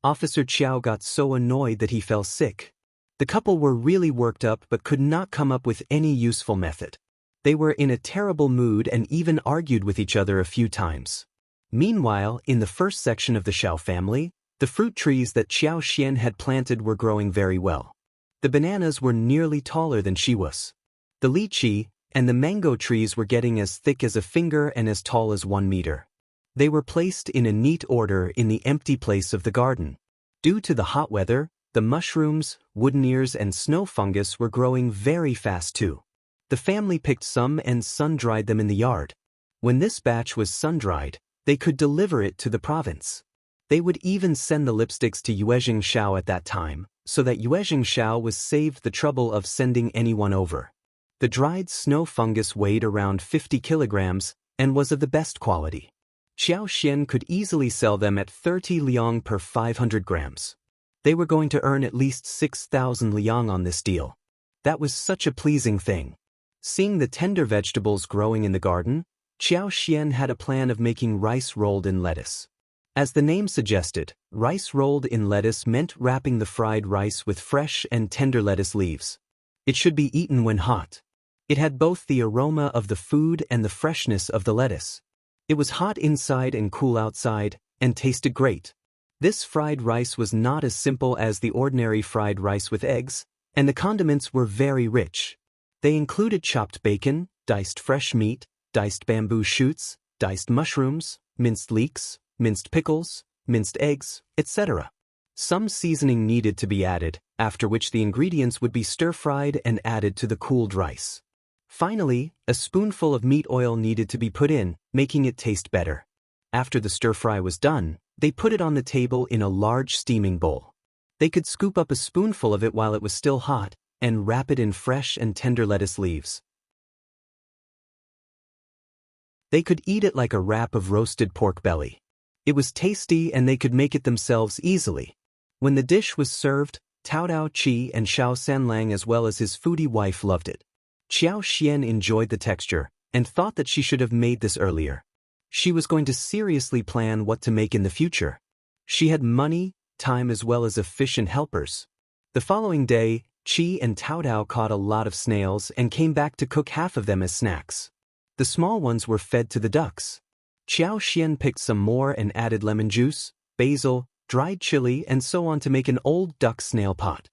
Officer Qiao got so annoyed that he fell sick. The couple were really worked up but could not come up with any useful method. They were in a terrible mood and even argued with each other a few times. Meanwhile, in the first section of the Shao family, the fruit trees that Qiao Xian had planted were growing very well. The bananas were nearly taller than she was. The lychee and the mango trees were getting as thick as a finger and as tall as 1 meter. They were placed in a neat order in the empty place of the garden. Due to the hot weather, the mushrooms, wooden ears and snow fungus were growing very fast too. The family picked some and sun-dried them in the yard. When this batch was sun-dried, they could deliver it to the province. They would even send the lipsticks to Yuezheng Shao at that time, so that Yuezheng Shao was saved the trouble of sending anyone over. The dried snow fungus weighed around 50 kilograms and was of the best quality. Qiao Xian could easily sell them at 30 liang per 500 grams. They were going to earn at least 6,000 liang on this deal. That was such a pleasing thing. Seeing the tender vegetables growing in the garden, Qiao Xian had a plan of making rice rolled in lettuce. As the name suggested, rice rolled in lettuce meant wrapping the fried rice with fresh and tender lettuce leaves. It should be eaten when hot. It had both the aroma of the food and the freshness of the lettuce. It was hot inside and cool outside, and tasted great. This fried rice was not as simple as the ordinary fried rice with eggs, and the condiments were very rich. They included chopped bacon, diced fresh meat, diced bamboo shoots, diced mushrooms, minced leeks, minced pickles, minced eggs, etc. Some seasoning needed to be added, after which the ingredients would be stir-fried and added to the cooled rice. Finally, a spoonful of meat oil needed to be put in, making it taste better. After the stir-fry was done, they put it on the table in a large steaming bowl. They could scoop up a spoonful of it while it was still hot, and wrap it in fresh and tender lettuce leaves. They could eat it like a wrap of roasted pork belly. It was tasty and they could make it themselves easily. When the dish was served, Tao Qi and Shao Sanlang as well as his foodie wife loved it. Qiao Xian enjoyed the texture, and thought that she should have made this earlier. She was going to seriously plan what to make in the future. She had money, time as well as efficient helpers. The following day, Qi and Tao caught a lot of snails and came back to cook half of them as snacks. The small ones were fed to the ducks. Qiao Xian picked some more and added lemon juice, basil, dried chili and so on to make an old duck snail pot.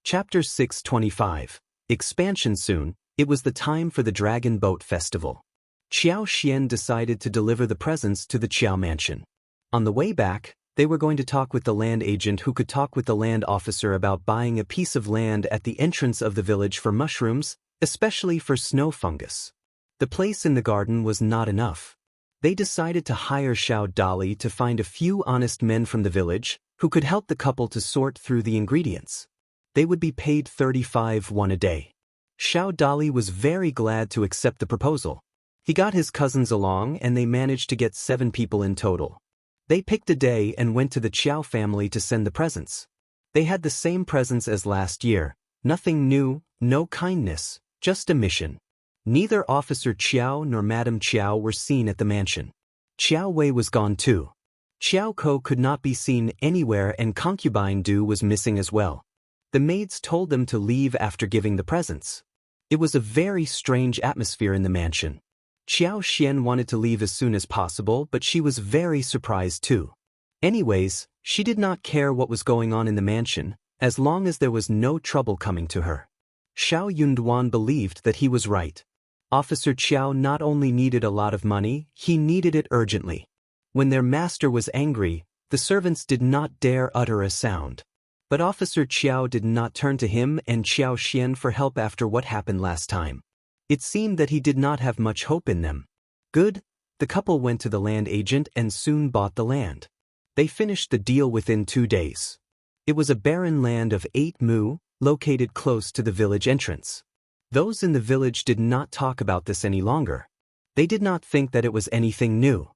Chapter 625. Expansion soon. It was the time for the Dragon Boat Festival. Qiao Xian decided to deliver the presents to the Qiao mansion. On the way back, they were going to talk with the land agent who could talk with the land officer about buying a piece of land at the entrance of the village for mushrooms, especially for snow fungus. The place in the garden was not enough. They decided to hire Shao Dali to find a few honest men from the village who could help the couple to sort through the ingredients. They would be paid 35 won a day. Shao Dali was very glad to accept the proposal. He got his cousins along and they managed to get 7 people in total. They picked a day and went to the Qiao family to send the presents. They had the same presents as last year, nothing new, no kindness, just a mission. Neither Officer Qiao nor Madam Qiao were seen at the mansion. Qiao Wei was gone too. Qiao Ko could not be seen anywhere and Concubine Du was missing as well. The maids told them to leave after giving the presents. It was a very strange atmosphere in the mansion. Qiao Xian wanted to leave as soon as possible, but she was very surprised too. Anyways, she did not care what was going on in the mansion, as long as there was no trouble coming to her. Shao Yunduan believed that he was right. Officer Qiao not only needed a lot of money, he needed it urgently. When their master was angry, the servants did not dare utter a sound. But Officer Qiao did not turn to him and Qiao Xian for help after what happened last time. It seemed that he did not have much hope in them. Good, the couple went to the land agent and soon bought the land. They finished the deal within 2 days. It was a barren land of 8 mu, located close to the village entrance. Those in the village did not talk about this any longer. They did not think that it was anything new.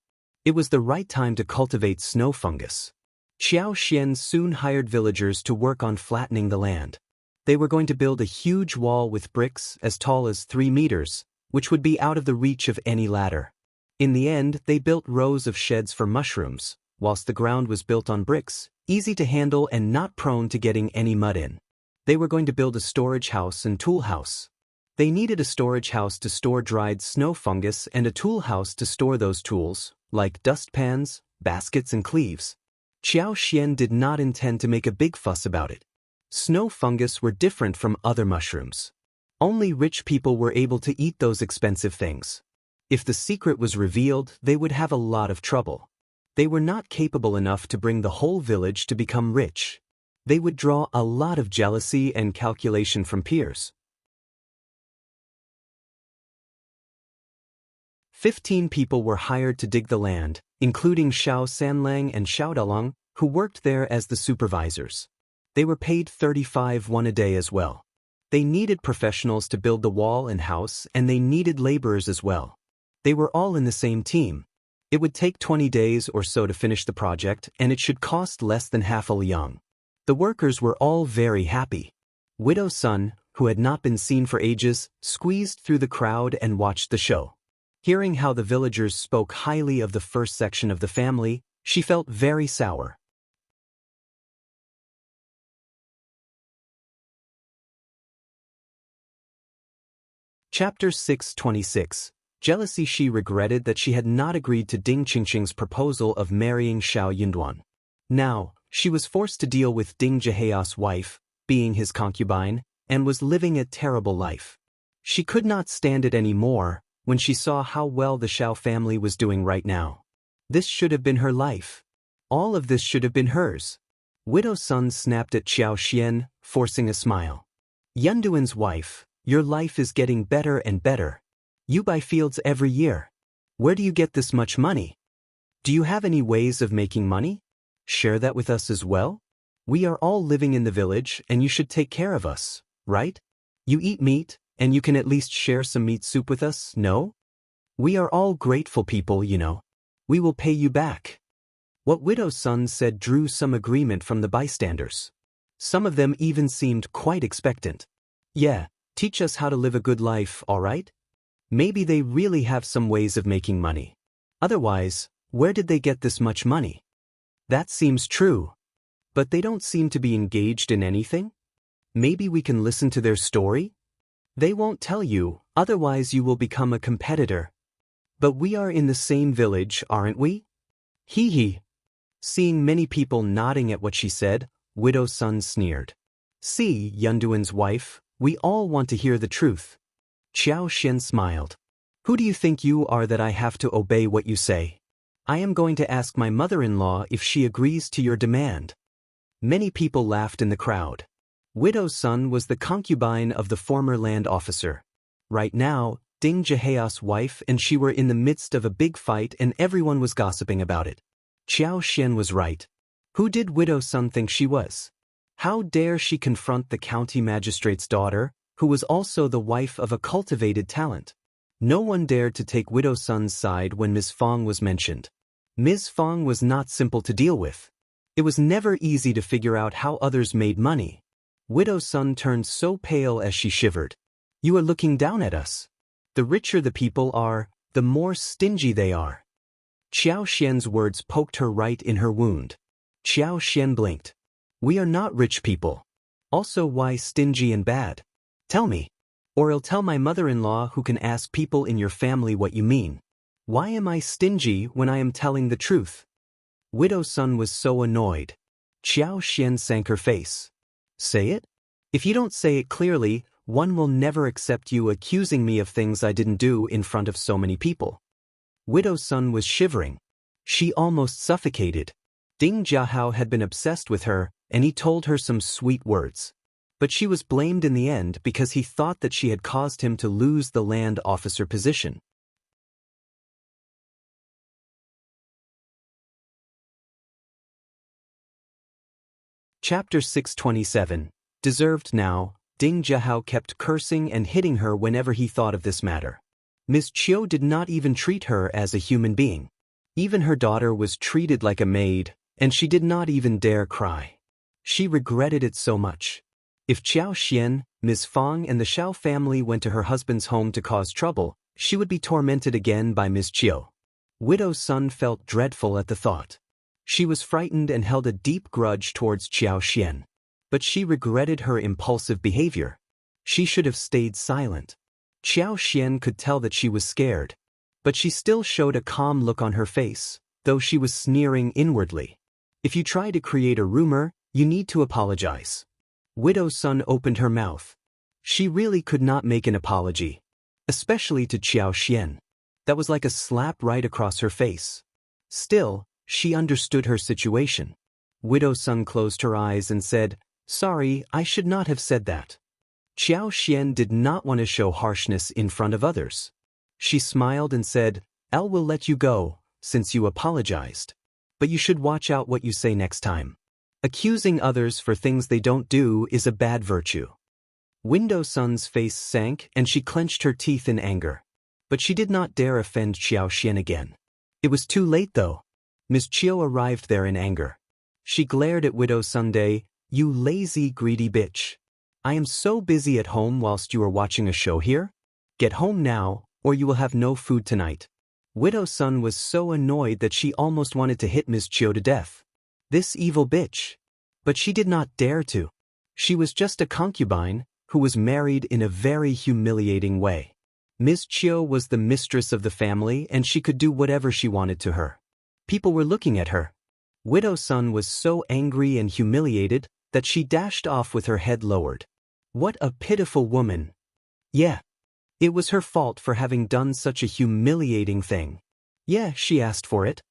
It was the right time to cultivate snow fungus. Qiao Xian soon hired villagers to work on flattening the land. They were going to build a huge wall with bricks as tall as 3 meters, which would be out of the reach of any ladder. In the end, they built rows of sheds for mushrooms, whilst the ground was built on bricks, easy to handle and not prone to getting any mud in. They were going to build a storage house and tool house. They needed a storage house to store dried snow fungus and a tool house to store those tools, like dustpans, baskets and cleaves. Qiao Xian did not intend to make a big fuss about it. Snow fungus were different from other mushrooms. Only rich people were able to eat those expensive things. If the secret was revealed, they would have a lot of trouble. They were not capable enough to bring the whole village to become rich. They would draw a lot of jealousy and calculation from peers. 15 people were hired to dig the land, including Shao Sanlang and Shao Dalang, who worked there as the supervisors. They were paid 35 won a day as well. They needed professionals to build the wall and house, and they needed laborers as well. They were all in the same team. It would take 20 days or so to finish the project, and it should cost less than half a liang. The workers were all very happy. Widow Sun, who had not been seen for ages, squeezed through the crowd and watched the show. Hearing how the villagers spoke highly of the first section of the family, she felt very sour. Chapter 626. Jealousy. She regretted that she had not agreed to Ding Qingqing's proposal of marrying Shao Yunduan. Now, she was forced to deal with Ding Zhihea's wife, being his concubine, and was living a terrible life. She could not stand it anymore when she saw how well the Shao family was doing right now. This should have been her life. All of this should have been hers. Widow Sun snapped at Qiao Xian, forcing a smile. Yunduan's wife, your life is getting better and better. You buy fields every year. Where do you get this much money? Do you have any ways of making money? Share that with us as well? We are all living in the village and you should take care of us, right? You eat meat, and you can at least share some meat soup with us, no? We are all grateful people, you know. We will pay you back. What Widow Sun said drew some agreement from the bystanders. Some of them even seemed quite expectant. Yeah, teach us how to live a good life, all right? Maybe they really have some ways of making money. Otherwise, where did they get this much money? That seems true. But they don't seem to be engaged in anything? Maybe we can listen to their story? They won't tell you, otherwise you will become a competitor. But we are in the same village, aren't we? Hee hee. Seeing many people nodding at what she said, Widow Sun sneered. See, Yunduan's wife, we all want to hear the truth. Qiao Xian smiled. Who do you think you are that I have to obey what you say? I am going to ask my mother-in-law if she agrees to your demand. Many people laughed in the crowd. Widow Sun was the concubine of the former land officer. Right now, Ding Zhihea's wife and she were in the midst of a big fight and everyone was gossiping about it. Qiao Xian was right. Who did Widow Sun think she was? How dare she confront the county magistrate's daughter, who was also the wife of a cultivated talent? No one dared to take Widow Sun's side when Ms. Fong was mentioned. Ms. Fong was not simple to deal with. It was never easy to figure out how others made money. Widow Sun turned so pale as she shivered. You are looking down at us. The richer the people are, the more stingy they are. Qiao Xian's words poked her right in her wound. Qiao Xian blinked. We are not rich people. Also, why stingy and bad? Tell me. Or I'll tell my mother-in-law who can ask people in your family what you mean. Why am I stingy when I am telling the truth? Widow Sun was so annoyed. Qiao Xian sank her face. Say it? If you don't say it clearly, one will never accept you accusing me of things I didn't do in front of so many people. Widow Sun was shivering. She almost suffocated. Ding Zhihe had been obsessed with her, and he told her some sweet words. But she was blamed in the end because he thought that she had caused him to lose the land officer position. Chapter 627. Deserved. Now, Ding Zhihe kept cursing and hitting her whenever he thought of this matter. Miss Qiao did not even treat her as a human being. Even her daughter was treated like a maid, and she did not even dare cry. She regretted it so much. If Qiao Xian, Ms. Fong and the Shao family went to her husband's home to cause trouble, she would be tormented again by Miss Qiao. Widow Sun felt dreadful at the thought. She was frightened and held a deep grudge towards Qiao Xian. But she regretted her impulsive behavior. She should have stayed silent. Qiao Xian could tell that she was scared. But she still showed a calm look on her face, though she was sneering inwardly. If you try to create a rumor, you need to apologize. Widow Sun opened her mouth. She really could not make an apology. Especially to Qiao Xian. That was like a slap right across her face. Still, she understood her situation. Widow Sun closed her eyes and said, Sorry, I should not have said that. Qiao Xian did not want to show harshness in front of others. She smiled and said, I will let you go, since you apologized. But you should watch out what you say next time. Accusing others for things they don't do is a bad virtue. Widow Sun's face sank and she clenched her teeth in anger. But she did not dare offend Qiao Xian again. It was too late though. Miss Qiao arrived there in anger. She glared at Widow Sunday. You lazy, greedy bitch. I am so busy at home whilst you are watching a show here. Get home now, or you will have no food tonight. Widow Sun was so annoyed that she almost wanted to hit Miss Qiao to death. This evil bitch. But she did not dare to. She was just a concubine, who was married in a very humiliating way. Ms. Qiao was the mistress of the family and she could do whatever she wanted to her. People were looking at her. Widow Sun was so angry and humiliated that she dashed off with her head lowered. What a pitiful woman. Yeah. It was her fault for having done such a humiliating thing. Yeah, she asked for it.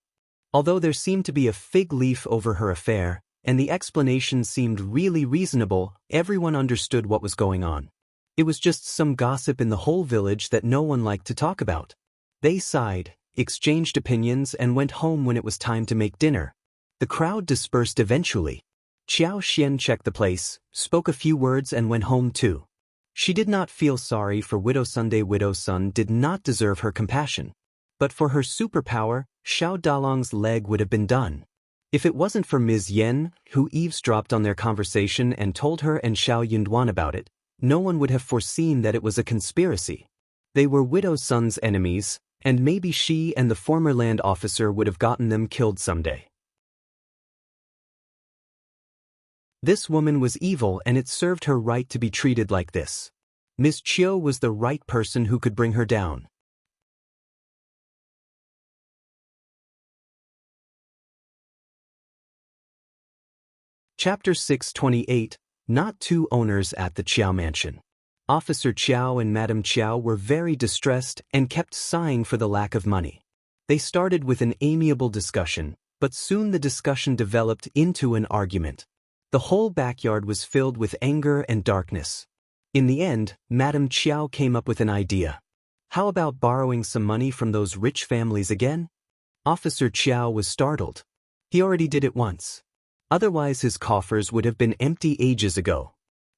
Although there seemed to be a fig leaf over her affair, and the explanation seemed really reasonable, everyone understood what was going on. It was just some gossip in the whole village that no one liked to talk about. They sighed, exchanged opinions and went home when it was time to make dinner. The crowd dispersed eventually. Qiao Xian checked the place, spoke a few words and went home too. She did not feel sorry for Widow Sunday. Widow Sun did not deserve her compassion. But for her superpower, Shao Dalong's leg would have been done. If it wasn't for Ms. Yen, who eavesdropped on their conversation and told her and Xiao Yunduan about it, no one would have foreseen that it was a conspiracy. They were Widow Sun's enemies, and maybe she and the former land officer would have gotten them killed someday. This woman was evil and it served her right to be treated like this. Ms. Qiao was the right person who could bring her down. Chapter 628, Not Two Owners at the Qiao Mansion. Officer Qiao and Madame Qiao were very distressed and kept sighing for the lack of money. They started with an amiable discussion, but soon the discussion developed into an argument. The whole backyard was filled with anger and darkness. In the end, Madame Qiao came up with an idea. How about borrowing some money from those rich families again? Officer Qiao was startled. He already did it once. Otherwise his coffers would have been empty ages ago.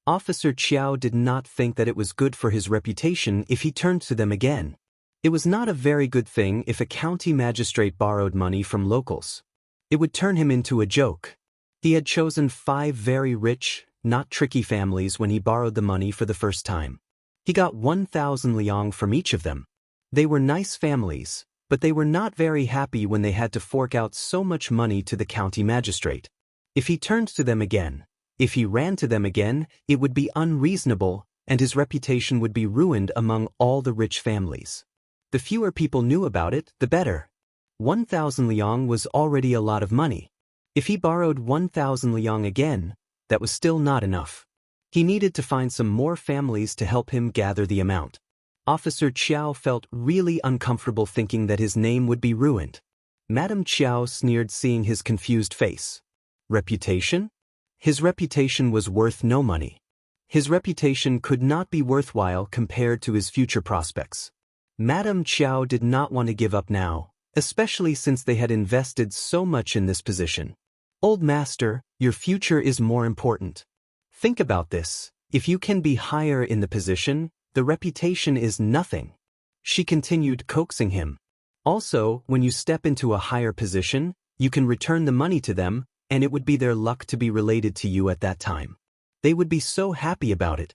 Officer Qiao did not think that it was good for his reputation if he turned to them again. It was not a very good thing if a county magistrate borrowed money from locals. It would turn him into a joke. He had chosen 5 very rich, not tricky families when he borrowed the money for the first time. He got 1,000 liang from each of them. They were nice families, but they were not very happy when they had to fork out so much money to the county magistrate. If he turned to them again, if he ran to them again, it would be unreasonable, and his reputation would be ruined among all the rich families. The fewer people knew about it, the better. 1,000 liang was already a lot of money. If he borrowed 1,000 liang again, that was still not enough. He needed to find some more families to help him gather the amount. Officer Qiao felt really uncomfortable thinking that his name would be ruined. Madame Qiao sneered seeing his confused face. Reputation? His reputation was worth no money. His reputation could not be worthwhile compared to his future prospects. Madame Qiao did not want to give up now, especially since they had invested so much in this position. Old master, your future is more important. Think about this. If you can be higher in the position, the reputation is nothing. She continued coaxing him. Also, when you step into a higher position, you can return the money to them, and it would be their luck to be related to you at that time. They would be so happy about it.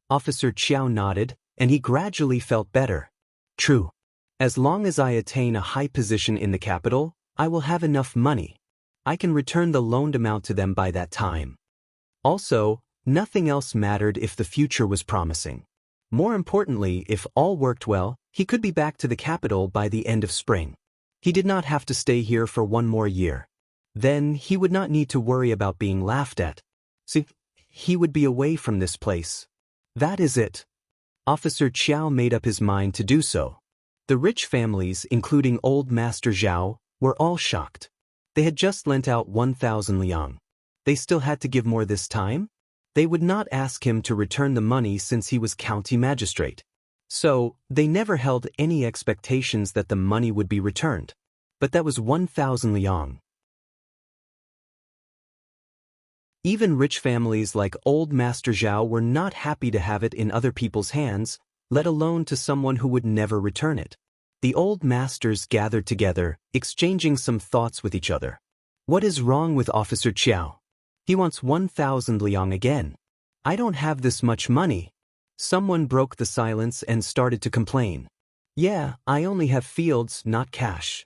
Officer Qiao nodded, and he gradually felt better. True. As long as I attain a high position in the capital, I will have enough money. I can return the loaned amount to them by that time. Also, nothing else mattered if the future was promising. More importantly, if all worked well, he could be back to the capital by the end of spring. He did not have to stay here for 1 more year. Then he would not need to worry about being laughed at. See, he would be away from this place. That is it. Officer Qiao made up his mind to do so. The rich families, including old Master Zhao, were all shocked. They had just lent out 1,000 liang. They still had to give more this time? They would not ask him to return the money since he was county magistrate. So, they never held any expectations that the money would be returned. But that was 1,000 liang. Even rich families like old Master Zhao were not happy to have it in other people's hands, let alone to someone who would never return it. The old masters gathered together, exchanging some thoughts with each other. What is wrong with Officer Qiao? He wants 1,000 liang again. I don't have this much money. Someone broke the silence and started to complain. Yeah, I only have fields, not cash.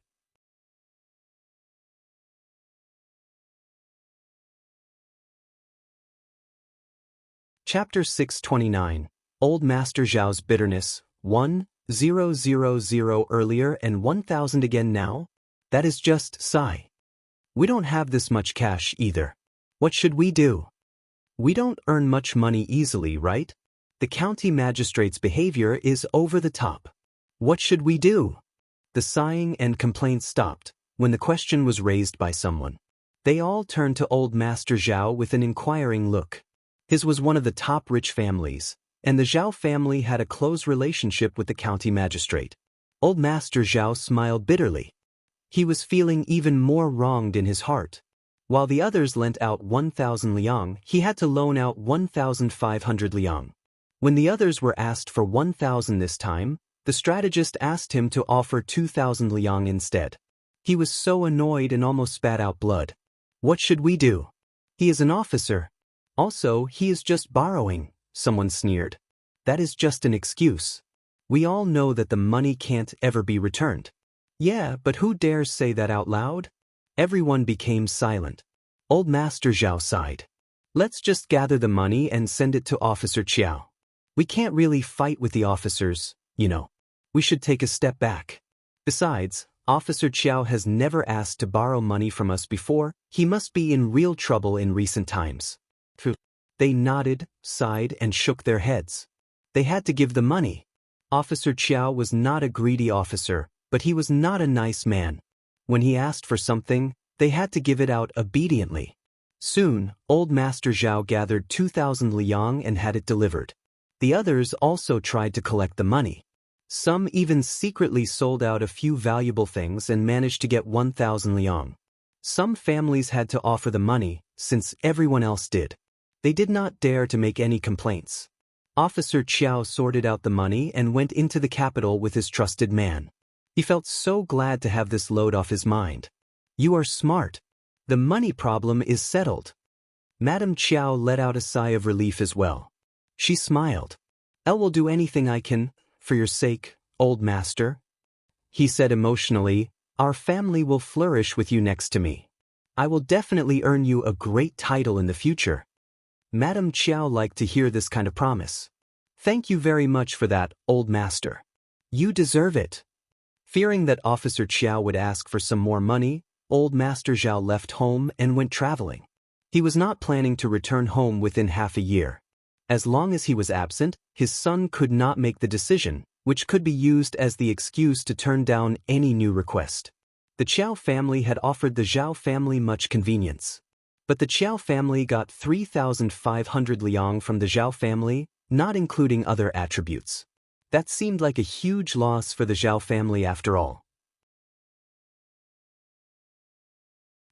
Chapter 629, Old Master Zhao's Bitterness, 1. 000 earlier and 1,000 again now? That is just sigh. We don't have this much cash either. What should we do? We don't earn much money easily, right? The county magistrate's behavior is over the top. What should we do? The sighing and complaints stopped when the question was raised by someone. They all turned to old Master Zhao with an inquiring look. His was one of the top rich families, and the Zhao family had a close relationship with the county magistrate. Old Master Zhao smiled bitterly. He was feeling even more wronged in his heart. While the others lent out 1,000 liang, he had to loan out 1,500 liang. When the others were asked for 1,000 this time, the strategist asked him to offer 2,000 liang instead. He was so annoyed and almost spat out blood. What should we do? He is an officer. Also, he is just borrowing, someone sneered. That is just an excuse. We all know that the money can't ever be returned. Yeah, but who dares say that out loud? Everyone became silent. Old Master Zhao sighed. Let's just gather the money and send it to Officer Qiao. We can't really fight with the officers, you know. We should take a step back. Besides, Officer Qiao has never asked to borrow money from us before. He must be in real trouble in recent times. They nodded, sighed, and shook their heads. They had to give the money. Officer Qiao was not a greedy officer, but he was not a nice man. When he asked for something, they had to give it out obediently. Soon, old Master Zhao gathered 2,000 liang and had it delivered. The others also tried to collect the money. Some even secretly sold out a few valuable things and managed to get 1,000 liang. Some families had to offer the money, since everyone else did. They did not dare to make any complaints. Officer Qiao sorted out the money and went into the capital with his trusted man. He felt so glad to have this load off his mind. You are smart. The money problem is settled. Madame Qiao let out a sigh of relief as well. She smiled. I will do anything I can, for your sake, old master. He said emotionally, our family will flourish with you next to me. I will definitely earn you a great title in the future. Madame Qiao liked to hear this kind of promise. Thank you very much for that, old master. You deserve it. Fearing that Officer Qiao would ask for some more money, old Master Zhao left home and went traveling. He was not planning to return home within half a year. As long as he was absent, his son could not make the decision, which could be used as the excuse to turn down any new request. The Qiao family had offered the Zhao family much convenience. But the Qiao family got 3,500 liang from the Zhao family, not including other attributes. That seemed like a huge loss for the Zhao family after all.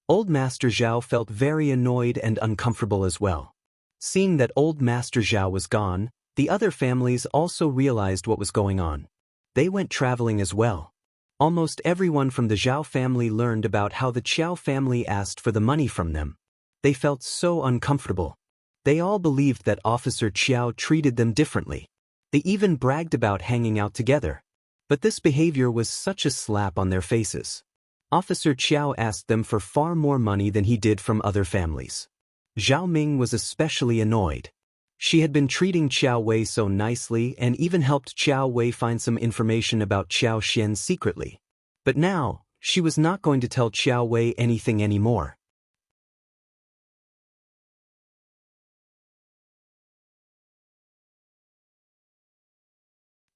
Old Master Zhao felt very annoyed and uncomfortable as well. Seeing that old Master Zhao was gone, the other families also realized what was going on. They went traveling as well. Almost everyone from the Zhao family learned about how the Qiao family asked for the money from them. They felt so uncomfortable. They all believed that Officer Qiao treated them differently. They even bragged about hanging out together. But this behavior was such a slap on their faces. Officer Qiao asked them for far more money than he did from other families. Zhao Ming was especially annoyed. She had been treating Qiao Wei so nicely and even helped Qiao Wei find some information about Qiao Xian secretly. But now, she was not going to tell Qiao Wei anything anymore.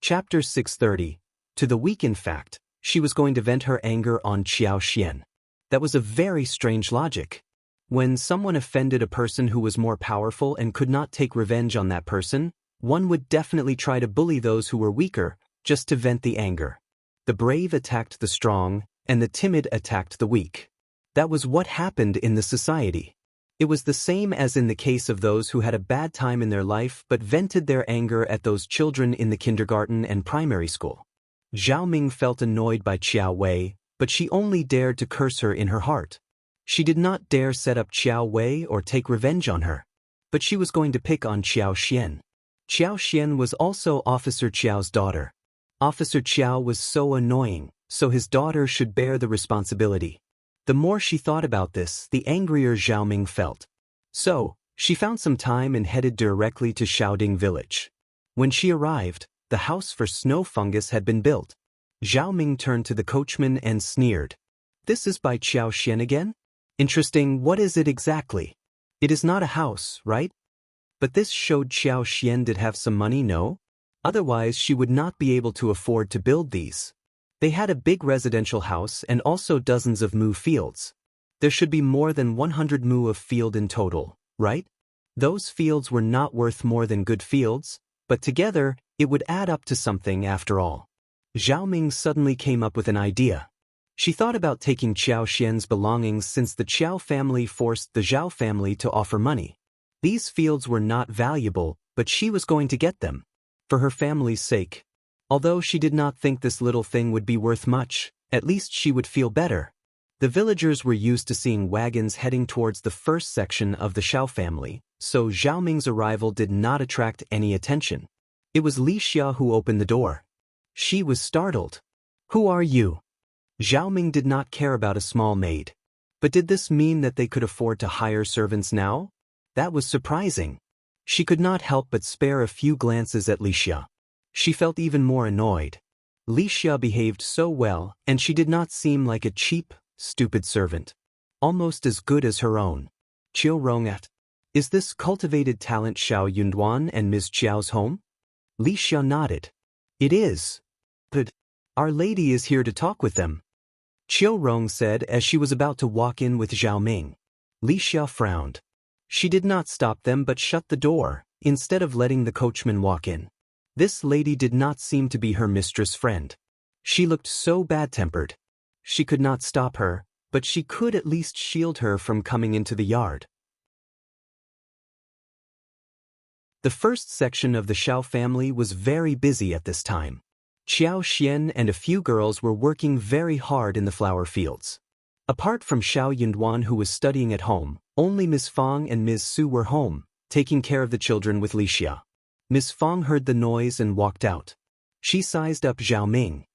Chapter 630. To the weak in fact, she was going to vent her anger on Qiao Xian. That was a very strange logic. When someone offended a person who was more powerful and could not take revenge on that person, one would definitely try to bully those who were weaker, just to vent the anger. The brave attacked the strong, and the timid attacked the weak. That was what happened in the society. It was the same as in the case of those who had a bad time in their life but vented their anger at those children in the kindergarten and primary school. Zhao Ming felt annoyed by Qiao Wei, but she only dared to curse her in her heart. She did not dare set up Qiao Wei or take revenge on her. But she was going to pick on Qiao Xian. Qiao Xian was also Officer Qiao's daughter. Officer Qiao was so annoying, so his daughter should bear the responsibility. The more she thought about this, the angrier Zhao Ming felt. So, she found some time and headed directly to Shaoding village. When she arrived, the house for snow fungus had been built. Zhao Ming turned to the coachman and sneered. This is by Qiao Xian again? Interesting, what is it exactly? It is not a house, right? But this showed Qiao Xian did have some money, no? Otherwise she would not be able to afford to build these. They had a big residential house and also dozens of mu fields. There should be more than 100 mu of field in total, right? Those fields were not worth more than good fields, but together, it would add up to something after all. Zhao Ming suddenly came up with an idea. She thought about taking Qiao Xian's belongings since the Qiao family forced the Zhao family to offer money. These fields were not valuable, but she was going to get them. For her family's sake. Although she did not think this little thing would be worth much, at least she would feel better. The villagers were used to seeing wagons heading towards the first section of the Shao family, so Zhao Ming's arrival did not attract any attention. It was Liulang who opened the door. She was startled. Who are you? Zhao Ming did not care about a small maid. But did this mean that they could afford to hire servants now? That was surprising. She could not help but spare a few glances at Liulang. She felt even more annoyed. Liulang behaved so well, and she did not seem like a cheap, stupid servant. Almost as good as her own. Qiao, is this cultivated talent Shao Yunduan and Ms. Qiao's home? Liulang nodded. It is. But Our Lady is here to talk with them. Qiao said as she was about to walk in with Zhao Ming. Liulang frowned. She did not stop them but shut the door, instead of letting the coachman walk in. This lady did not seem to be her mistress' friend. She looked so bad-tempered. She could not stop her, but she could at least shield her from coming into the yard. The first section of the Shao family was very busy at this time. Qiao Xian and a few girls were working very hard in the flower fields. Apart from Shao Yunduan who was studying at home, only Ms. Fang and Ms. Su were home, taking care of the children with Liulang. Ms. Fang heard the noise and walked out. She sized up Zhao Ming.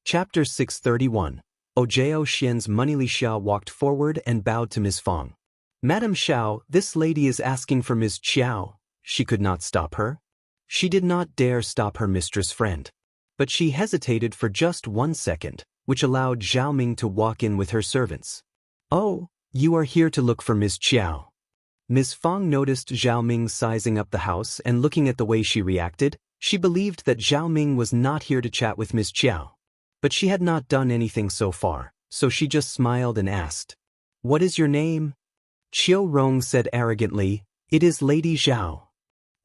Chapter 631. Ojao Xian's money. Liulang walked forward and bowed to Ms. Fang. Madam Shao, this lady is asking for Ms. Qiao. She could not stop her. She did not dare stop her mistress friend. But she hesitated for just 1 second, which allowed Zhao Ming to walk in with her servants. Oh, you are here to look for Ms. Qiao. Ms. Fang noticed Zhao Ming sizing up the house and looking at the way she reacted, she believed that Zhao Ming was not here to chat with Ms. Qiao. But she had not done anything so far, so she just smiled and asked. What is your name? Qiao said arrogantly, It is Lady Zhao.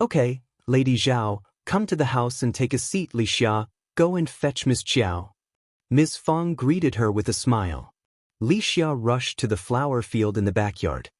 Okay, Lady Zhao, come to the house and take a seat. Liulang, go and fetch Ms. Qiao. Ms. Fang greeted her with a smile. Liulang rushed to the flower field in the backyard.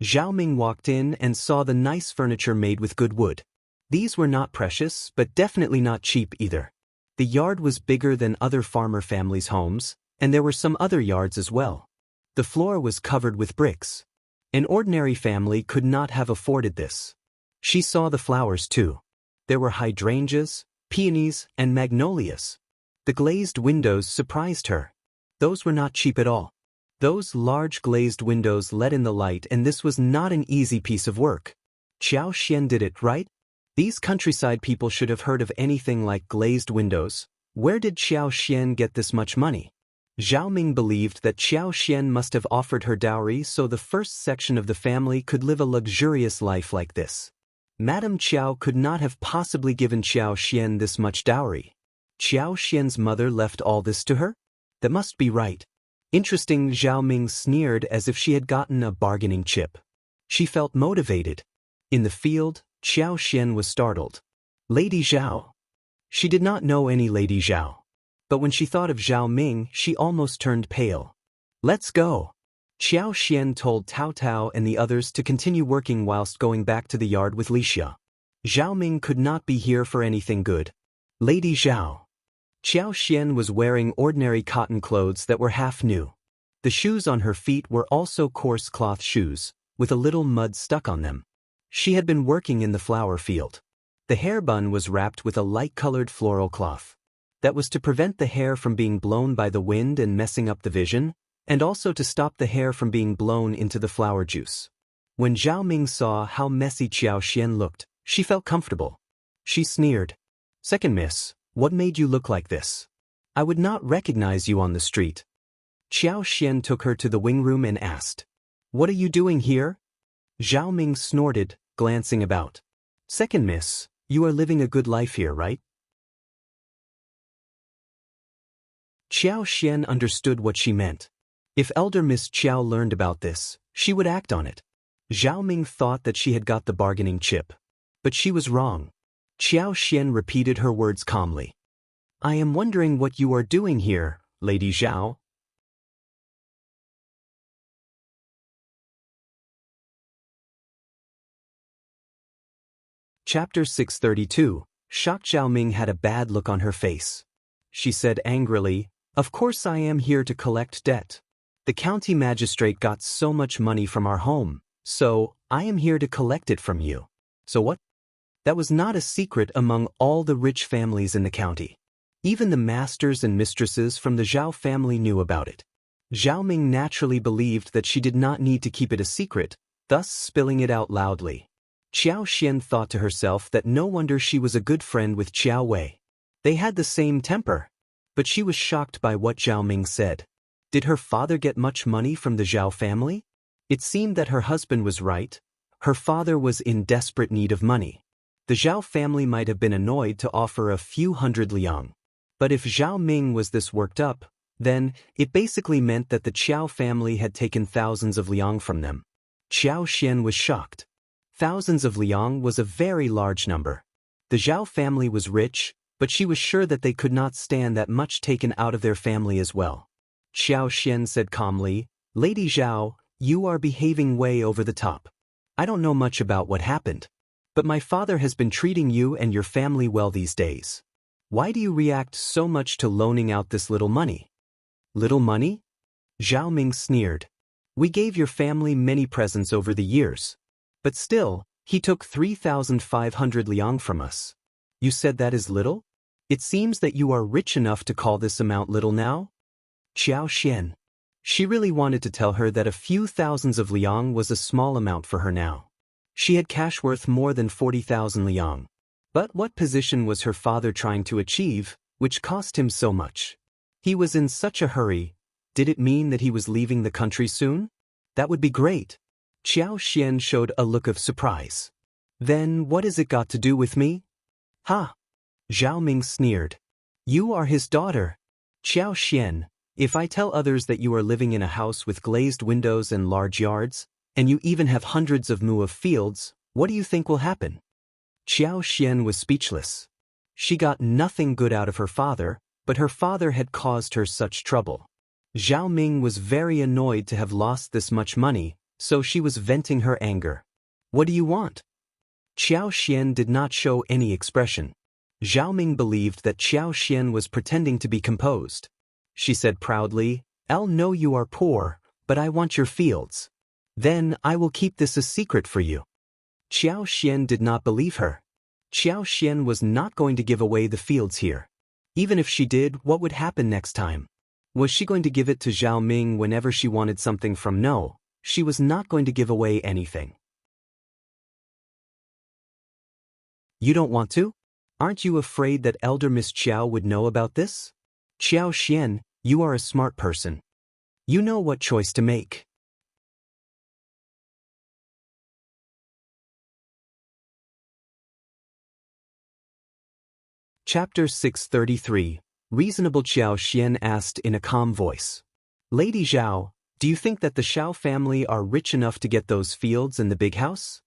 Zhao Ming walked in and saw the nice furniture made with good wood. These were not precious, but definitely not cheap either. The yard was bigger than other farmer families' homes, and there were some other yards as well. The floor was covered with bricks. An ordinary family could not have afforded this. She saw the flowers too. There were hydrangeas, peonies, and magnolias. The glazed windows surprised her. Those were not cheap at all. Those large glazed windows let in the light, and this was not an easy piece of work. Qiao Xian did it, right? These countryside people should have heard of anything like glazed windows. Where did Qiao Xian get this much money? Zhao Ming believed that Qiao Xian must have offered her dowry so the first section of the family could live a luxurious life like this. Madame Qiao could not have possibly given Qiao Xian this much dowry. Qiao Xian's mother left all this to her? That must be right. Interesting. Zhao Ming sneered as if she had gotten a bargaining chip. She felt motivated. In the field, Qiao Xian was startled. Lady Zhao. She did not know any Lady Zhao. But when she thought of Zhao Ming, she almost turned pale. Let's go. Qiao Xian told Tao Tao and the others to continue working whilst going back to the yard with Liulang. Zhao Ming could not be here for anything good. Lady Zhao. Qiao Xian was wearing ordinary cotton clothes that were half new. The shoes on her feet were also coarse cloth shoes, with a little mud stuck on them. She had been working in the flower field. The hair bun was wrapped with a light-colored floral cloth. That was to prevent the hair from being blown by the wind and messing up the vision, and also to stop the hair from being blown into the flower juice. When Zhao Ming saw how messy Qiao looked, she felt comfortable. She sneered. "Second miss, what made you look like this? I would not recognize you on the street." Qiao took her to the wing room and asked, "What are you doing here?" Zhao Ming snorted, glancing about. "Second miss, you are living a good life here, right?" Qiao understood what she meant. If Elder Miss Qiao learned about this, she would act on it. Zhao Ming thought that she had got the bargaining chip. But she was wrong. Qiao repeated her words calmly. "I am wondering what you are doing here, Lady Zhao." Chapter 632. Shocked Zhao Ming had a bad look on her face. She said angrily, "Of course I am here to collect debt. The county magistrate got so much money from our home, so I am here to collect it from you. So what?" That was not a secret among all the rich families in the county. Even the masters and mistresses from the Zhao family knew about it. Zhao Ming naturally believed that she did not need to keep it a secret, thus spilling it out loudly. Qiao thought to herself that no wonder she was a good friend with Qiao Wei. They had the same temper. But she was shocked by what Zhao Ming said. Did her father get much money from the Zhao family? It seemed that her husband was right. Her father was in desperate need of money. The Zhao family might have been annoyed to offer a few hundred liang. But if Zhao Ming was this worked up, then it basically meant that the Qiao family had taken thousands of liang from them. Qiao was shocked. Thousands of liang was a very large number. The Zhao family was rich, but she was sure that they could not stand that much taken out of their family as well. Qiao said calmly, "Lady Zhao, you are behaving way over the top. I don't know much about what happened. But my father has been treating you and your family well these days. Why do you react so much to loaning out this little money?" "Little money?" Zhao Ming sneered. "We gave your family many presents over the years. But still, he took 3,500 liang from us. You said that is little? It seems that you are rich enough to call this amount little now?" Qiao. She really wanted to tell her that a few thousands of liang was a small amount for her now. She had cash worth more than 40,000 liang. But what position was her father trying to achieve, which cost him so much? He was in such a hurry. Did it mean that he was leaving the country soon? That would be great. Qiao showed a look of surprise. "Then what has it got to do with me?" "Ha!" Zhao Ming sneered. "You are his daughter." "Qiao, if I tell others that you are living in a house with glazed windows and large yards, and you even have hundreds of mu of fields, what do you think will happen?" Qiao was speechless. She got nothing good out of her father, but her father had caused her such trouble. Zhao Ming was very annoyed to have lost this much money, so she was venting her anger. "What do you want?" Qiao did not show any expression. Zhao Ming believed that Qiao was pretending to be composed. She said proudly, "I'll know you are poor, but I want your fields. Then I will keep this a secret for you." Qiao did not believe her. Qiao was not going to give away the fields here. Even if she did, what would happen next time? Was she going to give it to Zhao Ming whenever she wanted something from? No, she was not going to give away anything. "You don't want to? Aren't you afraid that Elder Miss Qiao would know about this?" "Qiao, you are a smart person. You know what choice to make." Chapter 633. Reasonable Qiao asked in a calm voice. "Lady Zhao, do you think that the Shao family are rich enough to get those fields and the big house?"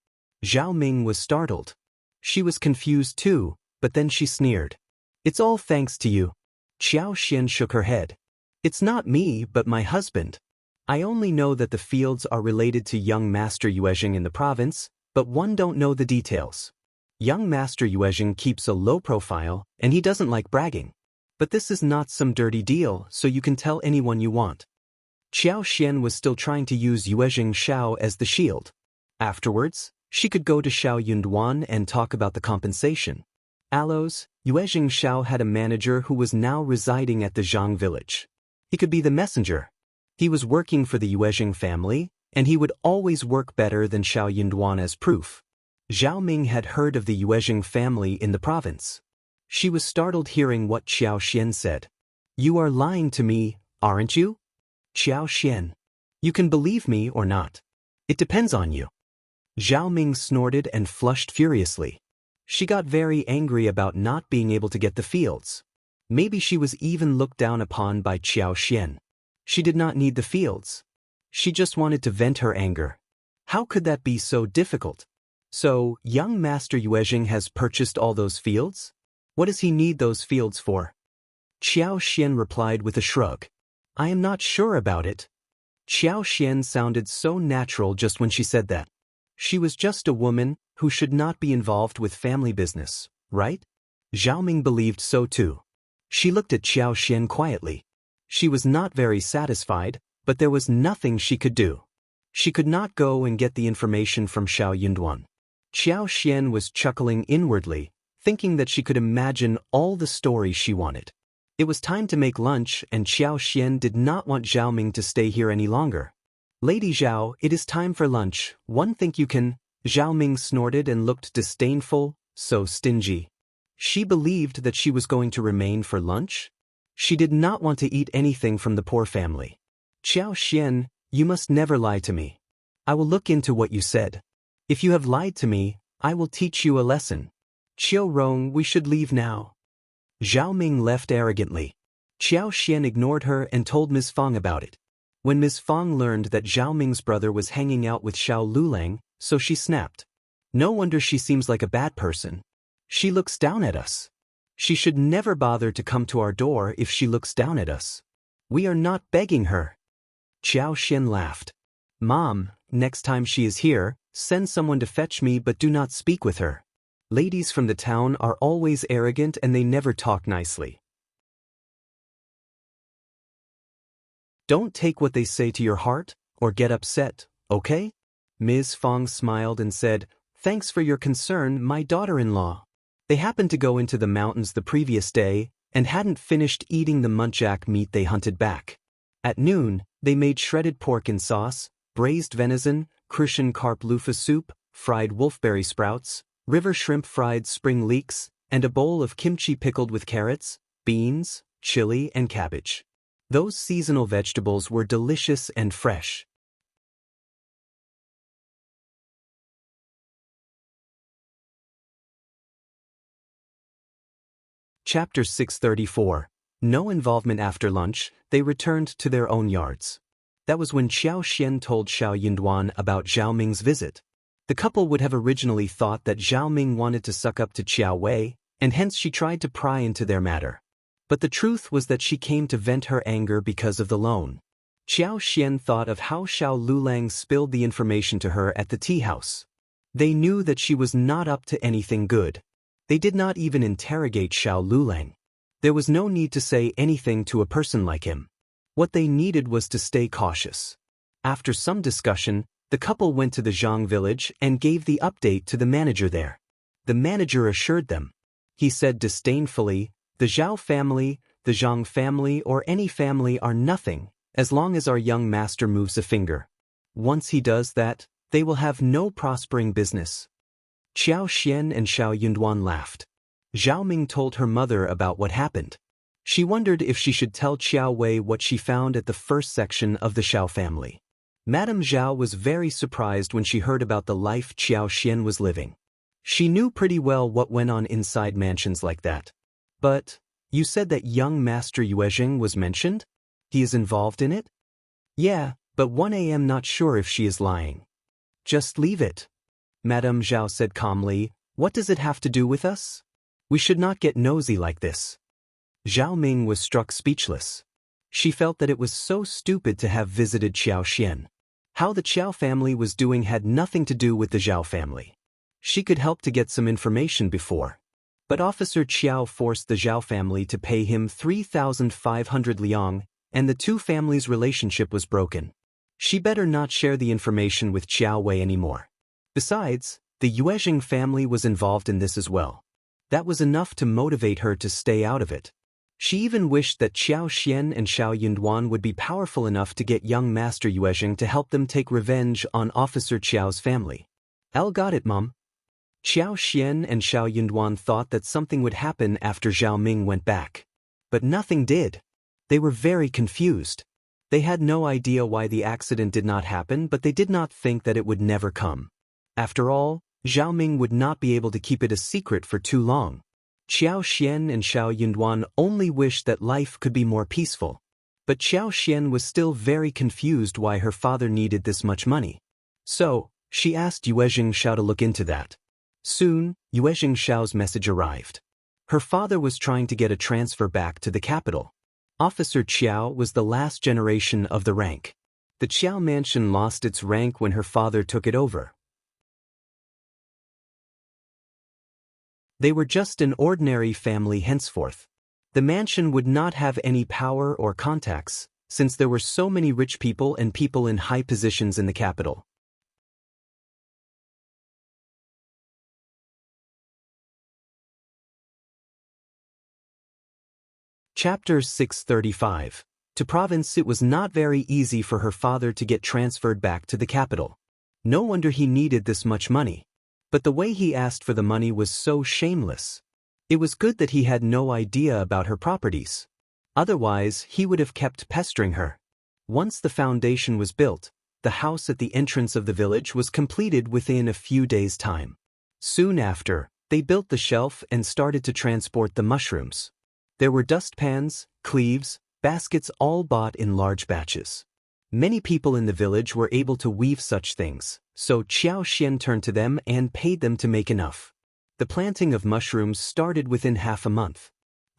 Zhao Ming was startled. She was confused too, but then she sneered. "It's all thanks to you." Qiao shook her head. "It's not me, but my husband. I only know that the fields are related to young Master Yuezheng in the province, but one don't know the details. Young Master Yuezheng keeps a low profile, and he doesn't like bragging. But this is not some dirty deal, so you can tell anyone you want." Qiao was still trying to use Yuezheng Shao as the shield. Afterwards, she could go to Shao Yunduan and talk about the compensation. Allos, Yuezheng Shao had a manager who was now residing at the Zhang village. He could be the messenger. He was working for the Yuezheng family, and he would always work better than Shao Yunduan as proof. Zhao Ming had heard of the Yuezheng family in the province. She was startled hearing what Qiao Xian said. "You are lying to me, aren't you?" "Qiao Xian. You can believe me or not. It depends on you." Zhao Ming snorted and flushed furiously. She got very angry about not being able to get the fields. Maybe she was even looked down upon by Qiao Xian. She did not need the fields. She just wanted to vent her anger. How could that be so difficult? "So, young Master Yuezheng has purchased all those fields? What does he need those fields for?" Qiao Xian replied with a shrug. "I am not sure about it." Qiao Xian sounded so natural just when she said that. She was just a woman who should not be involved with family business, right? Zhao Ming believed so too. She looked at Qiao Xian quietly. She was not very satisfied, but there was nothing she could do. She could not go and get the information from Shao Yunduan. Qiao Xian was chuckling inwardly, thinking that she could imagine all the stories she wanted. It was time to make lunch, and Qiao Xian did not want Zhao Ming to stay here any longer. "Lady Zhao, it is time for lunch. One think you can..." Zhao Ming snorted and looked disdainful, so stingy. She believed that she was going to remain for lunch? She did not want to eat anything from the poor family. "Qiao Xian, you must never lie to me. I will look into what you said. If you have lied to me, I will teach you a lesson. Qiao Rong, we should leave now." Zhao Ming left arrogantly. Qiao Xian ignored her and told Ms. Fang about it. When Ms. Fang learned that Zhao Ming's brother was hanging out with Shao Liulang, so she snapped. "No wonder she seems like a bad person. She looks down at us. She should never bother to come to our door if she looks down at us. We are not begging her." Qiao Xian laughed. "Mom, next time she is here, send someone to fetch me but do not speak with her. Ladies from the town are always arrogant and they never talk nicely. Don't take what they say to your heart, or get upset, okay?" Ms. Fang smiled and said, "Thanks for your concern, my daughter-in-law." They happened to go into the mountains the previous day, and hadn't finished eating the muntjac meat they hunted back. At noon, they made shredded pork in sauce, braised venison, Crucian carp loofah soup, fried wolfberry sprouts, river shrimp fried spring leeks, and a bowl of kimchi pickled with carrots, beans, chili, and cabbage. Those seasonal vegetables were delicious and fresh. Chapter 634. No involvement. After lunch, they returned to their own yards. That was when Qiao Xian told Shao Yunduan about Zhao Ming's visit. The couple would have originally thought that Zhao Ming wanted to suck up to Qiao Wei, and hence she tried to pry into their matter. But the truth was that she came to vent her anger because of the loan. Qiao Xian thought of how Shao Liulang spilled the information to her at the tea house. They knew that she was not up to anything good. They did not even interrogate Shao Liulang. There was no need to say anything to a person like him. What they needed was to stay cautious. After some discussion, the couple went to the Zhang village and gave the update to the manager there. The manager assured them. He said disdainfully, "The Zhao family, the Zhang family, or any family are nothing, as long as our young master moves a finger. Once he does that, they will have no prospering business." Qiao Xian and Shao Yunduan laughed. Zhao Ming told her mother about what happened. She wondered if she should tell Qiao Wei what she found at the first section of the Shao family. Madame Zhao was very surprised when she heard about the life Qiao Xian was living. She knew pretty well what went on inside mansions like that. "But, you said that young Master Yuezheng was mentioned? He is involved in it?" "Yeah, but 1 a.m. not sure if she is lying." "Just leave it." Madame Zhao said calmly, "What does it have to do with us? We should not get nosy like this." Zhao Ming was struck speechless. She felt that it was so stupid to have visited Qiao Xian. How the Qiao family was doing had nothing to do with the Zhao family. She could help to get some information before. But Officer Qiao forced the Zhao family to pay him 3,500 liang, and the two families' relationship was broken. She better not share the information with Qiao Wei anymore. Besides, the Yuezheng family was involved in this as well. That was enough to motivate her to stay out of it. She even wished that Qiao Xian and Xiao Yunduan would be powerful enough to get young Master Yuezheng to help them take revenge on Officer Qiao's family. "El got it, Mom." Qiao Xian and Xiao Yunduan thought that something would happen after Zhao Ming went back. But nothing did. They were very confused. They had no idea why the accident did not happen, but they did not think that it would never come. After all, Zhao Ming would not be able to keep it a secret for too long. Qiao Xian and Xiao Yunduan only wished that life could be more peaceful. But Qiao Xian was still very confused why her father needed this much money. So, she asked Yuezheng Shao to look into that. Soon, Yuezheng Shao's message arrived. Her father was trying to get a transfer back to the capital. Officer Qjao was the last generation of the rank. The Qjao mansion lost its rank when her father took it over. They were just an ordinary family henceforth. The mansion would not have any power or contacts, since there were so many rich people and people in high positions in the capital. Chapter 635. To province. It was not very easy for her father to get transferred back to the capital. No wonder he needed this much money. But the way he asked for the money was so shameless. It was good that he had no idea about her properties. Otherwise, he would have kept pestering her. Once the foundation was built, the house at the entrance of the village was completed within a few days' time. Soon after, they built the shelf and started to transport the mushrooms. There were dustpans, cleaves, baskets, all bought in large batches. Many people in the village were able to weave such things, so Qiao Xian turned to them and paid them to make enough. The planting of mushrooms started within half a month.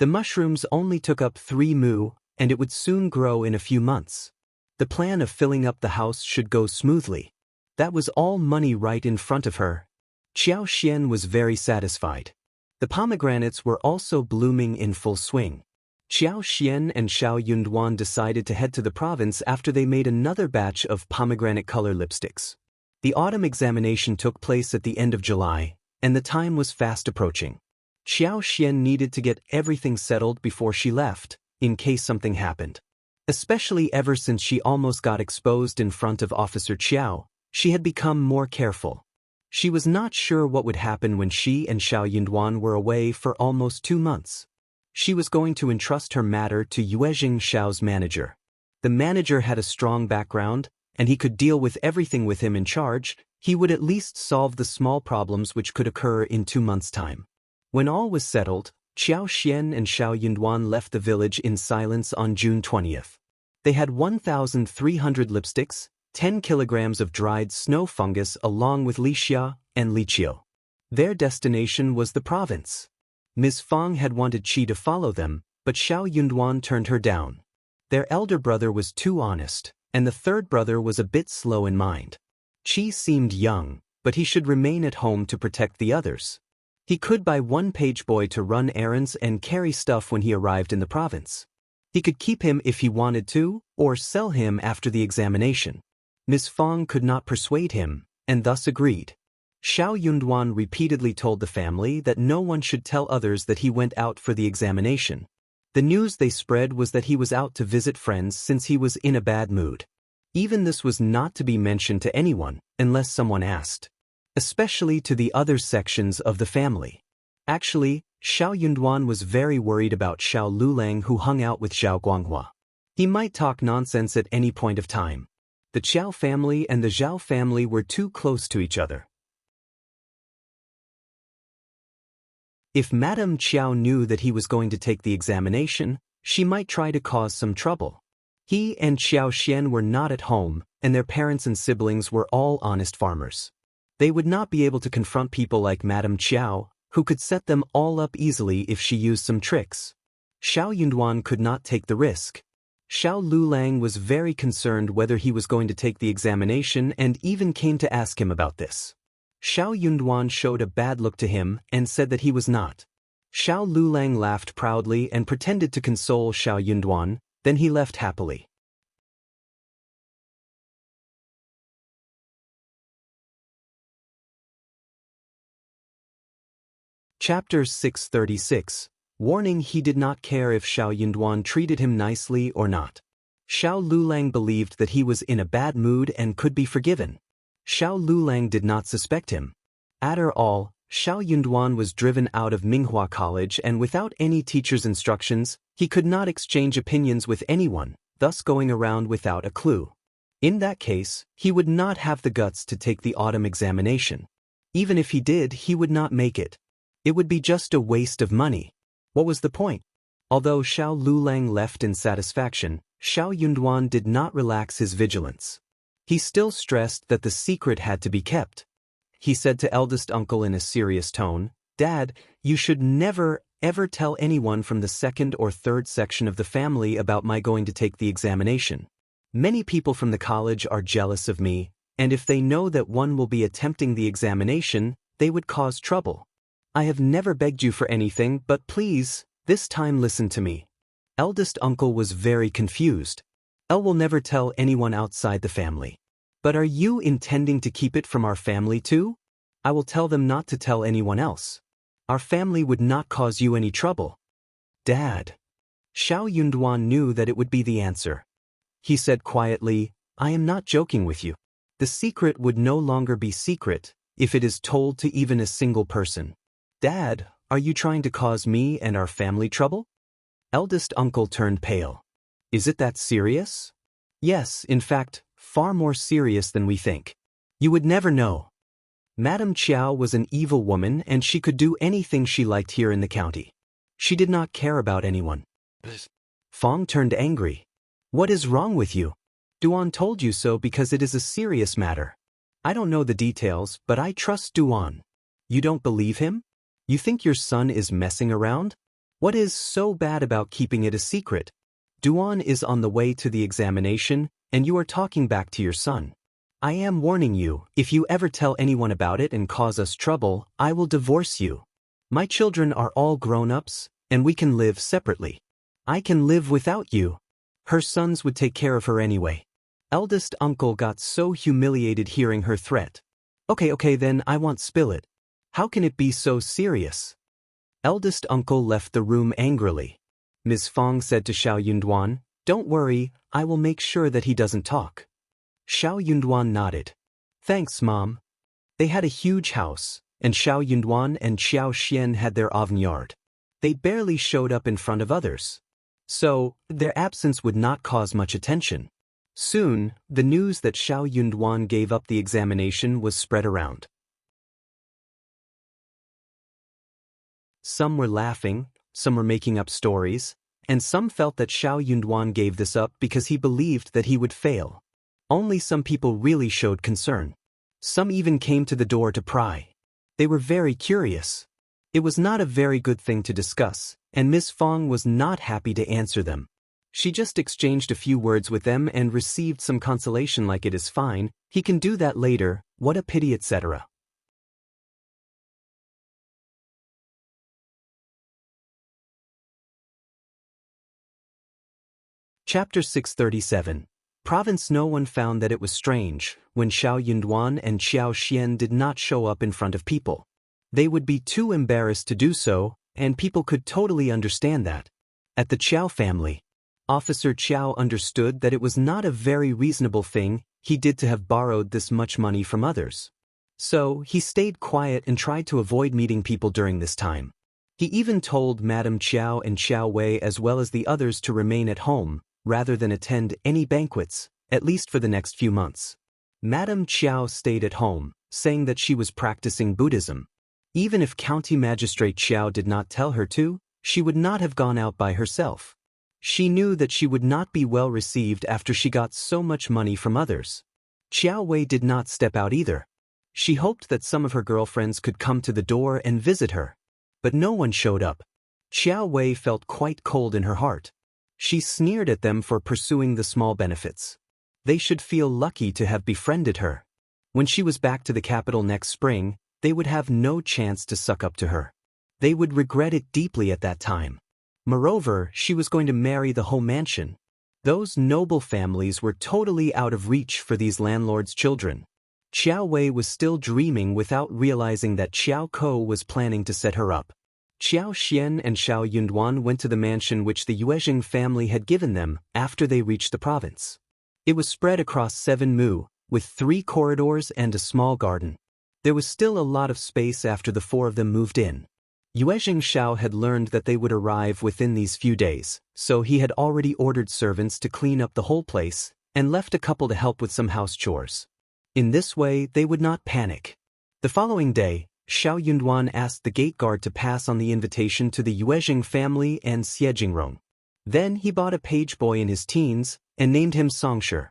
The mushrooms only took up 3 mu, and it would soon grow in a few months. The plan of filling up the house should go smoothly. That was all money right in front of her. Qiao Xian was very satisfied. The pomegranates were also blooming in full swing. Qiao Xian and Xiao Yunduan decided to head to the province after they made another batch of pomegranate color lipsticks. The autumn examination took place at the end of July, and the time was fast approaching. Qiao Xian needed to get everything settled before she left, in case something happened. Especially ever since she almost got exposed in front of Officer Qiao, she had become more careful. She was not sure what would happen when she and Xiao Yunduan were away for almost 2 months. She was going to entrust her matter to Yuezheng Shao's manager. The manager had a strong background, and he could deal with everything with him in charge. He would at least solve the small problems which could occur in 2 months' time. When all was settled, Qiao Xian and Xiao Yunduan left the village in silence on June 20th. They had 1,300 lipsticks, 10 kilograms of dried snow fungus along with Lixia and Liqiao. Their destination was the province. Ms. Fang had wanted Qi to follow them, but Xiao Yunduan turned her down. Their elder brother was too honest, and the third brother was a bit slow in mind. Qi seemed young, but he should remain at home to protect the others. He could buy one page boy to run errands and carry stuff when he arrived in the province. He could keep him if he wanted to, or sell him after the examination. Ms. Fang could not persuade him, and thus agreed. Xiao Yunduan repeatedly told the family that no one should tell others that he went out for the examination. The news they spread was that he was out to visit friends since he was in a bad mood. Even this was not to be mentioned to anyone, unless someone asked. Especially to the other sections of the family. Actually, Xiao Yunduan was very worried about Shao Liulang, who hung out with Zhao Guanghua. He might talk nonsense at any point of time. The Qiao family and the Zhao family were too close to each other. If Madame Qiao knew that he was going to take the examination, she might try to cause some trouble. He and Qiao Xian were not at home, and their parents and siblings were all honest farmers. They would not be able to confront people like Madame Qiao, who could set them all up easily if she used some tricks. Xiao Yunduan could not take the risk. Shao Liulang was very concerned whether he was going to take the examination and even came to ask him about this. Xiao Yunduan showed a bad look to him and said that he was not. Shao Liulang laughed proudly and pretended to console Xiao Yunduan, then he left happily. Chapter 636. warning he did not care if Xiao Yunduan treated him nicely or not. Xiao Liulang believed that he was in a bad mood and could be forgiven. Xiao Liulang did not suspect him. After all, Xiao Yunduan was driven out of Minghua College and without any teacher's instructions, he could not exchange opinions with anyone, thus going around without a clue. In that case, he would not have the guts to take the autumn examination. Even if he did, he would not make it. It would be just a waste of money. What was the point? Although Xiao Liulang left in satisfaction, Xiao Yunduan did not relax his vigilance. He still stressed that the secret had to be kept. He said to eldest uncle in a serious tone, "Dad, you should never, ever tell anyone from the second or third section of the family about my going to take the examination. Many people from the college are jealous of me, and if they know that one will be attempting the examination, they would cause trouble. I have never begged you for anything, but please, this time listen to me." Eldest uncle was very confused. "El will never tell anyone outside the family. But are you intending to keep it from our family too?" "I will tell them not to tell anyone else. Our family would not cause you any trouble." "Dad." Xiao Yunduan knew that it would be the answer. He said quietly, "I am not joking with you. The secret would no longer be secret if it is told to even a single person." "Dad, are you trying to cause me and our family trouble?" Eldest uncle turned pale. "Is it that serious?" "Yes, in fact, far more serious than we think. You would never know. Madame Qiao was an evil woman and she could do anything she liked here in the county. She did not care about anyone." Fong turned angry. "What is wrong with you? Duan told you so because it is a serious matter. I don't know the details, but I trust Duan. You don't believe him? You think your son is messing around? What is so bad about keeping it a secret? Duan is on the way to the examination, and you are talking back to your son. I am warning you, if you ever tell anyone about it and cause us trouble, I will divorce you. My children are all grown-ups, and we can live separately. I can live without you. Her sons would take care of her anyway." Eldest uncle got so humiliated hearing her threat. Okay, then I won't spill it. How can it be so serious?" Eldest uncle left the room angrily. Ms. Fong said to Xiao Yunduan, "Don't worry, I will make sure that he doesn't talk." Xiao Yunduan nodded. "Thanks, Mom." They had a huge house, and Xiao Yunduan and Qiao Xian had their avant-garde. They barely showed up in front of others. So, their absence would not cause much attention. Soon, the news that Xiao Yunduan gave up the examination was spread around. Some were laughing, some were making up stories, and some felt that Xiao Yunduan gave this up because he believed that he would fail. Only some people really showed concern. Some even came to the door to pry. They were very curious. It was not a very good thing to discuss, and Miss Fong was not happy to answer them. She just exchanged a few words with them and received some consolation like "it is fine, he can do that later, what a pity," etc. Chapter 637. Province. No one found that it was strange when Xiao Yunduan and Qiao Xian did not show up in front of people. They would be too embarrassed to do so, and people could totally understand that. At the Qiao family, Officer Qiao understood that it was not a very reasonable thing he did to have borrowed this much money from others. So, he stayed quiet and tried to avoid meeting people during this time. He even told Madame Qiao and Qiao Wei as well as the others to remain at home, rather than attend any banquets, at least for the next few months. Madame Qiao stayed at home, saying that she was practicing Buddhism. Even if County Magistrate Qiao did not tell her to, she would not have gone out by herself. She knew that she would not be well received after she got so much money from others. Qiao Wei did not step out either. She hoped that some of her girlfriends could come to the door and visit her. But no one showed up. Qiao Wei felt quite cold in her heart. She sneered at them for pursuing the small benefits. They should feel lucky to have befriended her. When she was back to the capital next spring, they would have no chance to suck up to her. They would regret it deeply at that time. Moreover, she was going to marry the whole mansion. Those noble families were totally out of reach for these landlords' children. Qiao Wei was still dreaming without realizing that Qiao Ko was planning to set her up. Qiao Xian and Shao Yunduan went to the mansion which the Yuezheng family had given them after they reached the province. It was spread across 7 mu, with 3 corridors and a small garden. There was still a lot of space after the 4 of them moved in. Yuezheng Shao had learned that they would arrive within these few days, so he had already ordered servants to clean up the whole place, and left a couple to help with some house chores. In this way, they would not panic. The following day, Shao Yunduan asked the gate guard to pass on the invitation to the Yuezheng family and Xiejingrong. Then he bought a page boy in his teens, and named him Songshi.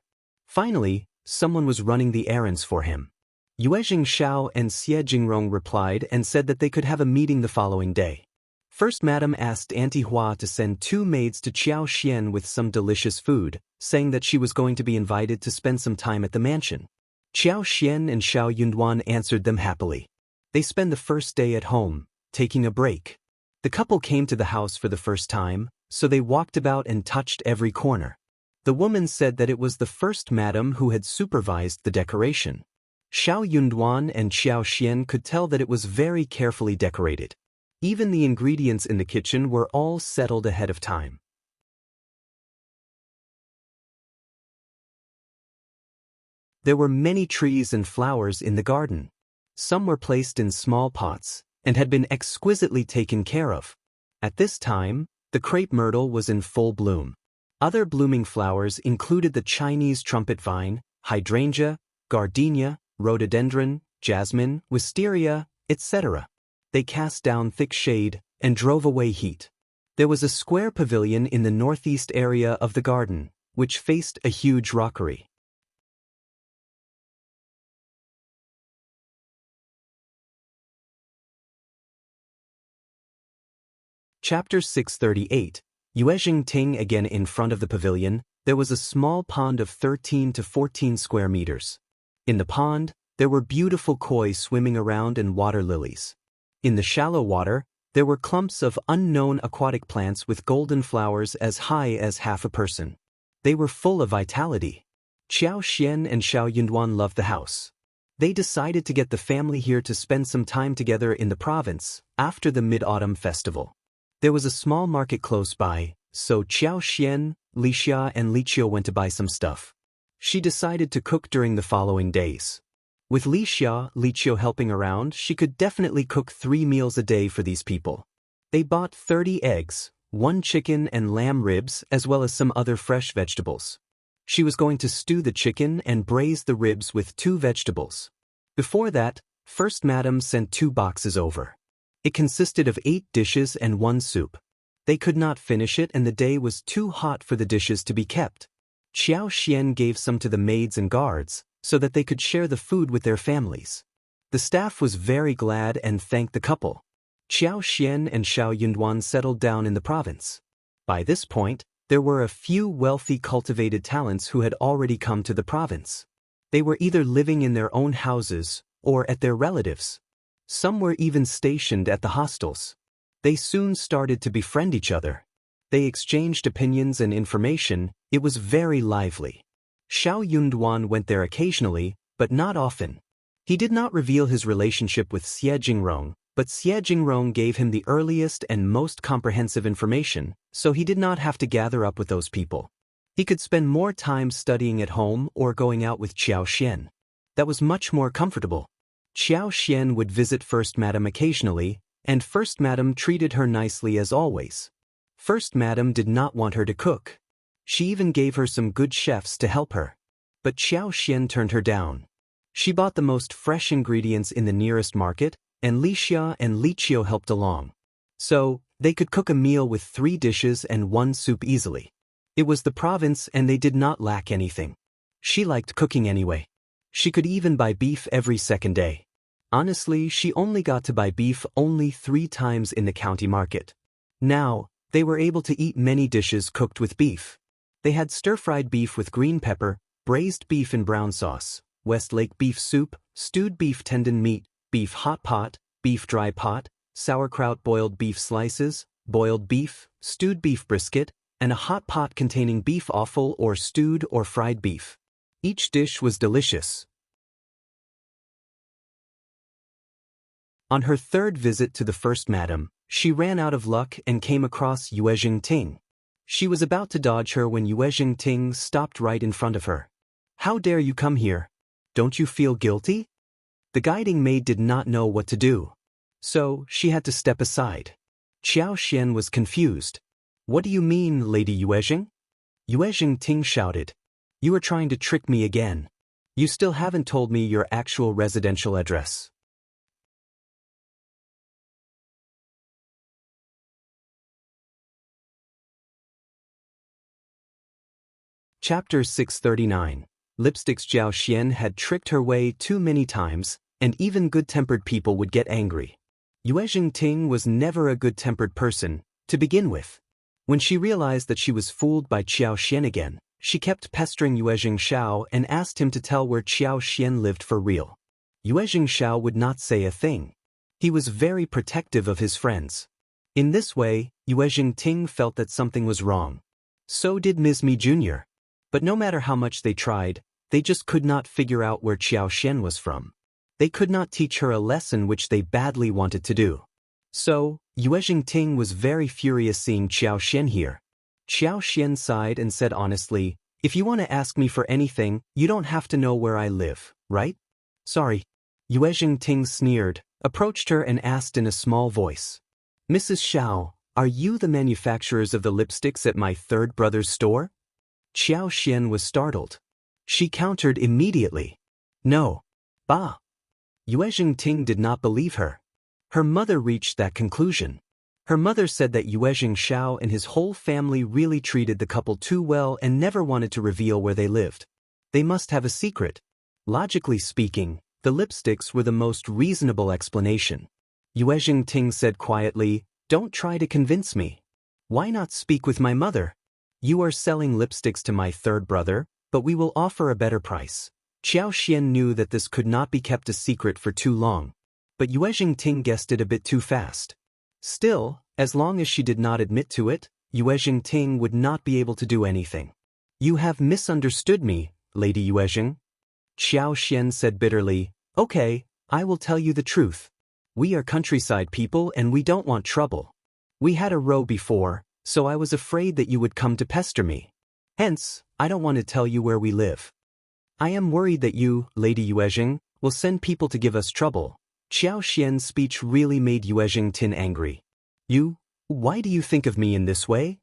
Finally, someone was running the errands for him. Yuezheng Shao and Xiejingrong replied and said that they could have a meeting the following day. First Madam asked Auntie Hua to send 2 maids to Qiao Xian with some delicious food, saying that she was going to be invited to spend some time at the mansion. Qiao Xian and Shao Yunduan answered them happily. They spent the first day at home, taking a break. The couple came to the house for the first time, so they walked about and touched every corner. The woman said that it was the first madam who had supervised the decoration. Shao Yunduan and Qiao Xian could tell that it was very carefully decorated. Even the ingredients in the kitchen were all settled ahead of time. There were many trees and flowers in the garden. Some were placed in small pots, and had been exquisitely taken care of. At this time, the crepe myrtle was in full bloom. Other blooming flowers included the Chinese trumpet vine, hydrangea, gardenia, rhododendron, jasmine, wisteria, etc. They cast down thick shade and drove away heat. There was a square pavilion in the northeast area of the garden, which faced a huge rockery. Chapter 638, Yuezheng Ting. Again in front of the pavilion, there was a small pond of 13 to 14 square meters. In the pond, there were beautiful koi swimming around and water lilies. In the shallow water, there were clumps of unknown aquatic plants with golden flowers as high as half a person. They were full of vitality. Qiao Xian and Shao Yunduan loved the house. They decided to get the family here to spend some time together in the province after the Mid-Autumn Festival. There was a small market close by, so Qiao Xian, Liulang and Qiao went to buy some stuff. She decided to cook during the following days. With Qiao helping around, she could definitely cook 3 meals a day for these people. They bought 30 eggs, 1 chicken and lamb ribs as well as some other fresh vegetables. She was going to stew the chicken and braise the ribs with 2 vegetables. Before that, First Madam sent 2 boxes over. It consisted of 8 dishes and 1 soup. They could not finish it and the day was too hot for the dishes to be kept. Qiao Xian gave some to the maids and guards, so that they could share the food with their families. The staff was very glad and thanked the couple. Qiao Xian and Shao Yunduan settled down in the province. By this point, there were a few wealthy cultivated talents who had already come to the province. They were either living in their own houses or at their relatives'. Some were even stationed at the hostels. They soon started to befriend each other. They exchanged opinions and information. It was very lively. Shao Yunduan went there occasionally, but not often. He did not reveal his relationship with Xiejingrong, but Xiejingrong gave him the earliest and most comprehensive information, so he did not have to gather up with those people. He could spend more time studying at home or going out with Qiao Xian. That was much more comfortable. Qiao Xian would visit First Madam occasionally, and First Madam treated her nicely as always. First Madam did not want her to cook. She even gave her some good chefs to help her. But Qiao Xian turned her down. She bought the most fresh ingredients in the nearest market, and Liulang and Qiao helped along. So, they could cook a meal with 3 dishes and 1 soup easily. It was the province and they did not lack anything. She liked cooking anyway. She could even buy beef every second day. Honestly, she only got to buy beef only 3 times in the county market. Now, they were able to eat many dishes cooked with beef. They had stir-fried beef with green pepper, braised beef in brown sauce, Westlake beef soup, stewed beef tendon meat, beef hot pot, beef dry pot, sauerkraut boiled beef slices, boiled beef, stewed beef brisket, and a hot pot containing beef offal or stewed or fried beef. Each dish was delicious. On her 3rd visit to the First Madam, She ran out of luck and came across Yuezheng Ting. She was about to dodge her when Yuezheng Ting stopped right in front of her. "How dare you come here? Don't you feel guilty?" The guiding maid did not know what to do, so she had to step aside. Qiao Xian was confused. "What do you mean, Lady Yuezheng?" Yuezheng Ting shouted. "You are trying to trick me again. You still haven't told me your actual residential address." Chapter 639. Lipsticks. Zhao Xian had tricked her way too many times, and even good-tempered people would get angry. Yuezheng Ting was never a good-tempered person, to begin with. When she realized that she was fooled by Qiao Xian again, she kept pestering Yuezheng Shao and asked him to tell where Qiao Xian lived for real. Yuezheng Shao would not say a thing. He was very protective of his friends. In this way, Yuezheng Ting felt that something was wrong. So did Ms. Mi Jr. But no matter how much they tried, they just could not figure out where Qiao Xian was from. They could not teach her a lesson which they badly wanted to do. So, Yuezheng Ting was very furious seeing Qiao Xian here. Qiao Xian sighed and said honestly, "If you want to ask me for anything, you don't have to know where I live, right?" "Sorry." Yuezheng Ting sneered, approached her and asked in a small voice. "Mrs. Shao, are you the manufacturers of the lipsticks at my third brother's store?" Qiao Xian was startled. She countered immediately. "No." "Bah." Yuezheng Ting did not believe her. Her mother reached that conclusion. Her mother said that Yuezheng Shao and his whole family really treated the couple too well and never wanted to reveal where they lived. They must have a secret. Logically speaking, the lipsticks were the most reasonable explanation. Yuezheng Ting said quietly, "Don't try to convince me. Why not speak with my mother? You are selling lipsticks to my third brother, but we will offer a better price." Qiao Xian knew that this could not be kept a secret for too long. But Yuezheng Ting guessed it a bit too fast. Still, as long as she did not admit to it, Yuezheng Ting would not be able to do anything. "You have misunderstood me, Lady Yuezheng." Qiao Xian said bitterly, "Okay, I will tell you the truth. We are countryside people and we don't want trouble. We had a row before, so I was afraid that you would come to pester me. Hence, I don't want to tell you where we live. I am worried that you, Lady Yuezheng, will send people to give us trouble." Qiao Xian's speech really made Yuezheng Tin angry. "You? Why do you think of me in this way?"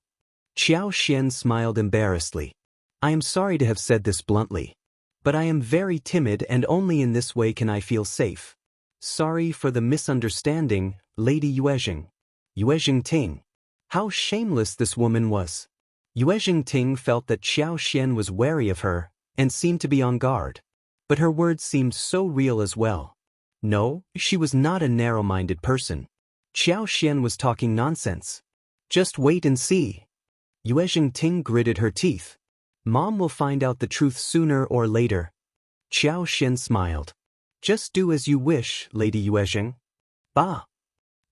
Qiao Xian smiled embarrassedly. "I am sorry to have said this bluntly. But I am very timid and only in this way can I feel safe. Sorry for the misunderstanding, Lady Yuezheng." Yuezheng Ting. How shameless this woman was. Yuezheng Ting felt that Qiao Xian was wary of her, and seemed to be on guard. But her words seemed so real as well. No, she was not a narrow-minded person. Qiao Xian was talking nonsense. Just wait and see. Yuezheng Ting gritted her teeth. Mom will find out the truth sooner or later. Qiao Xian smiled. Just do as you wish, Lady Yuezheng. Bah.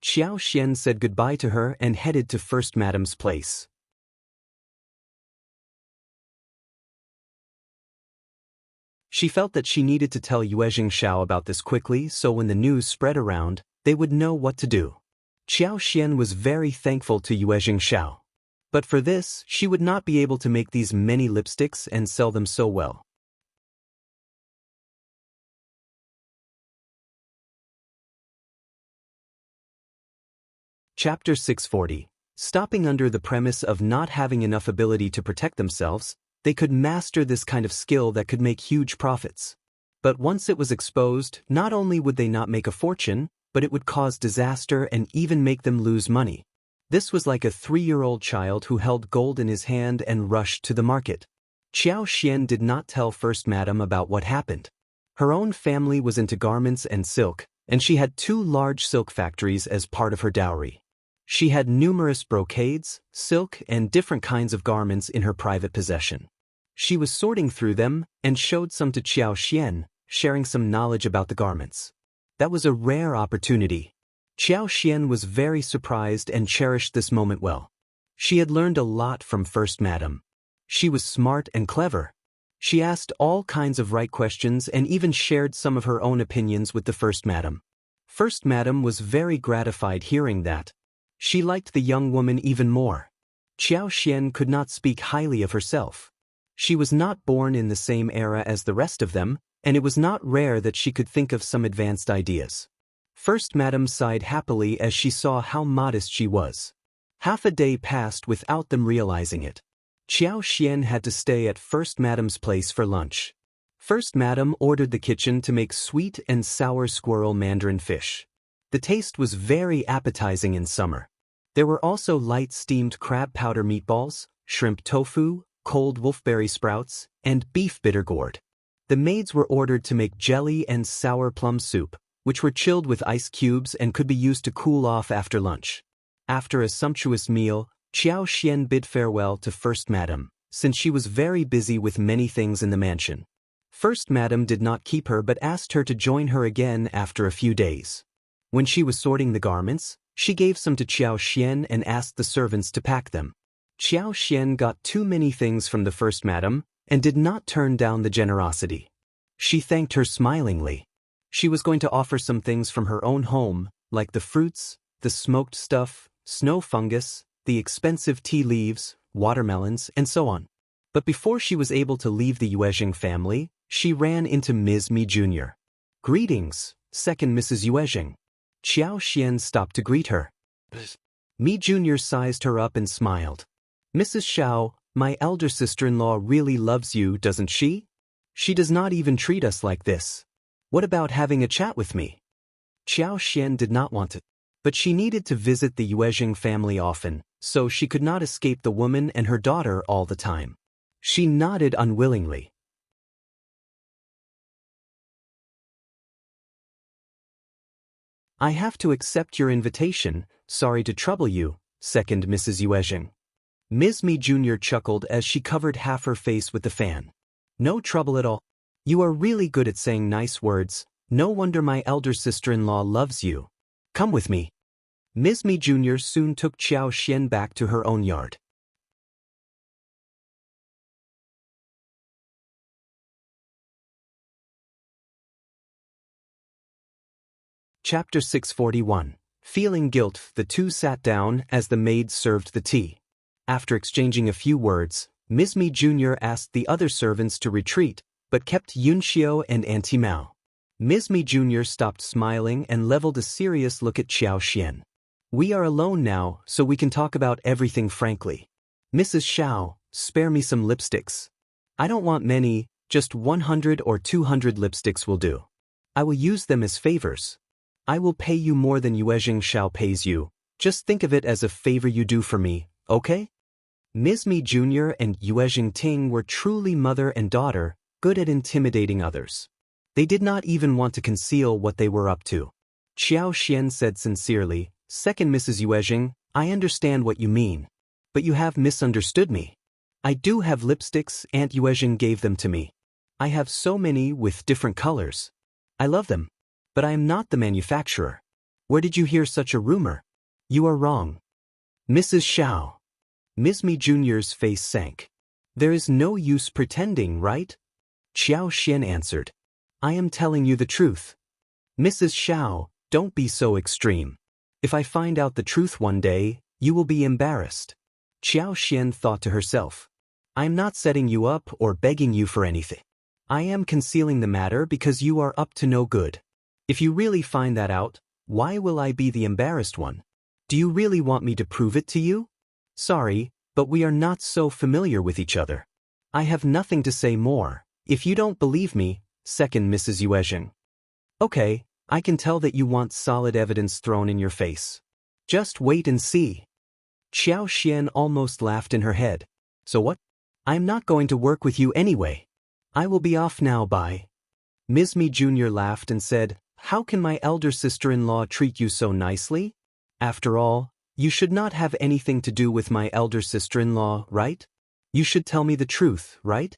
Qiao Xian said goodbye to her and headed to First Madam's place. She felt that she needed to tell Yuezheng Shao about this quickly so when the news spread around, they would know what to do. Qiao Xian was very thankful to Yuezheng Shao. But for this, she would not be able to make these many lipsticks and sell them so well. Chapter 640. Stopping. Under the premise of not having enough ability to protect themselves, they could master this kind of skill that could make huge profits. But once it was exposed, not only would they not make a fortune, but it would cause disaster and even make them lose money. This was like a 3-year-old child who held gold in his hand and rushed to the market. Qiao Xian did not tell First Madam about what happened. Her own family was into garments and silk, and she had 2 large silk factories as part of her dowry. She had numerous brocades, silk, and different kinds of garments in her private possession. She was sorting through them and showed some to Qiao Xian, sharing some knowledge about the garments. That was a rare opportunity. Qiao Xian was very surprised and cherished this moment well. She had learned a lot from First Madam. She was smart and clever. She asked all kinds of right questions and even shared some of her own opinions with the First Madam. First Madam was very gratified hearing that. She liked the young woman even more. Xiao could not speak highly of herself. She was not born in the same era as the rest of them, and it was not rare that she could think of some advanced ideas. First Madam sighed happily as she saw how modest she was. Half a day passed without them realizing it. Xiao had to stay at First Madam's place for lunch. First Madam ordered the kitchen to make sweet and sour squirrel mandarin fish. The taste was very appetizing in summer. There were also light steamed crab powder meatballs, shrimp tofu, cold wolfberry sprouts, and beef bitter gourd. The maids were ordered to make jelly and sour plum soup, which were chilled with ice cubes and could be used to cool off after lunch. After a sumptuous meal, Xiao bid farewell to First Madam, since she was very busy with many things in the mansion. First Madam did not keep her but asked her to join her again after a few days. When she was sorting the garments, she gave some to Xiao and asked the servants to pack them. Xiao got too many things from the First Madam and did not turn down the generosity. She thanked her smilingly. She was going to offer some things from her own home, like the fruits, the smoked stuff, snow fungus, the expensive tea leaves, watermelons, and so on. But before she was able to leave the Yuezheng family, she ran into Ms. Mi Jr. "Greetings, second Mrs. Yuezheng." Xiao stopped to greet her. Mi Jr. sized her up and smiled. "Mrs. Shao, my elder sister-in-law really loves you, doesn't she? She does not even treat us like this. What about having a chat with me?" Xiao did not want it, but she needed to visit the Yuezheng family often, so she could not escape the woman and her daughter all the time. She nodded unwillingly. "I have to accept your invitation, sorry to trouble you, second Mrs. Yuezheng." Ms. Mi Jr. chuckled as she covered half her face with the fan. "No trouble at all. You are really good at saying nice words, no wonder my elder sister-in-law loves you. Come with me." Ms. Mi Jr. soon took Xiao back to her own yard. Chapter 641. Feeling guilt, the two sat down as the maids served the tea. After exchanging a few words, Ms. Mi Jr. asked the other servants to retreat, but kept Xiao and Auntie Mao. Ms. Mi Jr. stopped smiling and leveled a serious look at Xiao. "We are alone now, so we can talk about everything frankly. Mrs. Shao, spare me some lipsticks. I don't want many, just 100 or 200 lipsticks will do. I will use them as favors. I will pay you more than Yuezheng Shao pays you. Just think of it as a favor you do for me, okay?" Ms. Mi Jr. and Yuezheng Ting were truly mother and daughter, good at intimidating others. They did not even want to conceal what they were up to. Xiao said sincerely, "Second Mrs. Yuezheng, I understand what you mean. But you have misunderstood me. I do have lipsticks, Aunt Yuezheng gave them to me. I have so many with different colors. I love them. But I am not the manufacturer. Where did you hear such a rumor? You are wrong." "Mrs. Shao." Ms. Mi Jr.'s face sank. "There is no use pretending, right?" Xiao answered. "I am telling you the truth." "Mrs. Shao, don't be so extreme. If I find out the truth one day, you will be embarrassed." Xiao thought to herself. "I am not setting you up or begging you for anything. I am concealing the matter because you are up to no good. If you really find that out, why will I be the embarrassed one? Do you really want me to prove it to you? Sorry, but we are not so familiar with each other. I have nothing to say more, if you don't believe me, second Mrs. Yuezheng." "Okay, I can tell that you want solid evidence thrown in your face. Just wait and see." Xiao almost laughed in her head. "So what? I'm not going to work with you anyway. I will be off now, bye." Ms. Mi Jr. laughed and said, "How can my elder sister-in-law treat you so nicely? After all, you should not have anything to do with my elder sister-in-law, right? You should tell me the truth, right?"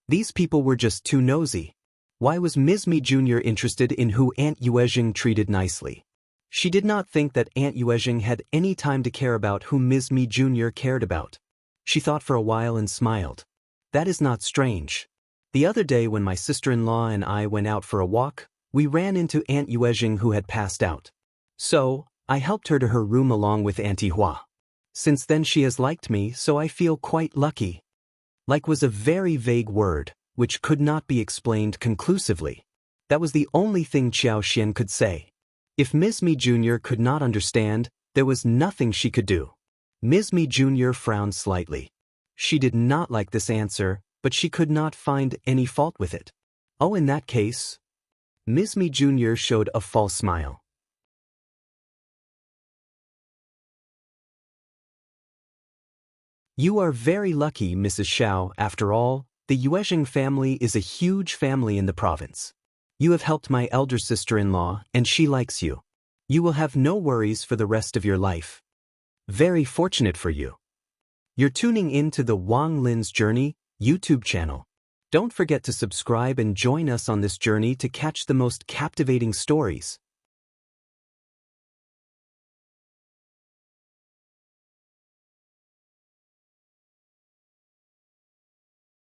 These people were just too nosy. Why was Ms. Mi Jr. interested in who Aunt Yuezheng treated nicely? She did not think that Aunt Yuezheng had any time to care about who Ms. Mi Jr. cared about. She thought for a while and smiled. "That is not strange. The other day when my sister-in-law and I went out for a walk, we ran into Aunt Yuezheng who had passed out. So, I helped her to her room along with Auntie Hua. Since then she has liked me, so I feel quite lucky. Like was a very vague word, which could not be explained conclusively. That was the only thing Qiao Xian could say. If Ms. Mi Jr. could not understand, there was nothing she could do. Ms. Mi Jr. frowned slightly. She did not like this answer, but she could not find any fault with it. Oh, in that case. Ms. Mi Jr. showed a false smile. You are very lucky, Mrs. Shao. After all, the Yuezheng family is a huge family in the province. You have helped my elder sister-in-law, and she likes you. You will have no worries for the rest of your life. Very fortunate for you. You're tuning in to the Wang Lin's Journey YouTube channel. Don't forget to subscribe and join us on this journey to catch the most captivating stories.